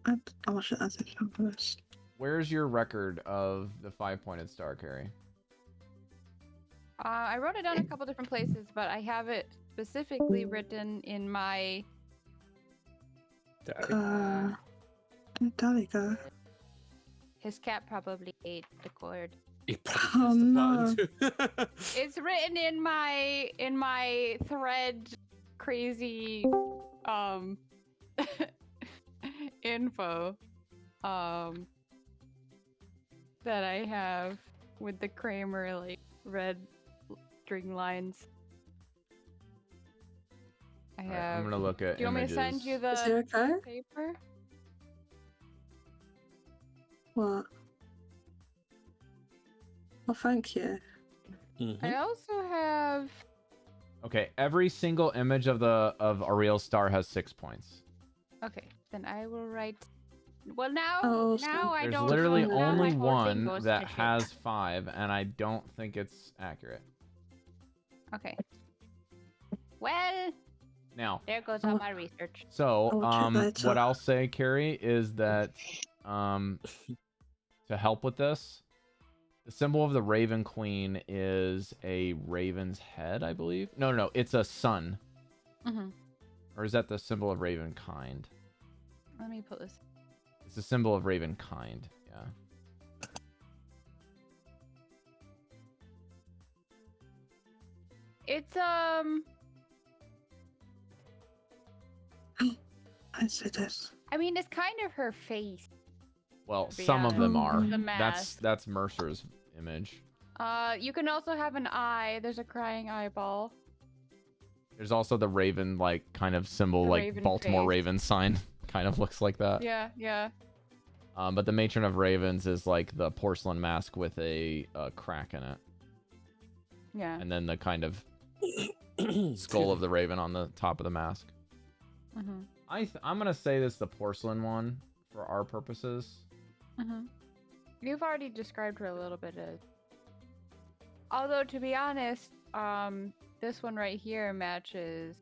I should add it on first. Where's your record of the 5-pointed star carry? I wrote it down a couple different places, but I have it specifically written in my. Where'd Daddy go? His cat probably ate the cord. He probably Oh, pressed the button too. It's written in my thread crazy info that I have with the Kramer like red string lines. I All right, have. I'm gonna look at Do you want me to images. send you Is he the okay? paper? What? Well, thank you. Mhm. I also have. Okay, every single image of Ariel's star has 6 points. Okay, then I will write. Well, now Oh, so I There's don't. literally know. Now only my whole thing one goes that to shit. has 5, and I don't think it's accurate. Okay. Well, Now, there goes all my research. so I'll check later. what I'll say, Cari, is that to help with this, the symbol of the Raven Queen is a raven's head, I believe. No, it's a sun. Mm-hmm. Or is that the symbol of raven kind? Let me put this. It's the symbol of raven kind. Yeah. It's I see this. I mean, it's kind of her face. Well, some of them are. The mask. That's Mercer's image. You can also have an eye. There's a crying eyeball. There's also the raven, like, kind of symbol, like Raven Baltimore face. Ravens sign. Kind of looks like that. Yeah, yeah. But the Matron of Ravens is like the porcelain mask with a crack in it. Yeah. And then the kind of skull of the raven on the top of the mask. Mm-hmm. I'm going to say this is the porcelain one for our purposes. Mm-hmm. You've already described her a little bit. Although, to be honest, this one right here matches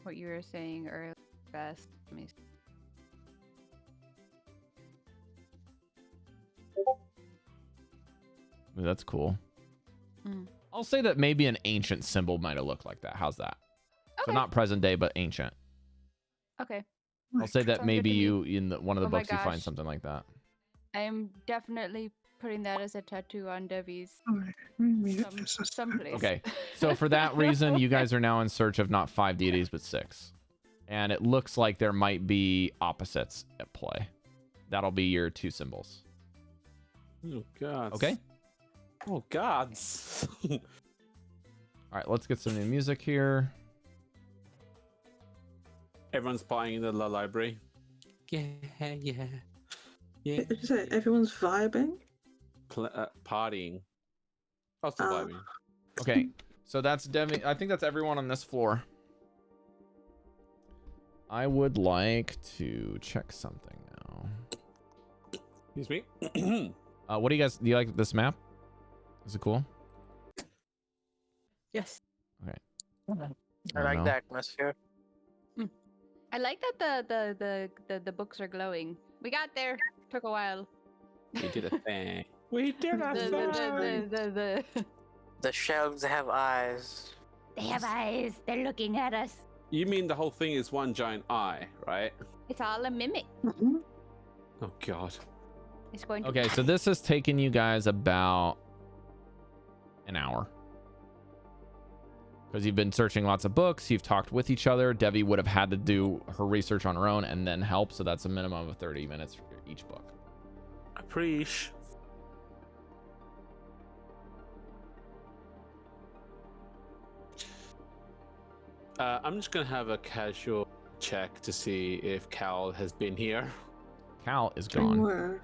what you were saying earlier best. Let me see. Ooh, that's cool. Mm. I'll say that maybe an ancient symbol might have looked like that. How's that? Okay. So not present day, but ancient. Okay. I'll say that Sounds maybe good to you in one of the Oh my books you find gosh. something like that. I'm definitely putting that as a tattoo on Devi's someplace. Okay, so for that reason, you guys are now in search of not 5 deities, but 6. And it looks like there might be opposites at play. That'll be your 2 symbols. Oh, God. Okay? Oh, gods. All right, let's get some new music here. Everyone's partying in the library. Yeah. Did you say everyone's vibing? Partying. Oh, still vibing. Okay, so that's Devii. I think that's everyone on this floor. I would like to check something now. Excuse me. What do you like this map? Is it cool? Yes. Okay. I like the atmosphere. I like that the books are glowing. We got there. Took a while. We did a thing. We did a thing. The shelves have eyes. They have eyes. They're looking at us. You mean the whole thing is one giant eye, right? It's all a mimic. Oh, God. It's going to Okay, so this has taken you guys about an hour. Because you've been searching lots of books, you've talked with each other. Devii would have had to do her research on her own and then help, so that's a minimum of 30 minutes for each book. Appreciate. I'm just gonna have a casual check to see if Cal has been here. Cal is gone. Where?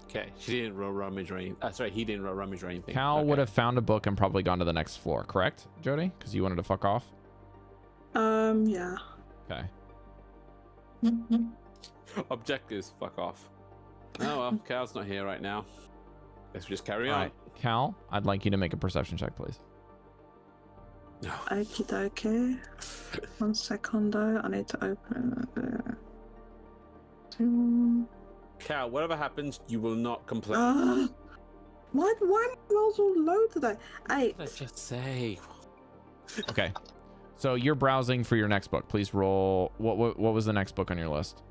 Okay, she didn't roll rummage or anything. Sorry, he didn't roll rummage or anything. Cal would have found a book and probably gone to the next floor, correct, Jodie? Because you wanted to fuck off? Yeah. Okay. Objectives, fuck off. Oh well, Cal's not here right now. Guess we just carry All on. right, Cal, I'd like you to make a perception check, please. No. Okie dokie. 1 second though, I need to open it. Cal, whatever happens, you will not complain. Why my rolls all low today? 8. Let's just say. Okay. So you're browsing for your next book. Please roll. What was the next book on your list?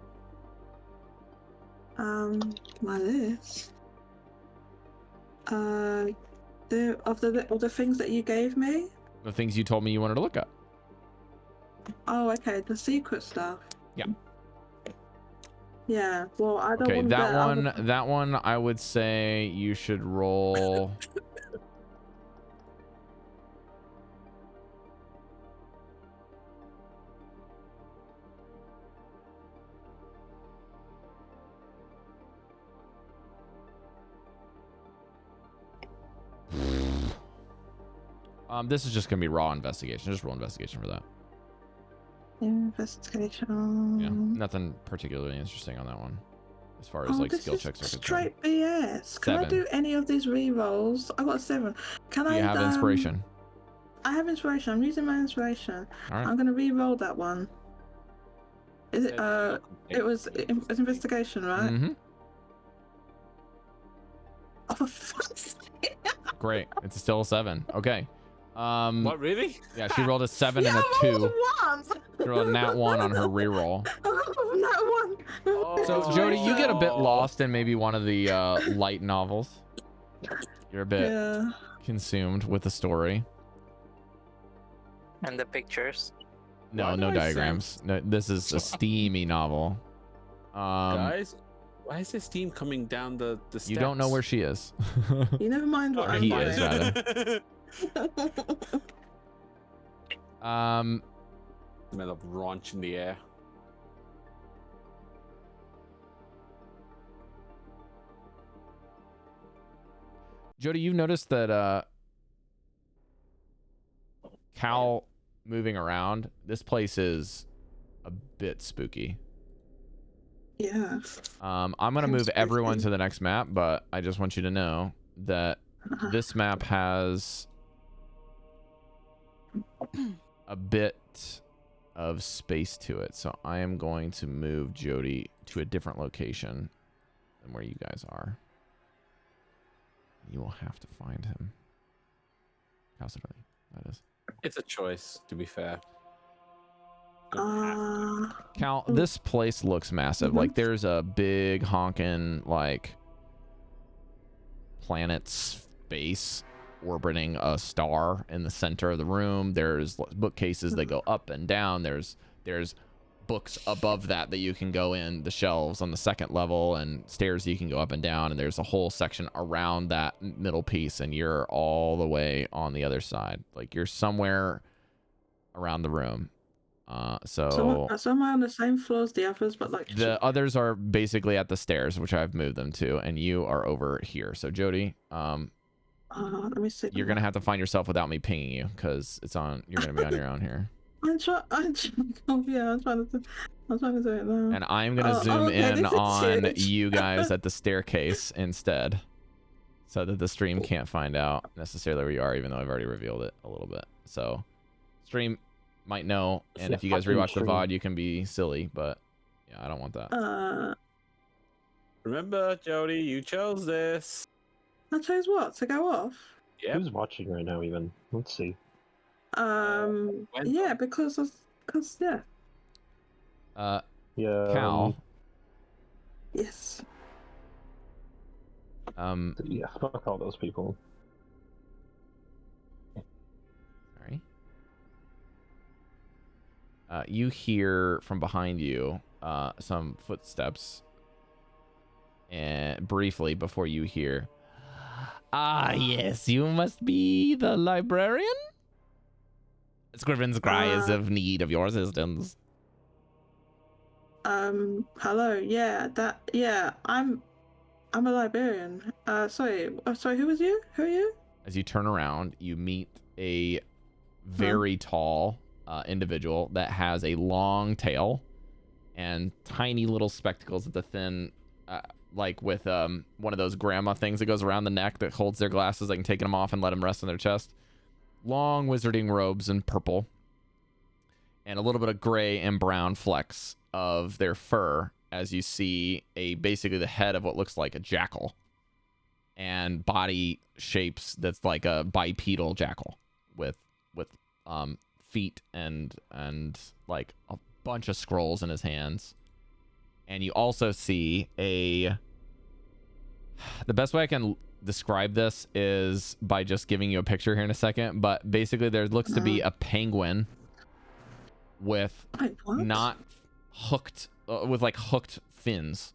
My list. Of the things that you gave me. The things you told me you wanted to look at. Oh, okay. The secret stuff. Yeah. Yeah. Well, I don't Okay, want that one I would say you should roll. This is just gonna be raw investigation. Just roll investigation for that. Investigation. Yeah, nothing particularly interesting on that one, as far as like this skill is checks are concerned. straight BS. Can 7. I do any of these re-rolls? I got a 7. Can I? You have inspiration. I have inspiration. I'm using my inspiration. All right. I'm gonna re-roll that one. Is it? It was investigation, right? Mm-hmm. Oh, for fuck's sake. Great. It's still a 7. Okay. What, really? Yeah, she rolled a 7 Yeah, and a I 2. rolled once. She rolled a nat 1 on her reroll. Nat 1. So Jodie, you get a bit lost in maybe one of the light novels. You're a bit consumed with the story. And the pictures. No, no diagrams. No, this is a steamy novel. Guys, why is there steam coming down the steps? You don't know where she is. You never mind what I'm He doing. is, rather. Smell of raunch in the air. Jodie, you've noticed that Cal moving around. This place is a bit spooky. Yeah. I'm gonna move everyone to the next map, but I just want you to know that this map has a bit of space to it. So I am going to move Jodie to a different location than where you guys are. You will have to find him. Chalcedony, that is. It's a choice, to be fair. Cal, this place looks massive. Like there's a big honking like planet space orbiting a star in the center of the room. There's bookcases that go up and down. There's books above that you can go in the shelves on the second level, and stairs you can go up and down, and there's a whole section around that middle piece, and you're all the way on the other side. Like you're somewhere around the room. So am I on the same floor as the others, but like the others are basically at the stairs, which I've moved them to, and you are over here. So Jodie, let me see. You're gonna have to find yourself without me pinging you, because it's on. You're gonna be on your own here. I'm trying to do it now. And I'm gonna zoom in on you guys at the staircase instead, so that the stream can't find out necessarily where you are, even though I've already revealed it a little bit. So, stream might know, and if you guys rewatch the VOD, you can be silly, but yeah, I don't want that. Remember, Jodie, you chose this. I chose what? To go off? Yeah. Who's watching right now? Even let's see. Yeah, because yeah. Yeah. Cal. Yes. Yeah. Fuck all those people. Sorry. You hear from behind you some footsteps, and briefly before you hear, "Ah, yes, you must be the librarian? Scriven's cry is of need of your assistance." Hello. Yeah, I'm a librarian. Sorry, who was you? Who are you? As you turn around, you meet a very tall individual that has a long tail and tiny little spectacles at the thin, like with one of those grandma things that goes around the neck that holds their glasses. They can take them off and let them rest on their chest. Long wizarding robes in purple, and a little bit of gray and brown flecks of their fur as you see basically the head of what looks like a jackal, and body shapes that's like a bipedal jackal with feet and like a bunch of scrolls in his hands. And you also see the best way I can describe this is by just giving you a picture here in a second, but basically there looks to be a penguin with not hooked with like hooked fins,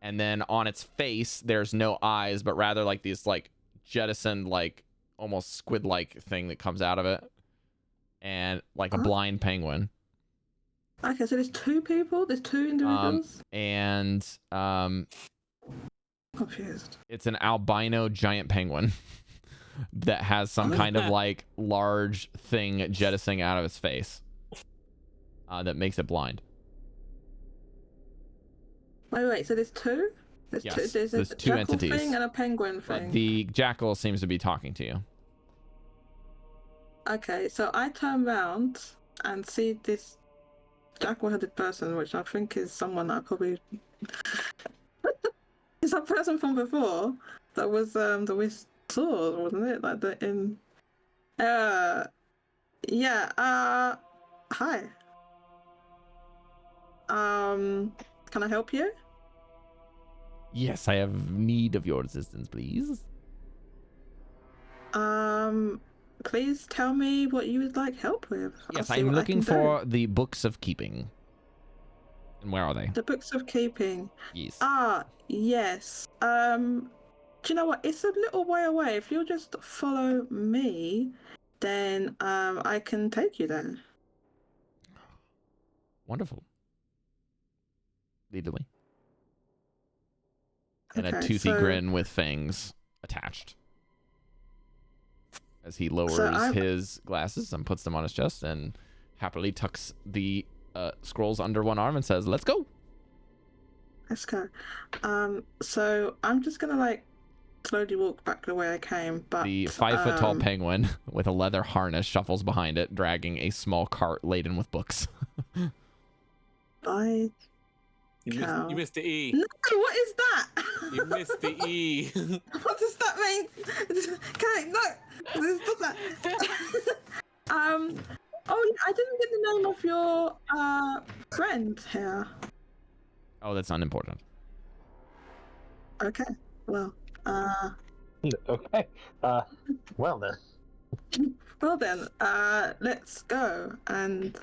and then on its face there's no eyes, but rather like these like jettisoned like almost squid like thing that comes out of it, and like a blind penguin. Okay, so there's two people, there's two individuals, and confused. It's an albino giant penguin that has some kind of like large thing jettisoning out of its face that makes it blind. Wait, so there's two? Yes, there's a two jackal entities thing and a penguin thing. But the jackal seems to be talking to you. Okay, so I turn around and see this jackal-headed person, which I think is someone I probably... It's that person from before that was that we saw, wasn't it? Like the in... Yeah, hi. Can I help you? Yes, I have need of your assistance, please. please tell me what you would like help with. Yes, I'll see I'm what I looking can do. for the books of keeping. And where are they? The books of keeping. Yes. Ah, yes. Do you know what? It's a little way away. If you'll just follow me, then I can take you there. Wonderful. Lead the way. And Okay, a toothy so- grin with fangs attached. As he lowers his glasses and puts them on his chest and happily tucks the scrolls under one arm and says, "Let's go." Let's go. So I'm just gonna like slowly walk back the way I came, but The 5-foot tall penguin with a leather harness shuffles behind it, dragging a small cart laden with books. I You missed the E. No, what is that? You missed the E. What does that mean? Cari, no. Stop that. Oh, yeah, I didn't get the name of your friend here. Oh, that's unimportant. Okay. Well, Okay. Well then. Let's go. And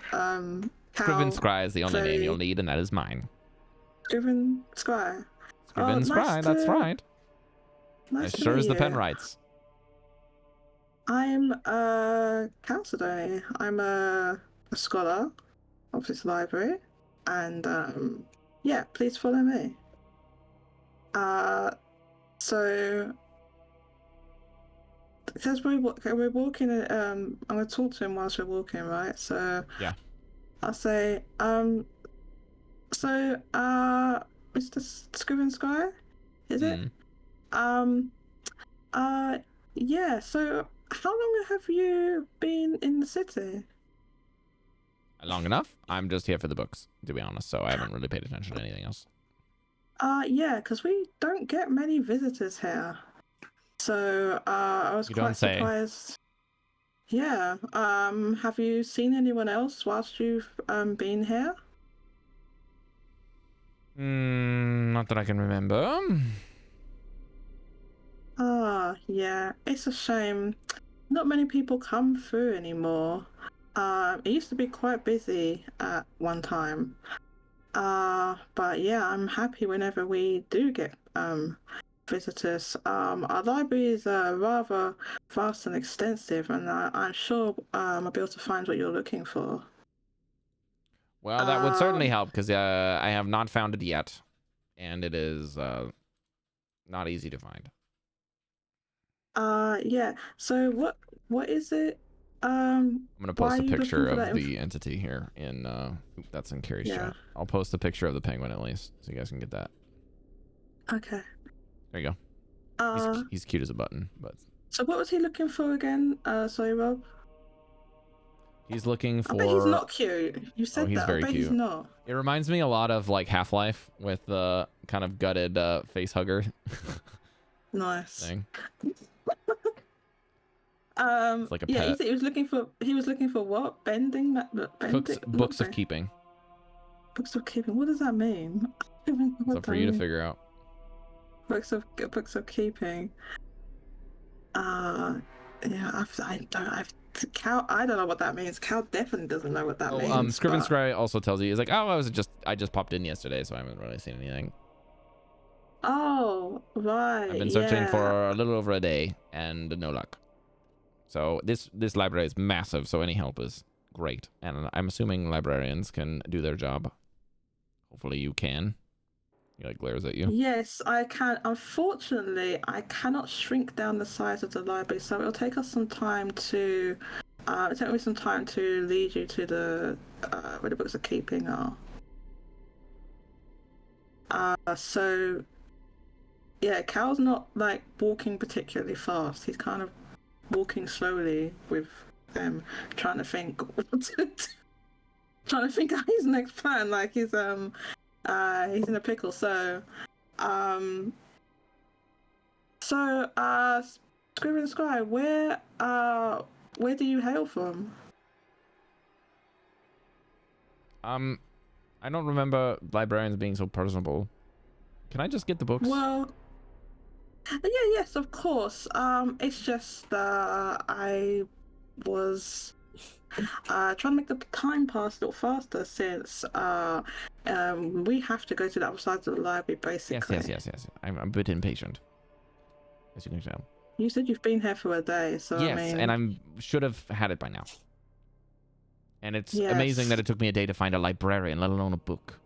Scriven Scry is the only name clearly- you'll need, and that is mine. Scriven Scry. Scriven nice Scry, that's to- right. Nice As to sure as meet the pen you. writes. I'm Chalcedony. I'm a scholar of this library, and yeah, please follow me. So it says we're walking. I'm gonna talk to him whilst we're walking, right? So Yeah. I'll say, so Mr. Scriven Scry, is it? Yeah. So how long have you been in the city? Long enough. I'm just here for the books, to be honest, so I haven't really paid attention to anything else. Yeah, because we don't get many visitors here. So I was You quite don't say. surprised. Yeah. Have you seen anyone else whilst you've been here? Not that I can remember. Yeah. It's a shame. Not many people come through anymore. It used to be quite busy at one time. But yeah, I'm happy whenever we do get visitors. Our library is rather vast and extensive, and I'm sure I'll be able to find what you're looking for. Well, that would certainly help, because I have not found it yet, and it is not easy to find. Yeah. So what is it? I'm gonna why post a are you picture looking for of that the entity here in that's in Cari's Yeah. chat. I'll post a picture of the penguin at least, so you guys can get that. Okay. There you go. He's cute as a button, but So what was he looking for again? Sorry, Rob. he's looking for. I bet he's not cute. You said he's that. very I bet cute. he's not. It reminds me a lot of like Half-Life with the kind of gutted face hugger Nice. thing. like a yeah, pet. he was looking for what? Bending? Books of keeping. Books of keeping. What does that mean? I don't know what It's up for you to figure out. Books of keeping. Yeah, Cal, I don't know what that means. Cal definitely doesn't know what that means. Scriven but- Scry also tells you, he's like, oh, I just popped in yesterday, so I haven't really seen anything. Oh, right. I've been searching yeah. for a little over a day and no luck. So this library is massive, so any help is great. And I'm assuming librarians can do their job. Hopefully you can. He like glares at you. Yes, I can. Unfortunately, I cannot shrink down the size of the library, so it'll take us some time to. It'll take me some time to lead you to the where the books of keeping are. So yeah, Cal's not like walking particularly fast. He's kind of walking slowly with them, trying to think what to do. Trying to think out his next plan. Like he's in a pickle. So Scriven Scry, where do you hail from? I don't remember librarians being so personable. Can I just get the books? Well, yes, of course. It's just I was trying to make the time pass a little faster since we have to go to the other side of the library, basically. Yes. I'm a bit impatient, as you can tell. You said you've been here for a day, so Yes, I mean... and I should have had it by now. And it's Yes. amazing that it took me a day to find a librarian, let alone a book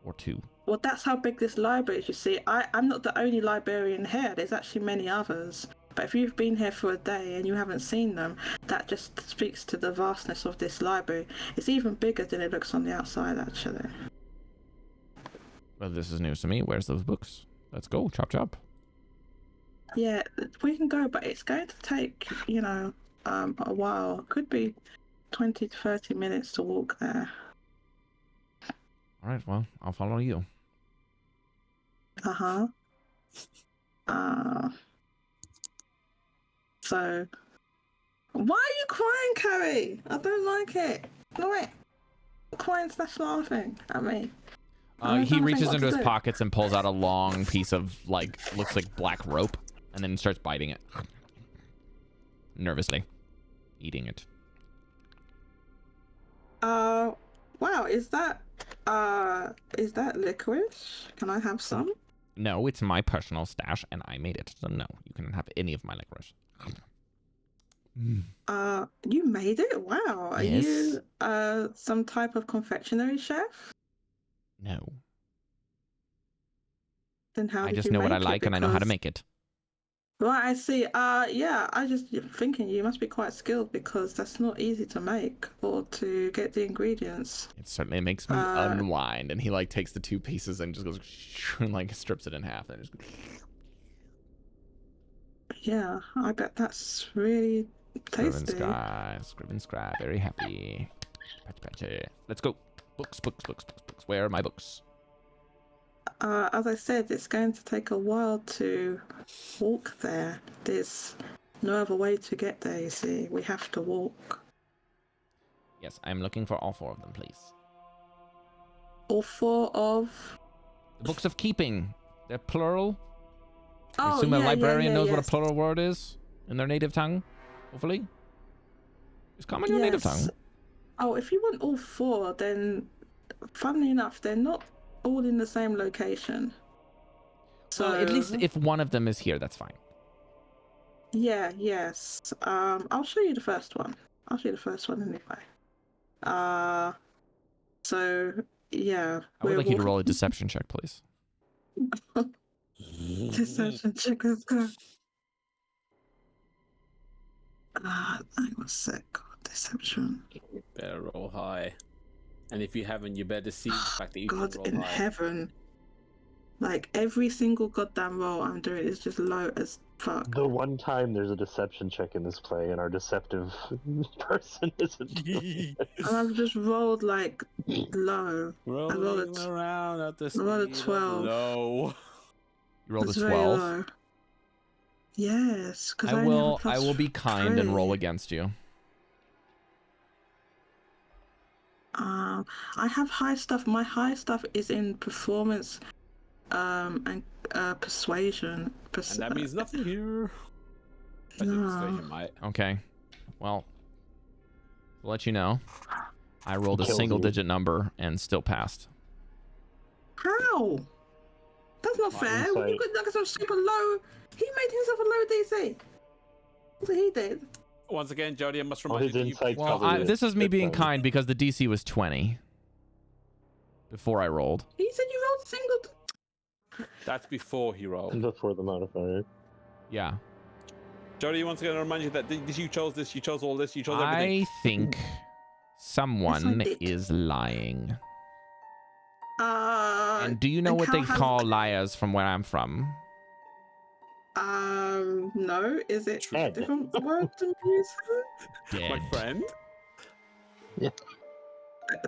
or two. Well, that's how big this library is, you see. I'm not the only librarian here. There's actually many others. But if you've been here for a day and you haven't seen them, that just speaks to the vastness of this library. It's even bigger than it looks on the outside, actually. Well, this is news to me. Where's those books? Let's go. Chop, chop. Yeah, we can go, but it's going to take, you know, a while. Could be 20 to 30 minutes to walk there. All right, well, I'll follow you. Uh-huh. So, why are you crying, Cari? I don't like it. No, wait. Crying / laughing at me. He reaches into his pockets and pulls out a long piece of, like, looks like black rope, and then starts biting it. Nervously. Eating it. Wow, is that licorice? Can I have some? No, it's my personal stash, and I made it, so no, you can have any of my licorice. You made it? Wow. Are Yes. you some type of confectionery chef? No. Then how I did just you know what I make it? like, and I know how to Because- make it. Right, I see. Yeah, I just thinking you must be quite skilled because that's not easy to make or to get the ingredients. It certainly makes me unwind, and he, like, takes the two pieces and just goes, and, like, strips it in half, and just... Yeah, I bet that's really tasty. Scriven Scribe, very happy. Patchy. Let's go. Books. Where are my books? As I said, it's going to take a while to walk there. There's no other way to get there, you see. We have to walk. Yes, I'm looking for all four of them, please. All four of... The books of keeping. They're plural. I Oh, assume a librarian knows what a yes. plural word is in their native tongue, hopefully. Is common your native tongue? Oh, if you want all four, then funnily enough, they're not all in the same location. So Well, at least if one of them is here, that's fine. yeah, yes. I'll show you the first one. I'll show you the first one anyway. So yeah. I would like you to roll a deception check, please. Deception check, let's go. Hang on a sec. Deception. Better roll high. And if you haven't, you better see the fact that you God can roll in high. heaven. Like every single goddamn roll I'm doing is just low as fuck. The one time there's a deception check in this play, and our deceptive person isn't. And I've just rolled like low. Rolling around at the I rolled a speed of 12. low. You rolled a It's very 12. low. Yes, because I will be kind and roll against you. I have high stuff. My high stuff is in performance, and persuasion. And that means nothing here. I think persuasion might. Okay. Well, to let you know, I rolled a Kills single you. digit number and still passed. How? That's not fair. insight. When you got like some super low, he made himself a low DC. That's what he did. Once again, Jodie, I must Well, remind his you that insight Well, probably this is me good being then. kind because the DC was 20 before I rolled. He said you rolled single. that's before he rolled. Before the modifier. Yeah. Jodie, once again, I remind you that you chose this, you chose all this, you chose everything. I think someone did. is lying. And do you know and what Cal they has- call liars from where I'm from? No. Is it Ed. different words and views? Dead. My friend?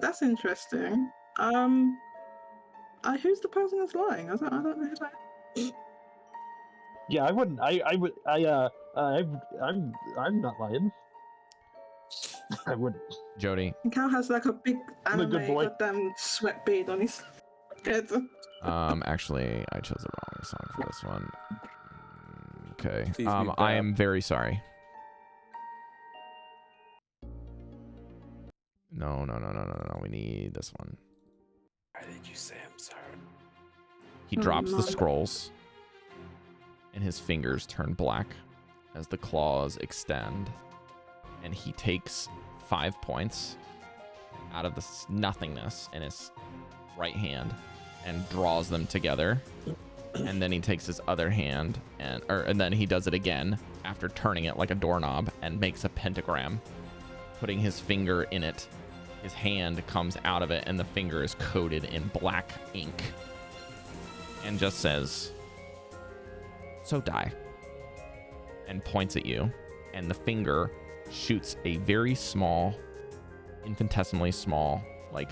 That's interesting. Who's the person that's lying? I don't know who that is. Yeah, I wouldn't. I'm not lying. I wouldn't. Jodie. And Cal has like a big I'm a good anime boy. goddamn sweat bead on his head. Actually, I chose the wrong song for this one. Okay. Please be I bad. am very sorry. No. We need this one. Why did you say I'm sorry? He drops the scrolls, and his fingers turn black as the claws extend, and he takes 5 points out of the nothingness in his right hand and draws them together. And then he takes his other hand and then he does it again after turning it like a doorknob and makes a pentagram, putting his finger in it. His hand comes out of it and the finger is coated in black ink and just says, "So die," and points at you, and the finger shoots a very small, infinitesimally small, like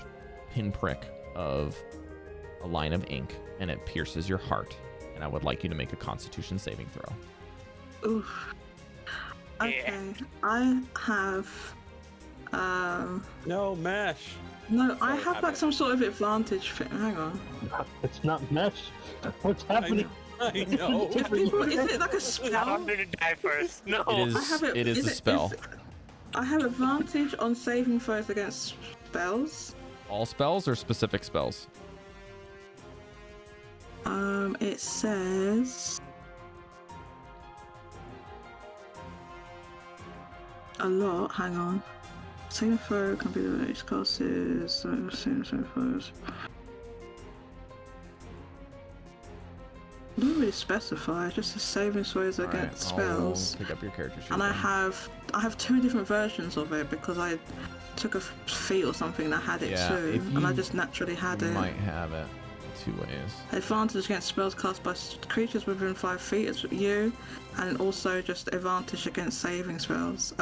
pinprick of a line of ink, and it pierces your heart. And I would like you to make a Constitution saving throw. Oof. Okay, I have. No, Mesh. No, I Sorry, have like some sort of advantage thing. Hang on. It's not mesh. What's happening? I know. Is it like a spell? I'm gonna die first. No. It is a spell. I have advantage on saving throws against spells. All spells or specific spells? It says a lot. Hang on. Saving throw can be the its cost is saving throws. Don't really specify. Just a saving throws against spells. I'll pick up your character sheet. And I have 2 different versions of it because I took a feat or something that had it too, and I just naturally had it. Might have it 2 ways. Advantage against spells cast by creatures within 5 feet is you, and also just advantage against saving spells.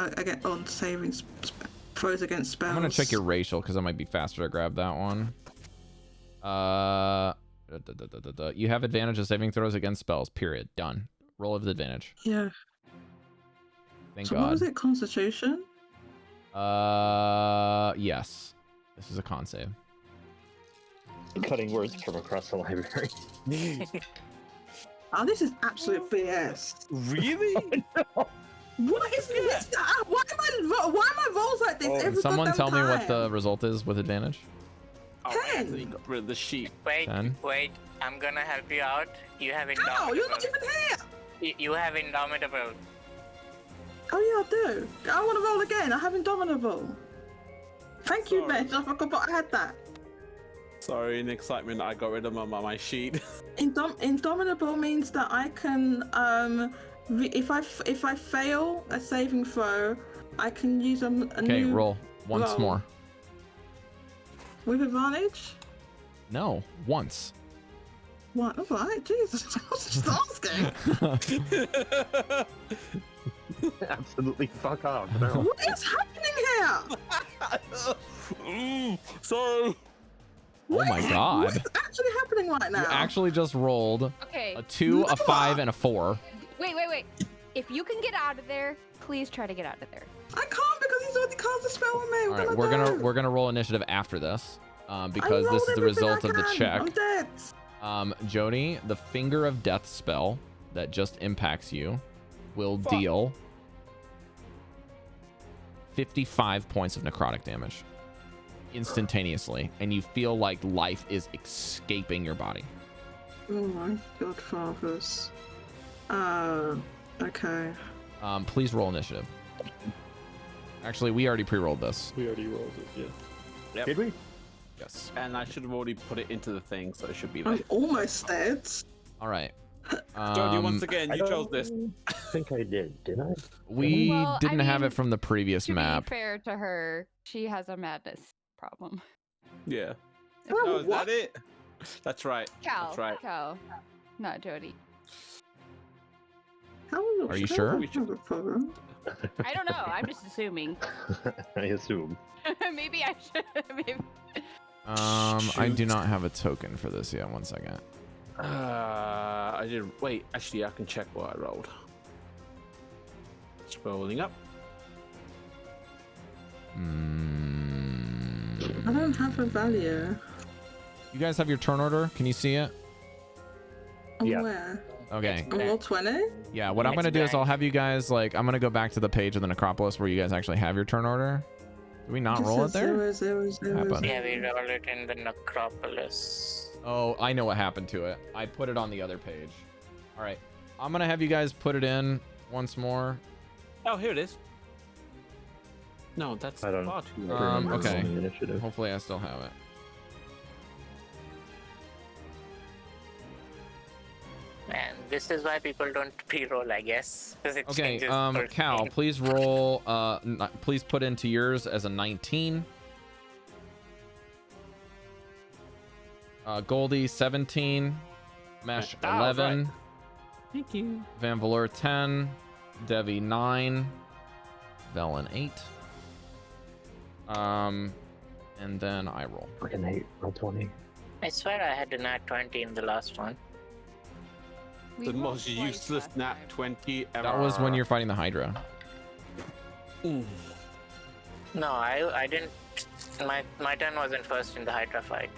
Throws against spells. I'm gonna check your racial because I might be faster to grab that one. You have advantage of saving throws against spells. Period. Done. Roll of advantage. Yeah. Thank So God. what was it? Constitution? Yes. This is a con save. Cutting words from across the library. Oh, this is absolute BS. Really? What is this? Why am I rolls like this every Someone tell me what the time? result is with advantage. Oh, 10. Anthony got rid of the sheet. Wait, 10. wait. I'm gonna help you out. You have Ow, indomitable. you're not even here! You have indomitable. Oh yeah, I do. I want to roll again. I have Indomitable. Thank you, Sorry. Mitch. I forgot I had that. Sorry, in excitement, I got rid of my sheet. Indomitable means that I can, if I fail a saving throw, I can use a Okay, new roll once roll. more. With advantage? No, once. What? Alright, Jesus. I was just asking. Absolutely fuck off. No. What is happening here? Sorry. Oh my God. What's actually happening right now? You actually just rolled Okay. a 2, a 5, and a 4. Wait. If you can get out of there, please try to get out of there. I can't because he's already cast a spell on me. All right, we're gonna roll initiative after this, because this is the result of the check. I'm dead. Jodie, the Finger of Death spell that just impacts you will deal 55 points of necrotic damage instantaneously, and you feel like life is escaping your body. Oh my godfathers. Okay. Please roll initiative. Actually, we already pre-rolled this. We already rolled it, yeah. Yep. Did we? Yes. And I should have already put it into the thing, so it should be there. I'm almost dead. All right. Jodie, once again, you chose this. I think I did, didn't I? We Well, I didn't have mean, it from the previous To map. be fair to her, she has a madness problem. Yeah. Oh, Oh, is what? that it? That's right. Cal. That's right. Cal. Not Jodie. Are you sure? We have a problem. I don't know. I'm just assuming. I assume. Maybe I should. Maybe. I do not have a token for this yet. One second. I did. Wait, actually, I can check what I rolled. Scrolling up. I don't have a value. You guys have your turn order? Can you see it? Yeah. Where? Okay. On roll 20? Yeah, what I'm going to do is I'll have you guys, like, I'm going to go back to the page of the Necropolis where you guys actually have your turn order. Did we not Just roll it said there? 0, 0, 0, Happened. Yeah, we rolled it in the necropolis. Oh, I know what happened to it. I put it on the other page. All right. I'm going to have you guys put it in once more. Oh, here it is. No, that's I don't far too remember okay. rolling the initiative. Hopefully I still have it. And this is why people don't pre-roll, I guess, because it Okay, changes per Cal, game. please roll, please put into yours as a 19. Goldy, 17. Mesh, Oh, 11. right. Thank you. Vanvalor, 10. Devii, 9. Dallan, 8. And then I roll. Freaking 8, roll 20. I swear I had a nat 20 in the last one. We The rolled most twice useless last nat time. 20 ever. That was when you're fighting the Hydra. No, I didn't. My turn wasn't first in the Hydra fight.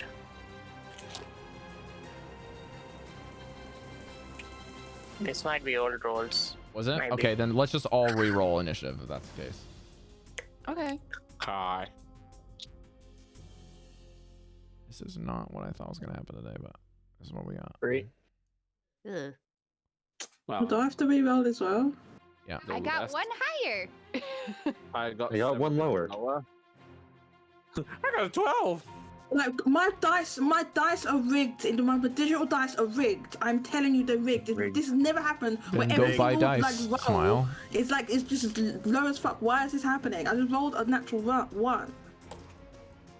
This might be old rolls. Was it? Maybe. Okay, then let's just all re-roll initiative if that's the case. Okay. Hi. This is not what I thought was going to happen today, but this is what we got. 3. Ugh. Well, Do I have to reroll as well? Yeah. I got last- one higher. I got 1 lower. I got a 12. Like my dice are rigged. My digital dice are rigged. I'm telling you, they're rigged. Rigged. This has never happened. Then Where go every buy single, dice, roll, Smile. it's just low as fuck. Why is this happening? I just rolled a natural 1.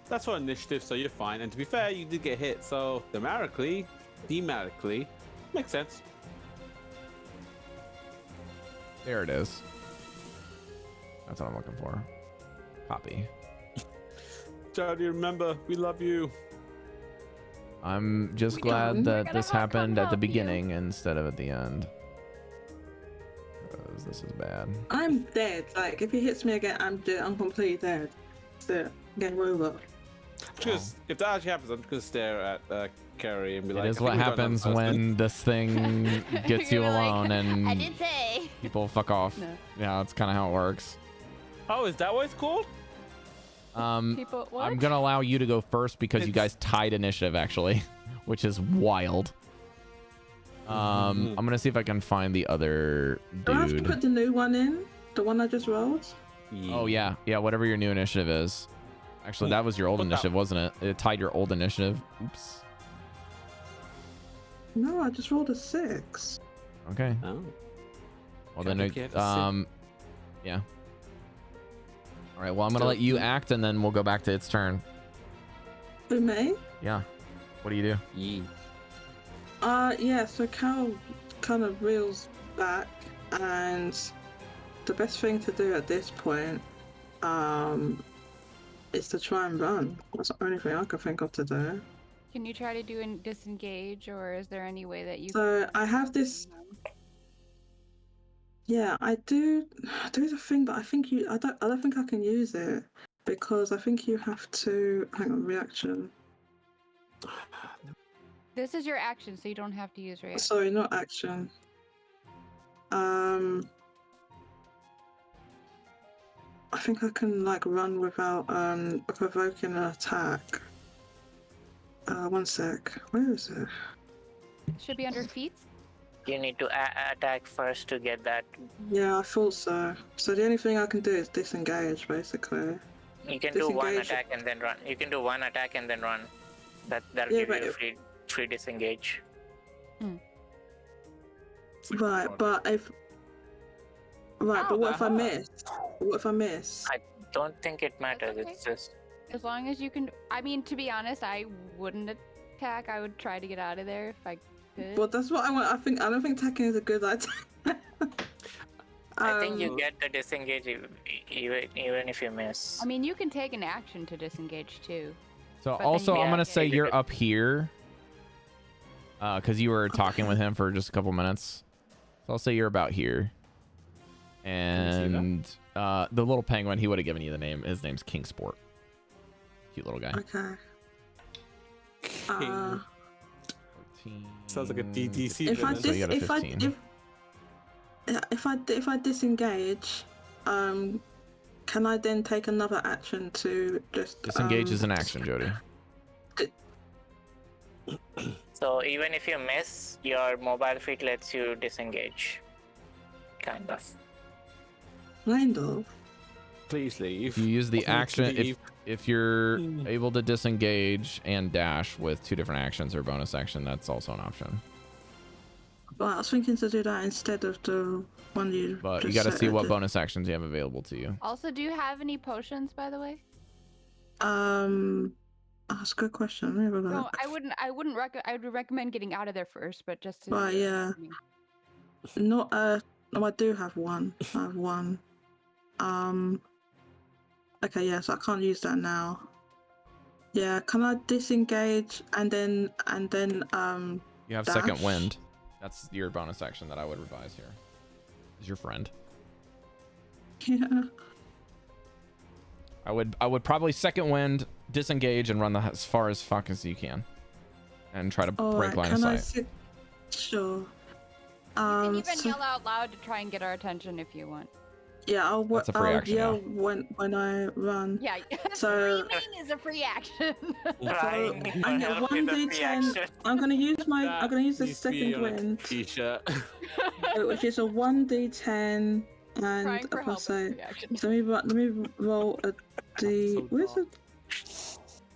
That's for initiative, so you're fine. And to be fair, you did get hit, so thematically, makes sense. There it is. That's what I'm looking for. Copy. Jodie, remember, we love you. I'm just We glad don't. that We're gonna this come happened at the help you. beginning instead of at the end. Because this is bad. I'm dead. Like if he hits me again, I'm dead. I'm completely dead. So game over. Because if that actually happens, I'm just gonna stare at Cari and be It like, is I what think we've got happens another person. when this thing gets you You're like, alone I and did say. people fuck off. No. Yeah, that's kind of how it works. Oh, is that what it's called? People, what? I'm gonna allow you to go first because you guys tied initiative actually, which is wild. I'm gonna see if I can find the other Do I have to dude. put the new one in? The one I just rolled? Oh yeah, whatever your new initiative is. Actually, that was your old Put that initiative, wasn't it? It tied your old initiative. Oops. No, I just rolled a 6. Okay. Oh. Well Can't then, think you have to yeah. All right. Well, I'm gonna let you act, and then we'll go back to its turn. Awemei? Yeah. What do you do? Yeah. Yeah, so Cal kind of reels back, and the best thing to do at this point, is to try and run. That's the only thing I can think of to do. Can you try to do a disengage, or is there any way that you? So I have this. Yeah, I do. There's a thing, but I don't think I can use it because I think you have to. Hang on, reaction. This is your action, so you don't have to use reaction. Sorry, not action. I think I can like run without provoking an attack. 1 sec. Where is it? Should be under feats. You need to attack first to get that. Yeah, I thought so. So the only thing I can do is disengage, basically. You can do one Disengage. attack and then run. You can do one attack and then run. That'll Yeah, give but you if- free disengage. Right, but if. Right, but what if I miss? What if I miss? Don't think it matters. okay. It's just As long as you can. I mean, to be honest, I wouldn't attack. I would try to get out of there if I could. Well, that's what I want. I don't think attacking is a good idea. I think you get the disengage even if you miss. I mean, you can take an action to disengage too. So then also, you I'm get gonna hit. say you're up here, because you were talking with him for just a couple minutes. So I'll say you're about here. And the little penguin, he would have given you the name. His name's Kingsport. Cute little guy. Okay. King. 14, Sounds like a DDC. If I villain. So you got a 15. if I disengage, can I then take another action to just Disengage is an action, Jodie. So even if you miss, your mobile feat lets you disengage. Kind of. Kind of. Please leave. If you use the Please action, leave. if you're able to disengage and dash with 2 different actions or bonus action, that's also an option. But I was thinking to do that instead of the one you. But you just got to see said. what bonus actions you have available to you. Also, do you have any potions, by the way? That's a good question. Let me have a look. No, I would recommend getting out of there first, but just to. Right, yeah. Not no, I do have one. I have one. Okay, yeah, so I can't use that now. Yeah, can I disengage and then You have dash? second wind. That's your bonus action that I would revise here. Is your friend. Yeah. I would probably second wind, disengage, and run as far as fuck as you can, and try to break line of sight. Sure. You can even so, yell out loud to try and get our attention if you want. Yeah, That's a free action, yell when I run. Yeah, So screaming is a free action. Right. I get 1d10. I'm gonna use the second wind, T-shirt. which is a 1d10, and Crying for help is a say, free action. let me roll a d. So Where's it?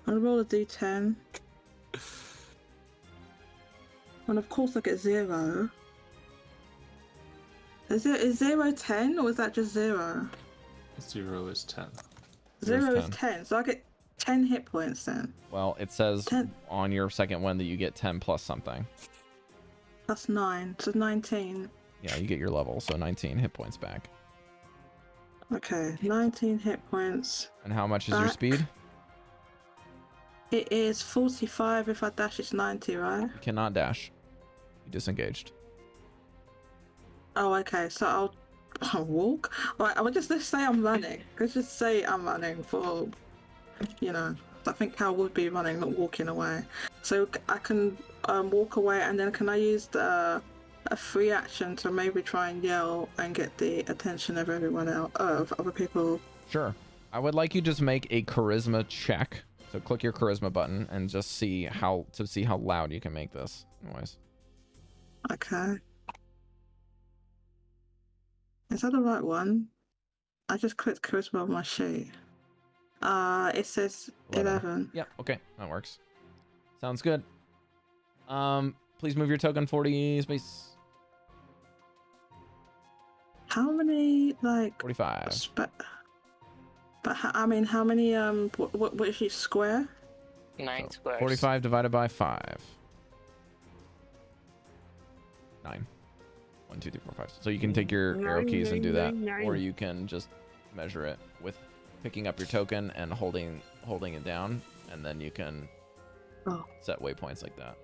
I'll roll a d10, and of course I get 0. Is 0 10 or is that just 0? 0 is 10. 0 is 10, so I get 10 hit points then. Well, it says 10. on your second wind that you get 10 plus something. That's 9, so 19. Yeah, you get your level, so 19 hit points back. Okay, 19 hit points. And how much is your speed? It is 45. If I dash, it's 90, right? You cannot dash. You disengaged. Oh, okay. So I'll walk. Right, let's say I'm running. Let's just say I'm running for, I think Cal would be running, not walking away. So I can walk away, and then can I use a free action to maybe try and yell and get the attention of everyone else, of other people? Sure. I would like you just make a charisma check. So click your charisma button and just see how loud you can make this noise. Okay. Is that the right one? I just clicked charisma on my sheet. It says 11. Yep, okay, that works. Sounds good. Please move your token 40 space. How many 45. But how many what is each square? 9 So, squares. 45 divided by 5. 9. 1, 2, 3, 4, 5. So you can take your arrow keys and do that, or you can just measure it with picking up your token and holding it down, and then you can set waypoints like that.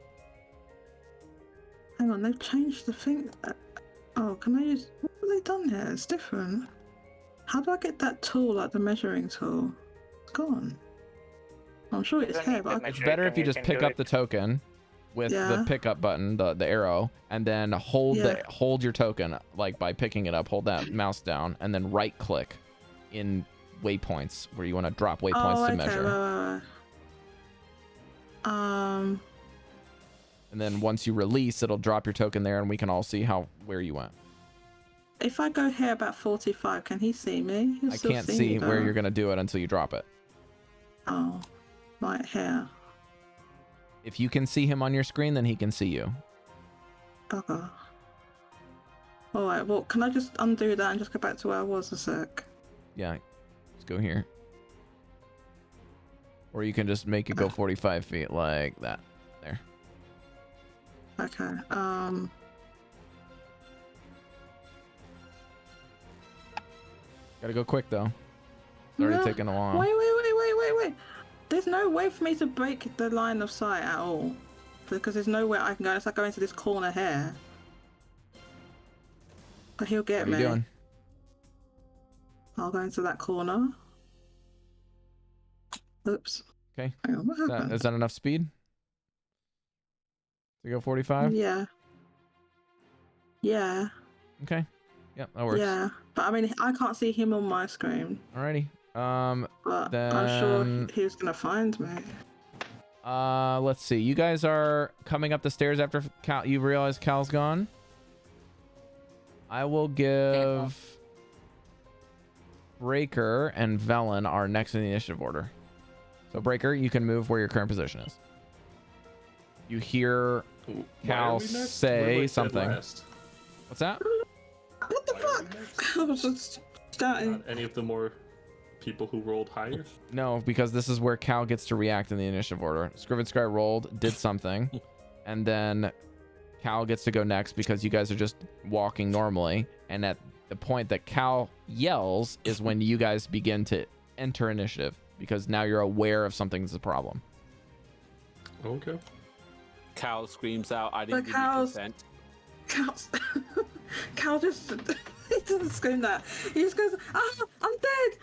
Hang on, they've changed the thing. Can I use? What have they done here? It's different. How do I get that tool, like the measuring tool? It's gone. I'm sure it's here, but It's better if you just pick up the token with the pickup button, the arrow, and then hold your token, like by picking it up, hold that mouse down, and then right click in waypoints where you want to drop waypoints to measure. Right. And then once you release, it'll drop your token there, and we can all see where you went. If I go here about 45, can he see me? I can't see where you're gonna do it until you drop it. Oh, right here. If you can see him on your screen, then he can see you. Bugger. Alright, well, can I just undo that and just go back to where I was a sec? Yeah, let's go here. Or you can just make it go 45 feet like that. There. Okay, Gotta go quick, though. It's already taking a while. Wait. There's no way for me to break the line of sight at all. Because there's nowhere I can go unless I go into this corner here. But he'll get me. What are you doing? I'll go into that corner. Oops. Okay. Hang on, what happened? Is that enough speed? To go 45? Yeah. Okay. Yep, that works. Yeah, but I mean, I can't see him on my screen. Alrighty. But Then I'm sure he was gonna find me. let's see. You guys are coming up the stairs after Cal. You realize Cal's gone. I will give Breker and Velen are next in the initiative order. So Breker, you can move where your current position is. You hear Cal say something. What's that? What the fuck? I was just starting. Any of the more people who rolled higher? No, because this is where Cal gets to react in the initiative order. Scrivenskite rolled, did something, and then Cal gets to go next because you guys are just walking normally. And at the point that Cal yells is when you guys begin to enter initiative, because now you're aware of something's a problem. Okay. Cal screams out, I didn't give you consent. Cal just he doesn't scream that. He just goes, I'm dead.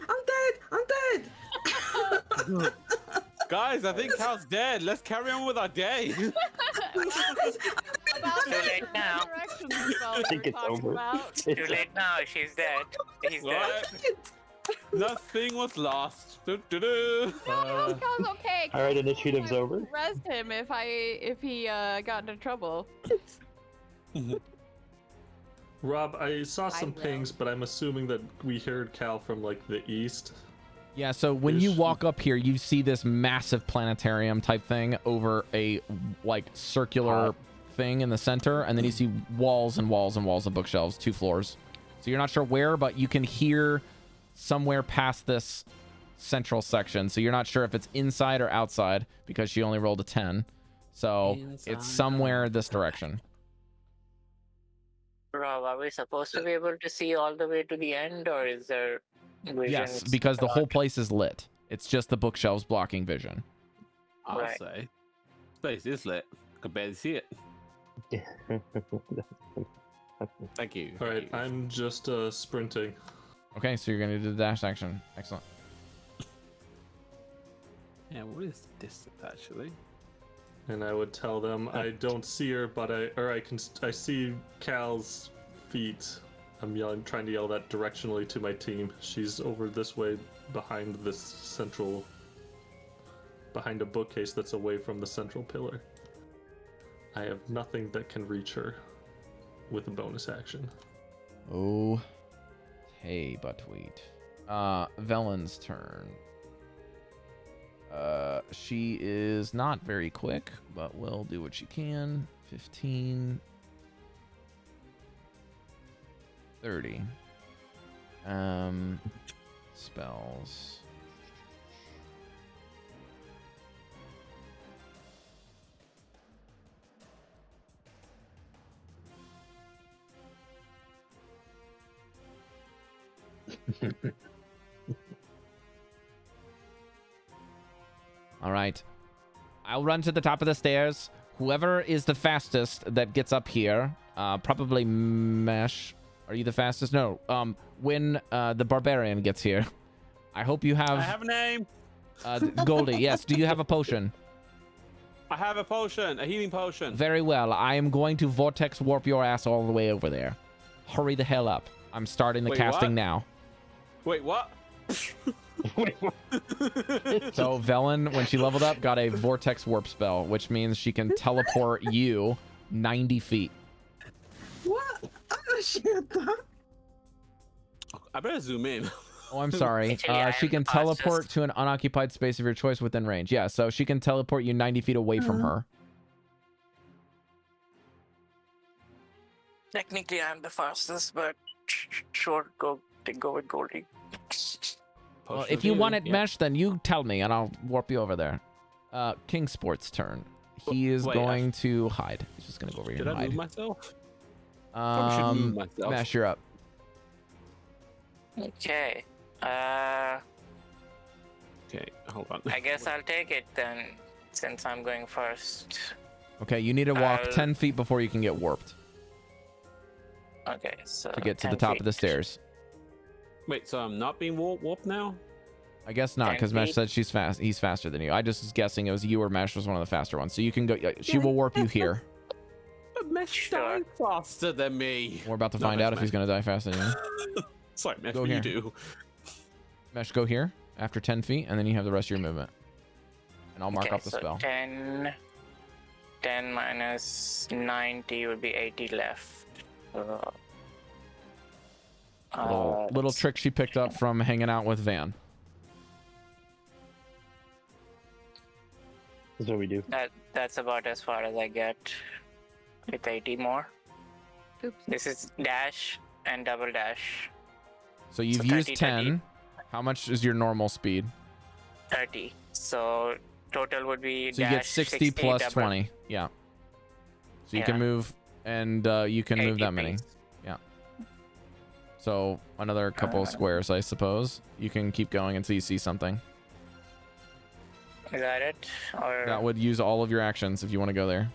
Guys, I think Cal's dead. Let's carry on with our day. Too late now. I think it's over. Too late now. She's dead. He's dead. Nothing was lost. Do-do-do. Cal's okay. All right, initiative's over. Arrest him if he got into trouble. Rob, I saw some pings, but I'm assuming that we heard Cal from like the east. Yeah, so when you walk up here, you see this massive planetarium type thing over a like circular thing in the center, and then you see walls and walls and walls of bookshelves, 2 floors. So you're not sure where, but you can hear somewhere past this central section. So you're not sure if it's inside or outside because she only rolled a 10. So it's somewhere this direction. Rob, are we supposed to be able to see all the way to the end, or is there vision? Yes, because the whole place is lit. It's just the bookshelves blocking vision. I'll say. Space is lit. I can barely see it. Thank you. All right, I'm just sprinting. Okay, so you're gonna do the dash action. Excellent. Yeah, what is the distance actually? And I would tell them I don't see her, but I see Cal's feet. I'm trying to yell that directionally to my team. She's over this way behind this central, behind a bookcase that's away from the central pillar. I have nothing that can reach her with a bonus action. Oh, hey, buttweet. Velen's turn. She is not very quick, but will do what she can. 15, 30. Spells. All right. I'll run to the top of the stairs. Whoever is the fastest that gets up here, probably Mesh. Are you the fastest? No. When the Barbarian gets here, I hope you have. I have a name. Goldy. Yes. Do you have a potion? I have a potion, a healing potion. Very well. I am going to vortex warp your ass all the way over there. Hurry the hell up. I'm starting the casting now. Wait, what? So Velen, when she leveled up, got a vortex warp spell, which means she can teleport you 90 feet. What? I shared that. I better zoom in. Oh, I'm sorry. She can teleport to an unoccupied space of your choice within range. Yeah, so she can teleport you 90 feet away from her. Technically, I'm the fastest, but sure, go with Goldy. Well, if you want it Mesh, then you tell me and I'll warp you over there. King Sport's turn. He is going to hide. He's just going to go over here and hide. Did I move myself? Mesh, you're up. Okay. Okay, hold on. I guess I'll take it then, since I'm going first. Okay, you need to walk 10 feet before you can get warped. Okay, so to get to the top of the stairs. Wait, so I'm not being warped now? I guess not, because Mesh said she's fast. He's faster than you. I just was guessing it was you or Mesh was one of the faster ones. So you can go. She will warp you here. But Mesh died faster than me. We're about to find out if he's gonna die faster than you. Sorry, Mesh, Go what here. you do? Mesh, go here after 10 feet, and then you have the rest of your movement. And I'll mark Okay, off the so spell. 10 minus 90 would be 80 left. Little trick she picked up from hanging out with Van. That's what we do. That's about as far as I get with 80 more. Oops. This is dash and double dash. So you've So used 30, 10. 30. How much is your normal speed? 30. So total would be So you dash get 60 plus double. 20. Yeah. So you can Yeah. move, and you can move 80 that many. piece. So another couple of squares, I suppose. You can keep going until you see something. Is that it? Or That would use all of your actions if you want to go there.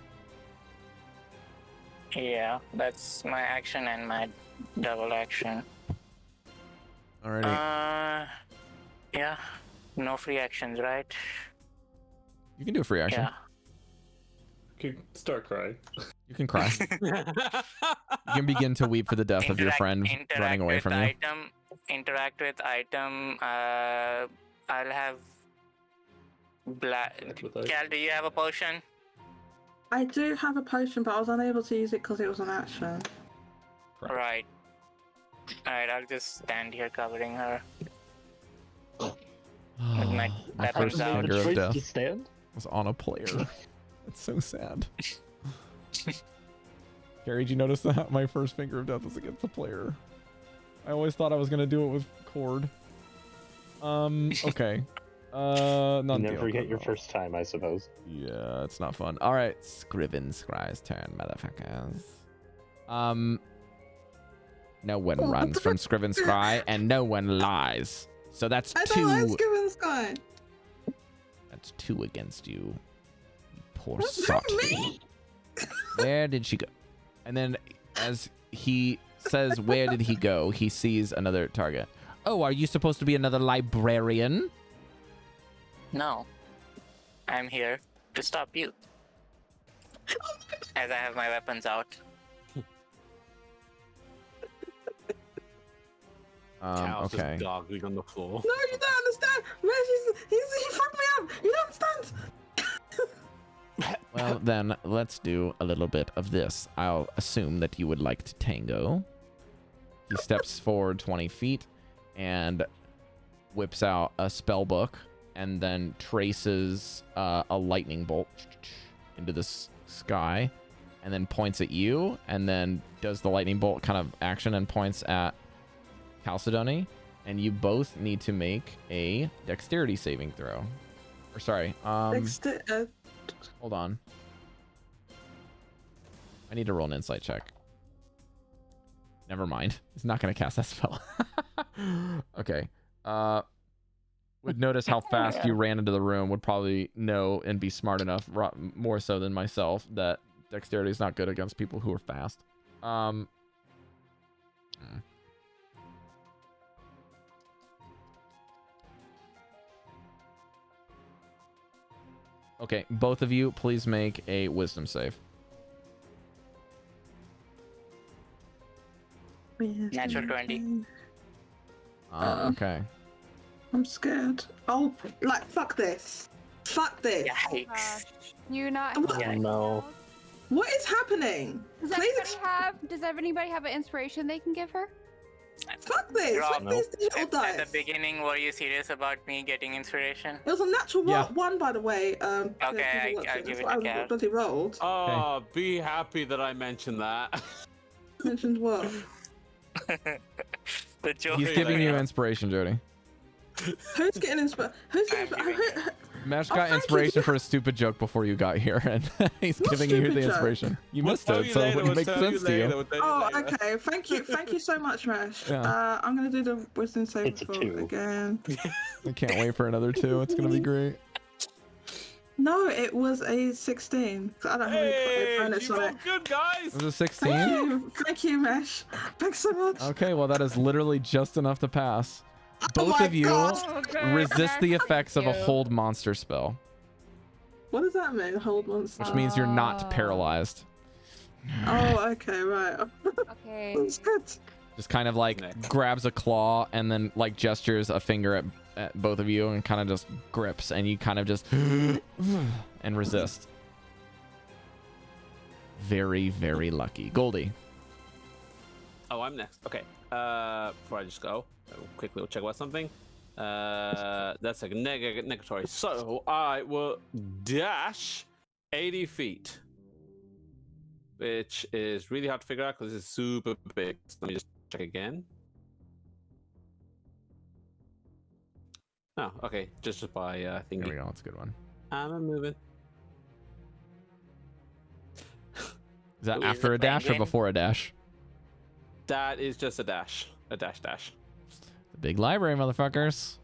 yeah, that's my action and my double action. Alrighty. Yeah, no free actions, right? You can do a free action. Yeah. You can start crying. You can cry. You can begin to weep for the death of your friend running away from you. Interact with item. I'll have black. With item. Cal, do you have a potion? I do have a potion, but I was unable to use it because it was an action. Right. Alright, I'll just stand here covering her. My weapons first out. finger of Choice death to stand? was on a player. It's so sad. Cari, did you notice that? My first finger of death was against a player. I always thought I was gonna do it with Cord. Okay. You never forget your first time, I suppose. Yeah, it's not fun. All right, Scriven Scry's turn, motherfuckers. No one runs from Scriven Scry, and no one lies. So that's I two. don't like Scriven Sky. That's 2 against you. You poor What's sot. that mean? Where did she go? And then, as he says, "Where did he go?" He sees another target. Oh, are you supposed to be another librarian? No. I'm here to stop you. As I have my weapons out. Cal's Okay. just gargling on the floor. No, you don't understand. Mesh, he fucked me up. You don't understand. Well, then let's do a little bit of this. I'll assume that you would like to tango. He steps forward 20 feet and whips out a spell book and then traces a lightning bolt into the sky and then points at you and then does the lightning bolt kind of action and points at Chalcedony, and you both need to make a dexterity saving throw. Or sorry, hold on. I need to roll an insight check. Never mind. He's not going to cast that spell. Okay. Would notice how fast you ran into the room. Would probably know and be smart enough, more so than myself, that dexterity is not good against people who are fast. Okay, both of you, please make a wisdom save. Natural 20. Okay. I'm scared. Oh, like, fuck this. Fuck this. Yikes. You not. Oh, no. What is happening? Does anybody have an inspiration they can give her? Fuck this. Rob, Fuck this digital At dice. the beginning, were you serious about me getting inspiration? It was a natural one, by the way. Okay, I'll give it to Cal. Bloody rolled. Oh, be happy that I mentioned that. Mentioned what? The joke. He's giving you inspiration, Jodie. Who's getting inspired? Who's getting inspired? Mesh got inspiration for a stupid joke before you got here, and he's giving you the inspiration. You missed it, so it wouldn't make sense to you. Oh, okay. Thank you so much, Mesh. Yeah. I'm gonna do the wisdom saving It's a throw 2. again. I can't wait for another 2. It's gonna be great. No, it was a 16. I don't have any bonus you on it. rolled good, guys. It was a 16? Thank you, Mesh. Thanks so much. Okay, well, that is literally just enough to pass. Oh Both my of you God. resist the effects of a hold monster spell, What does that mean? Hold monster. which means you're not paralyzed. Oh, okay, right. Okay. That's good. Just kind of like grabs a claw and then like gestures a finger at both of you and kind of just grips, and you kind of just and resist. Very, very lucky. Goldy. Oh, I'm next. Okay. Before I just go, quickly we'll check about something. That's a negatory. So I will dash 80 feet, which is really hard to figure out because it's super big. So let me just check again. Oh, okay. Just by thingy. There we go. That's a good one. I'm moving. Is that after a dash or before a dash? That is just a dash. A dash. The big library, motherfuckers.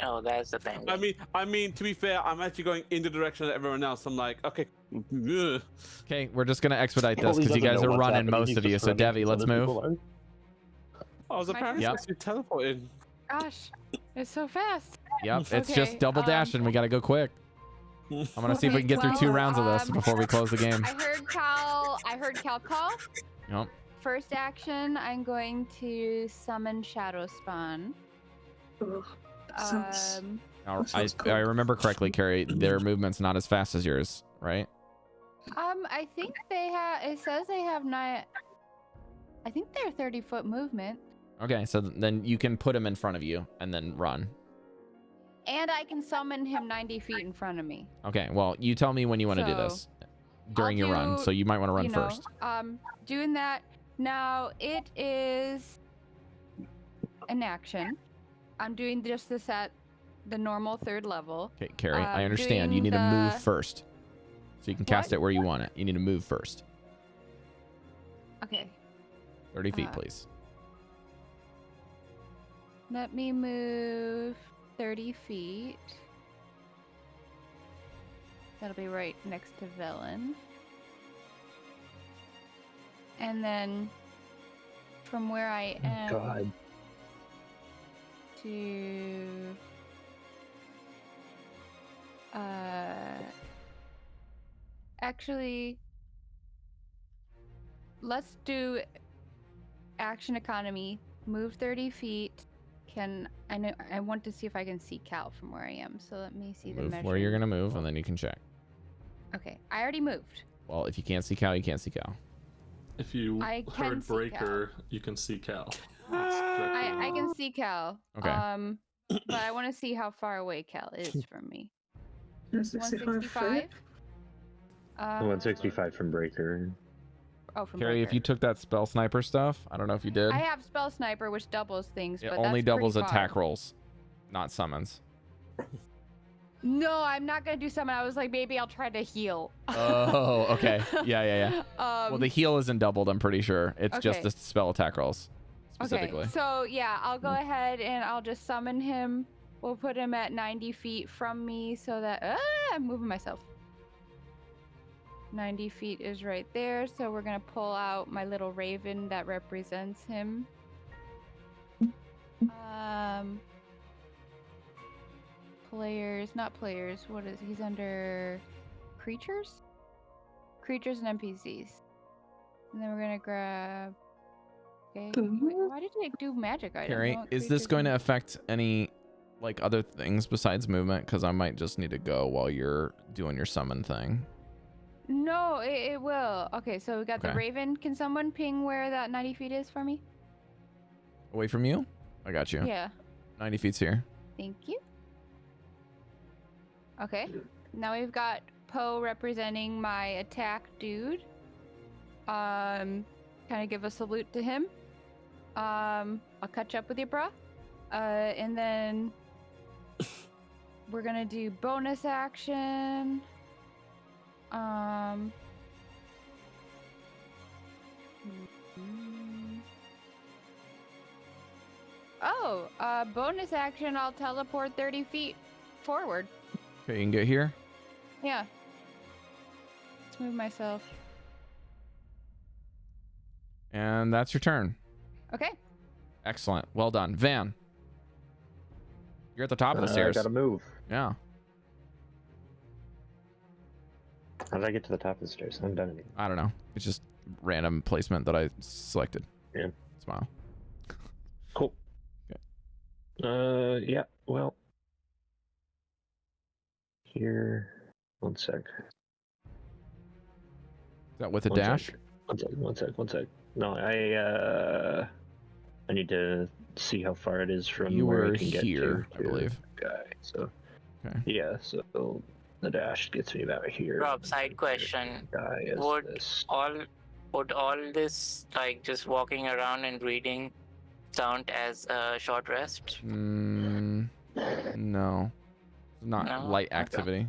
Oh, that's the thing. I mean, to be fair, I'm actually going in the direction of everyone else. I'm like, okay. Ugh. Okay, we're just gonna expedite this because you guys are running, most of you. So Devii, let's move. I was apparently Yep. supposed to be teleported. Gosh, it's so fast. Yep, it's Okay, just double dash and we gotta go quick. I'm gonna see if we can get through 2 rounds of this before we close the game. I heard Cal call. Yep. First action, I'm going to summon Shadow Spawn. Ugh, sounds- Now, sounds I cool. remember correctly, Cari. Their movement's not as fast as yours, right? I think they have. It says they have 9. I think they're 30-foot movement, Okay, so then you can put him in front of you and then run. and I can summon him 90 feet in front of me. Okay, well, you tell me when you want to do So, this during your run. do, So you might want to run first. Doing that now. It is an action. I'm doing just this at the normal 3rd level. Okay, Cari, I understand. You doing need to move the- first. So you can cast What? it where you want it. You need to move first. Okay. 30 feet, please. Let me move 30 feet. That'll be right next to Velen. And then from where I am God. to actually let's do action economy. Move 30 feet. I want to see if I can see Cal from where I am. So let me see the Move measure. where you're going to move, and then you can check. Okay, I already moved. Well, if you can't see Cal, you can't see Cal. If you I can heard see Breker, you can see Cal. I can see Cal. Okay. But I want to see how far away Cal is from me. 165 feet. 165. 165 from Breker. Oh, from Cari, if Breker. you took that spell sniper stuff, I don't know if you did. I have spell sniper, which doubles things, It but only that's doubles pretty attack far. rolls, not summons. No, I'm not gonna do summon. I was like, maybe I'll try to heal. Oh, okay. Yeah. Well, the heal isn't doubled, I'm pretty sure. It's just Okay. the spell attack rolls, specifically. Okay, so yeah, I'll go ahead and I'll just summon him. We'll put him at 90 feet from me so that I'm moving myself. 90 feet is right there, so we're gonna pull out my little raven that represents him. Not players. What is he's under? Creatures? Creatures and NPCs. And then we're gonna grab. Okay. Wait, why did it do magic items? Cari, is this going to affect any like other things besides movement? Because I might just need to go while you're doing your summon thing. No, it will. Okay, so we got the Okay. raven. Can someone ping where that 90 feet is for me? Away from you? I got you. Yeah. 90 feet's here. Thank you. Okay. Now we've got Poe representing my attack dude. Kind of give a salute to him. I'll catch up with you, bruh. And then we're gonna do bonus action. Bonus action. I'll teleport 30 feet forward. Okay, you can get here. Yeah. Let's move myself. And that's your turn. Okay. Excellent. Well done. Van. You're at the top of the stairs. I gotta move. Yeah. How did I get to the top of the stairs? I haven't done anything. I don't know. It's just random placement that I selected. Yeah. Smile. Cool. Okay. Yeah. Well. Here. 1 sec. Is that with a One dash? sec. One sec. No, I need to see how far it is from You where were I can get here, to I believe. Guy. So. Okay. Yeah. So the dash gets me about here. Rob, side question. Guy is Would this. would all this, like just walking around and reading, count as a short rest? No. Not No? light Okay. activity.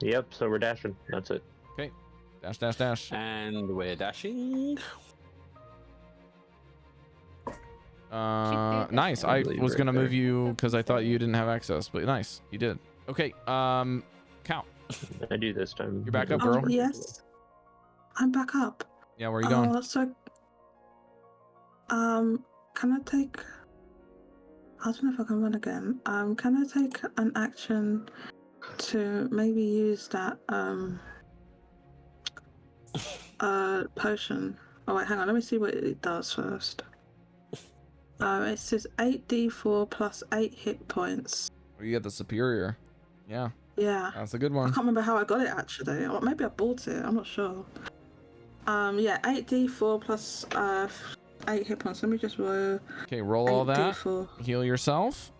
Yep. So we're dashing. That's it. Okay. Dash. And we're dashing. Nice. I was gonna move you because I thought you didn't have access, but nice, you did. Okay. Cal. I do this time. You're back up, girl? Oh, yes. I'm back up. Yeah, where are you going? So, can I take... I don't know if I can run again. Can I take an action to maybe use that, potion? Oh, wait, hang on. Let me see what it does first. It says 8d4 plus 8 hit points. You get the superior. Yeah, Yeah. that's a good I one. can't remember how I got it, actually. Or maybe I bought it. I'm not sure. Yeah, 8d4 plus 8 hit points. Let me just roll. Okay, roll all that. 8d4. Heal yourself.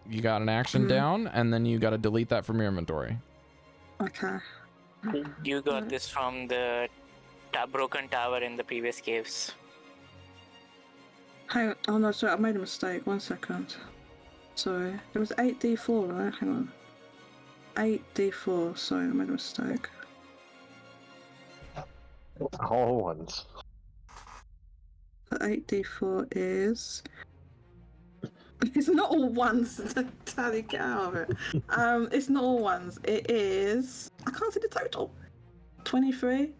You got an action down, and then you got to delete that from your inventory. Okay. You got this from the broken tower in the previous caves. Hang on. Oh no, sorry, I made a mistake. 1 second. Sorry. It was 8d4, right? Hang on. 8d4. Sorry, I made a mistake. All ones. The 8d4 is... It's not all ones. Tally, get out of it. It's not all ones. It is... I can't see the total. 23.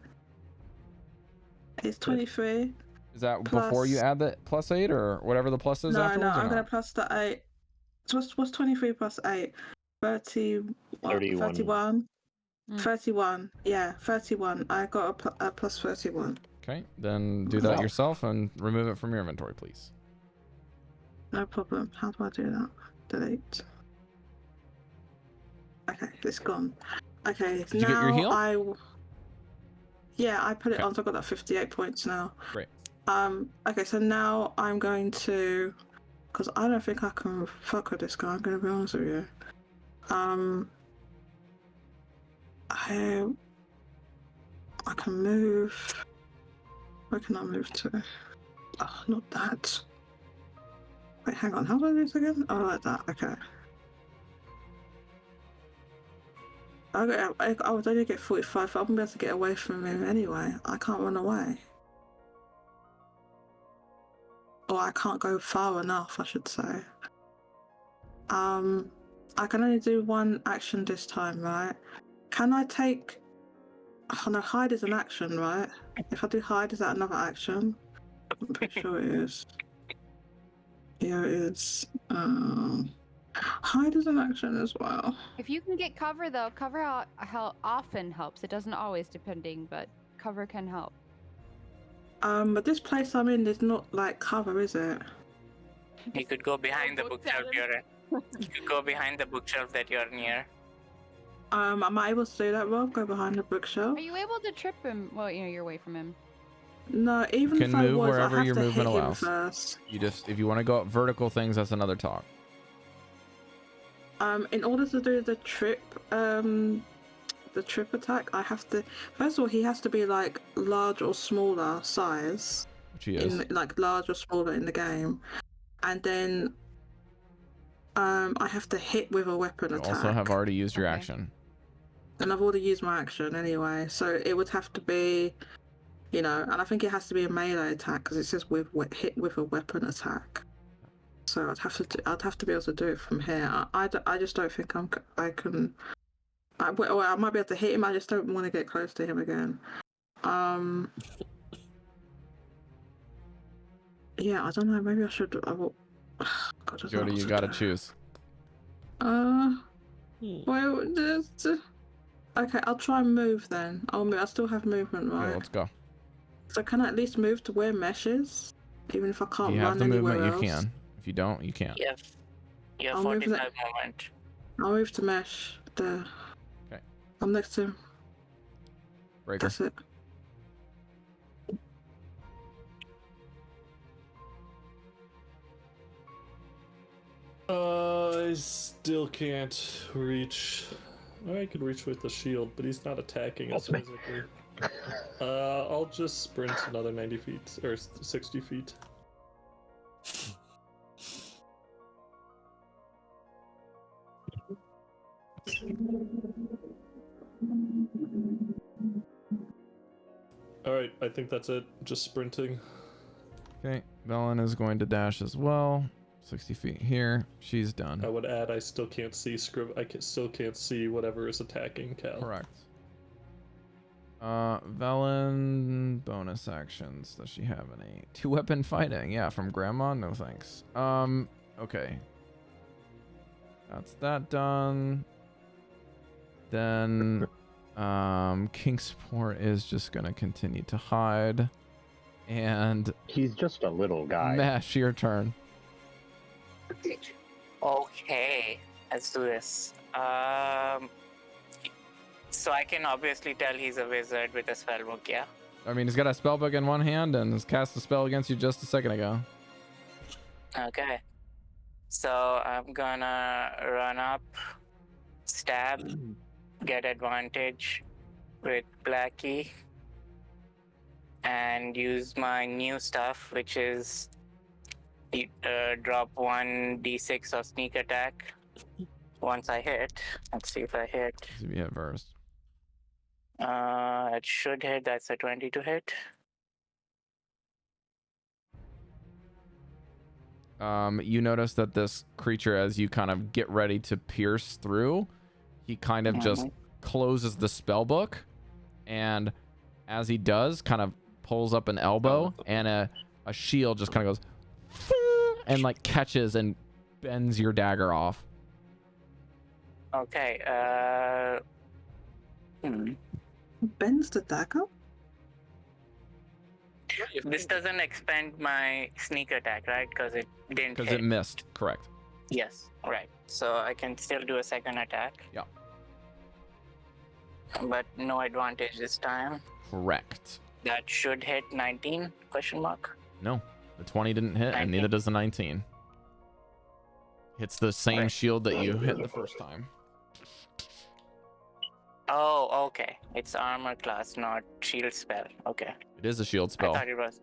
It's 23. Is that Plus- before you add the +8 or whatever the plus is No, afterwards? I'm or going to not? plus the 8. So what's 23 plus 8? 31. 31. 31. Yeah, 31. I got a plus 31. Okay, then do that yourself and remove it from your inventory, please. No problem. How do I do that? Delete. Okay, it's gone. Okay, Did you get your heal? Yeah, I put it Okay. on, so I've got that 58 points now. Great. Okay, so now I'm going to... Because I don't think I can fuck with this guy, I'm going to be honest with you. I can move... Where can I move to? Oh, not that. Wait, hang on, how do I do this again? Oh, like that, okay. I would only get 45, but I'm going to be able to get away from him anyway. I can't run away. Or I can't go far enough, I should say. I can only do one action this time, right? Can I take... Oh no, hide is an action, right? If I do hide, is that another action? I'm pretty sure it is. Yeah, it is. Hide is an action as well. If you can get cover though, cover often helps. It doesn't always, depending, but cover can help. But this place I'm in is not like cover, is it? You could go behind the bookshelf you're in. You could go behind the bookshelf that you're near. Am I able to do that, Rob? Go behind the bookshelf? Are you able to trip him? Well, you're away from him. No, even You if can I move was, I wherever have your to hit movement him allows. first. You just, if you want to go up vertical things, that's another talk. In order to do the trip attack, I have to... First of all, he has to be like large or smaller size. Which he is. Like large or smaller in the game. And then I have to hit with a weapon You attack. also have already used your Okay. action. And I've already used my action anyway, so it would have to be, and I think it has to be a melee attack because it says hit with a weapon attack. So I'd have to be able to do it from here. I just don't think I can. I might be able to hit him. I just don't want to get close to him again. Yeah, I don't know. Maybe I should. God, Jodie, you gotta choose. Well, okay, I'll try and move then. I'll move. I still have movement, right? Yeah, let's go. So can I at least move to where Mesh is, even if I If can't you have run the anywhere movement, else? you can. If you don't, you can't. You have I'll move 45 that. movement. I'll move to Mesh. There. Okay. I'm next to him. Breker. That's it. I still can't reach. I can reach with the shield, but he's not attacking us physically. I'll just sprint another 90 feet, or 60 feet. Alright, I think that's it. Just sprinting. Okay, Dallan is going to dash as well. 60 feet here. She's done. I would add, I still can't see still can't see whatever is attacking Cal. Correct. Velen bonus actions. Does she have any? 2-weapon fighting. Yeah, from Grandma. No thanks. Okay. That's that done. Then, Kingsport is just gonna continue to hide. And He's just a little guy. Mesh, your turn. Okay, let's do this. So I can obviously tell he's a wizard with a spellbook, yeah? I mean, he's got a spellbook in one hand and has cast a spell against you just a second ago. Okay. So I'm gonna run up, stab, get advantage with Blackie, and use my new stuff, which is drop 1d6 of sneak attack once I hit. Let's see if I hit. See if you hit first. It should hit. That's a 20 to hit. You notice that this creature, as you kind of get ready to pierce through, he kind of just closes the spell book, and as he does, kind of pulls up an elbow, and a shield just kind of goes and like catches and bends your dagger off. Okay. Bends the dagger? This doesn't expand my sneak attack, right? Because it didn't Because hit. it missed. Correct. Yes, right. So I can still do a second attack. Yeah. But no advantage this time. Correct. That should hit 19, question mark. No, the 20 didn't hit, 19. and neither does the 19. Hits the same Right. shield that you hit the first time. Oh, okay. It's armor class, not shield spell. Okay. It is a shield I spell. thought it was.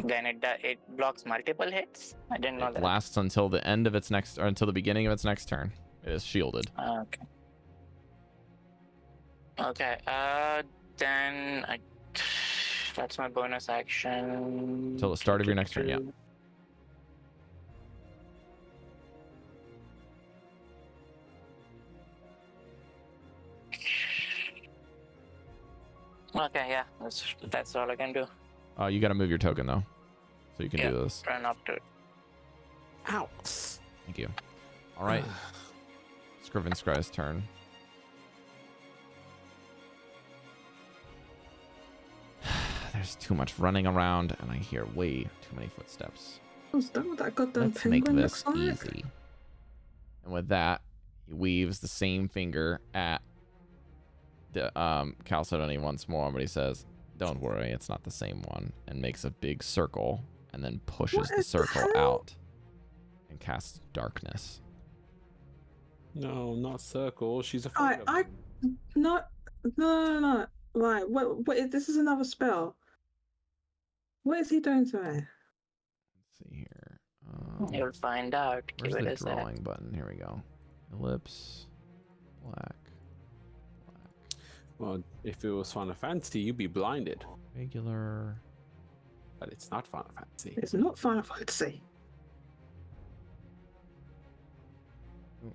Then it blocks multiple hits? I didn't know It that. lasts until the end of its next, or until the beginning of its next turn. It is shielded. Okay. Okay. Then that's my bonus action. Until the start of your next turn, yeah. Okay, yeah. That's all I can do. You got to move your token though, so you can do this. Run up to it. Ow. Thank you. All right. Scriven Scry's turn. There's too much running around, and I hear way too many footsteps. Is that what that goddamn Let's make penguin this looks like? easy. And with that, he weaves the same finger at the Chalcedony once more, but he says, "Don't worry, it's not the same one," and makes a big circle, and then pushes What the the circle hell? out and casts darkness. No, not circle. She's I, afraid of I, them. no. Right, what, this is another spell. What is he doing to me? Let's see here. You'll find out. Where's Give it the a sec. drawing button? Here we go. Ellipse. Black. Well, if it was Final Fantasy, you'd be blinded. Regular. But it's not Final Fantasy. It's not Final Fantasy.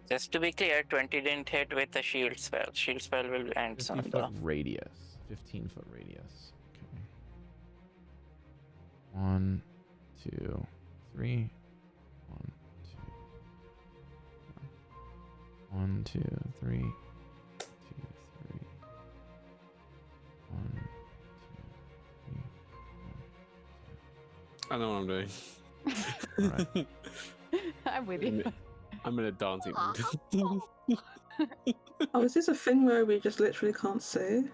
Just to be clear, 20 didn't hit with the shield spell. Shield spell will end 50 soon foot though. radius. 15 foot radius. Okay. 1, 2, 3. 1, 2. 1, 2, 3. 2, 3. 1, 2, 3. I know what I'm doing. Alright. I'm with you. I'm in a dancing. Oh, is this a thing where we just literally can't see?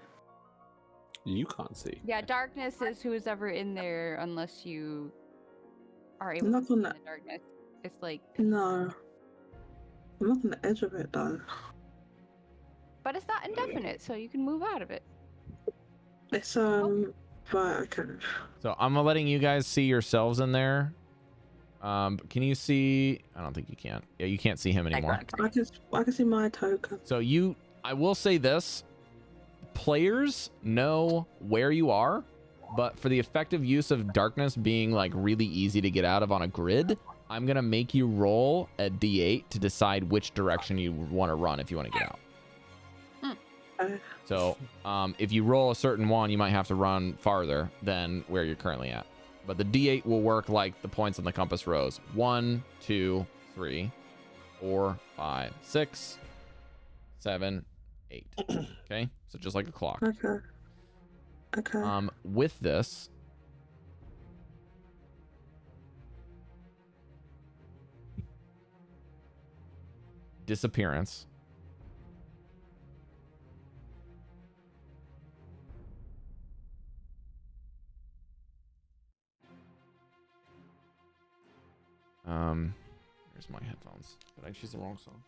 You can't see. Yeah, darkness is who's ever in there unless you are able I'm to not see on the that. darkness. It's like, No. I'm not on the edge of it though. but it's not indefinite, so you can move out of it. It's right, okay. So I'm letting you guys see yourselves in there. Can you see? I don't think you can. Yeah, you can't see him anymore. I can see my token. So I will say this. Players know where you are, but for the effective use of darkness being like really easy to get out of on a grid, I'm going to make you roll a d8 to decide which direction you want to run if you want to get out. So if you roll a certain one, you might have to run farther than where you're currently at. But the d8 will work like the points on the compass rose. 1, 2, 3, 4, 5, 6, 7, 8. Okay? So just like a clock. Okay. With this, disappearance. Here's my headphones. Did I choose the wrong song?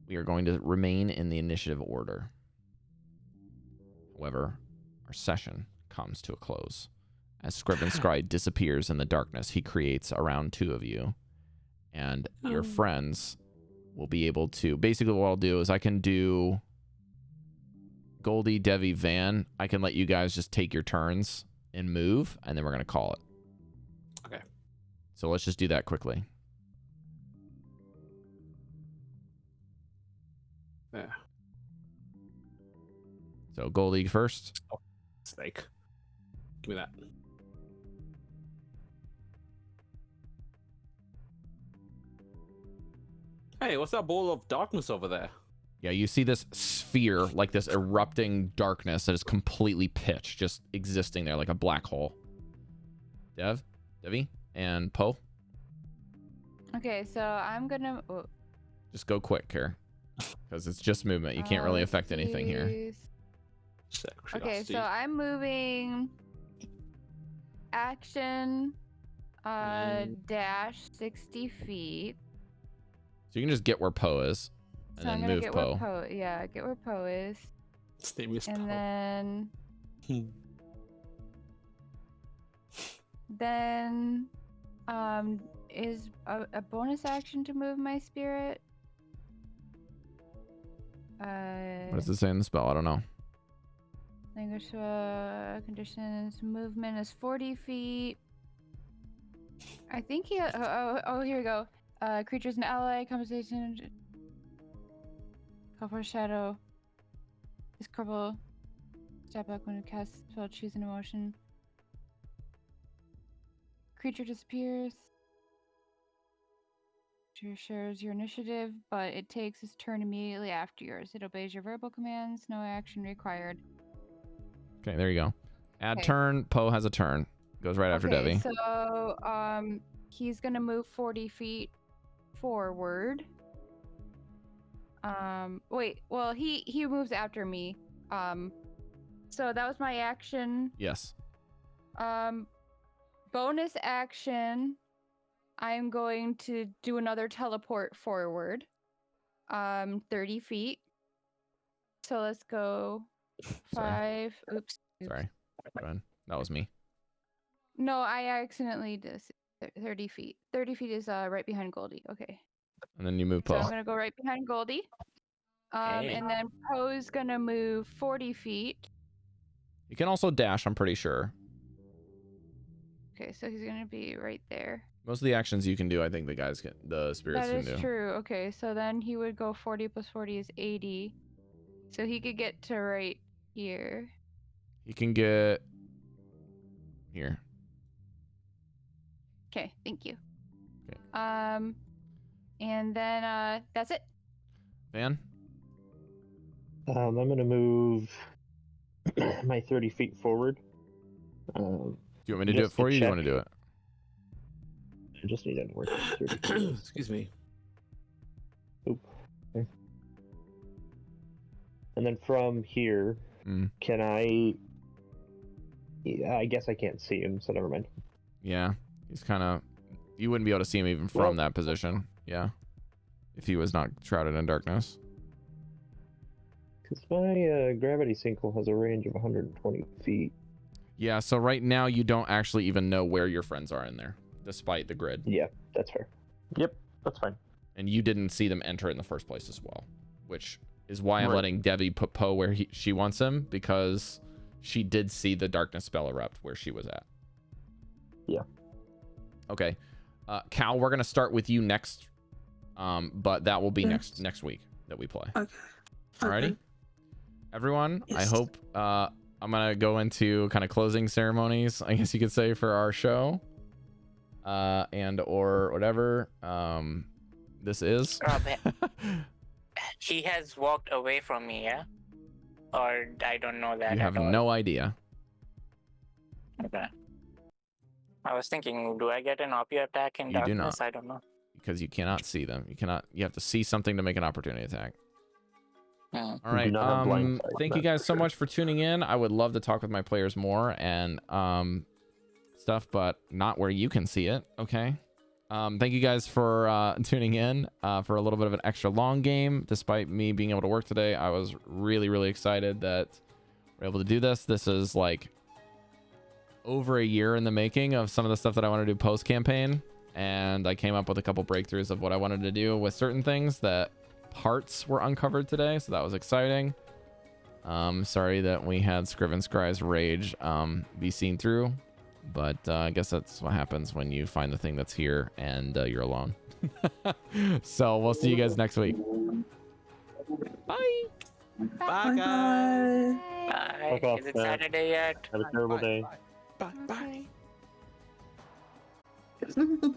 We are going to remain in the initiative order. However, our session comes to a close. As Scriven Scribe disappears in the darkness he creates around 2 of you, and your friends will be able to... Basically, what I'll do is I can do Goldy, Devii, Van. I can let you guys just take your turns and move, and then we're going to call it. Okay. So let's just do that quickly. Yeah. So Goldy first. Oh, snake. Give me that. Hey, what's that ball of darkness over there? Yeah, you see this sphere, like this erupting darkness that is completely pitch, just existing there like a black hole. Devii, and Poe. Okay, so I'm gonna... Just go quick here, because it's just movement. You can't really affect anything here. Okay, so I'm moving action dash 60 feet. So you can just get where Poe is, and So then I'm gonna move get Poe. where Poe. Yeah, get where Poe is. His name is And Poe. then is a bonus action to move my spirit. What does it say in the spell? I don't know. Language conditions. Movement is 40 feet. I think he. Oh, here we go. Creatures and ally conversation. Call for a shadow. This couple. Step back when you cast spell. Choose an emotion. Creature disappears. Creature shares your initiative, but it takes its turn immediately after yours. It obeys your verbal commands. No action required. Okay, there you go. Add Okay. turn. Poe has a turn. Goes right after Devii. So he's gonna move 40 feet forward. Wait, well he moves after me. So that was my action. Yes. Bonus action, I'm going to do another teleport forward. 30 feet. So let's go 5. Oops. Sorry. Go ahead. That was me. No, I accidentally did 30 feet. 30 feet is right behind Goldy. Okay. And then you move So Poe. I'm gonna go right behind Goldy. And then Poe's gonna move 40 feet. You can also dash, I'm pretty sure. Okay, so he's gonna be right there. Most of the actions you can do, I think the spirits That can is do. true. Okay, so then he would go 40 plus 40 is 80. So he could get to right here. You can get here. Okay, thank you. And then that's it. Van? I'm gonna move my 30 feet forward. Do you want me to do it for you? Or do you want to do it? I just need to work 30 feet. Excuse me. Oop. Okay. And then from here, can I? Yeah, I guess I can't see him, so never mind. Yeah, he's kind of. You wouldn't be able to see him even from that position. Yeah, if he was not shrouded in darkness. Because my gravity sinkhole has a range of 120 feet. Yeah, so right now you don't actually even know where your friends are in there, despite the grid. Yeah, that's fair. Yep, that's fine. And you didn't see them enter in the first place as well, which is why I'm letting Devii put Poe where she wants him, because she did see the darkness spell erupt where she was at. Yeah. Okay. Cal, we're going to start with you next, but that will be next week that we play. Okay. Alrighty? Everyone, Yes. I hope I'm going to go into kind of closing ceremonies, I guess you could say, for our show. And or whatever this is. He has walked away from me, yeah? Or I don't know that. You have no idea. Okay. I was thinking, do I get an OP attack in You darkness? do not. I don't know. Because you cannot see them. You have to see something to make an opportunity attack. All right. Thank you guys so much for tuning in. I would love to talk with my players more and stuff, but not where you can see it. Okay. Thank you guys for tuning in for a little bit of an extra long game. Despite me being able to work today, I was really, really excited that we're able to do this. This is like over a year in the making of some of the stuff that I want to do post campaign, and I came up with a couple breakthroughs of what I wanted to do with certain things. That parts were uncovered today, so that was exciting. Sorry that we had Scriven Scry's rage be seen through, but I guess that's what happens when you find the thing that's here and you're alone. So we'll see you guys next week. Bye. Bye, guys. Bye. Fuck off, Is it man. Saturday yet? Have a terrible day. Bye. Bye. Bye.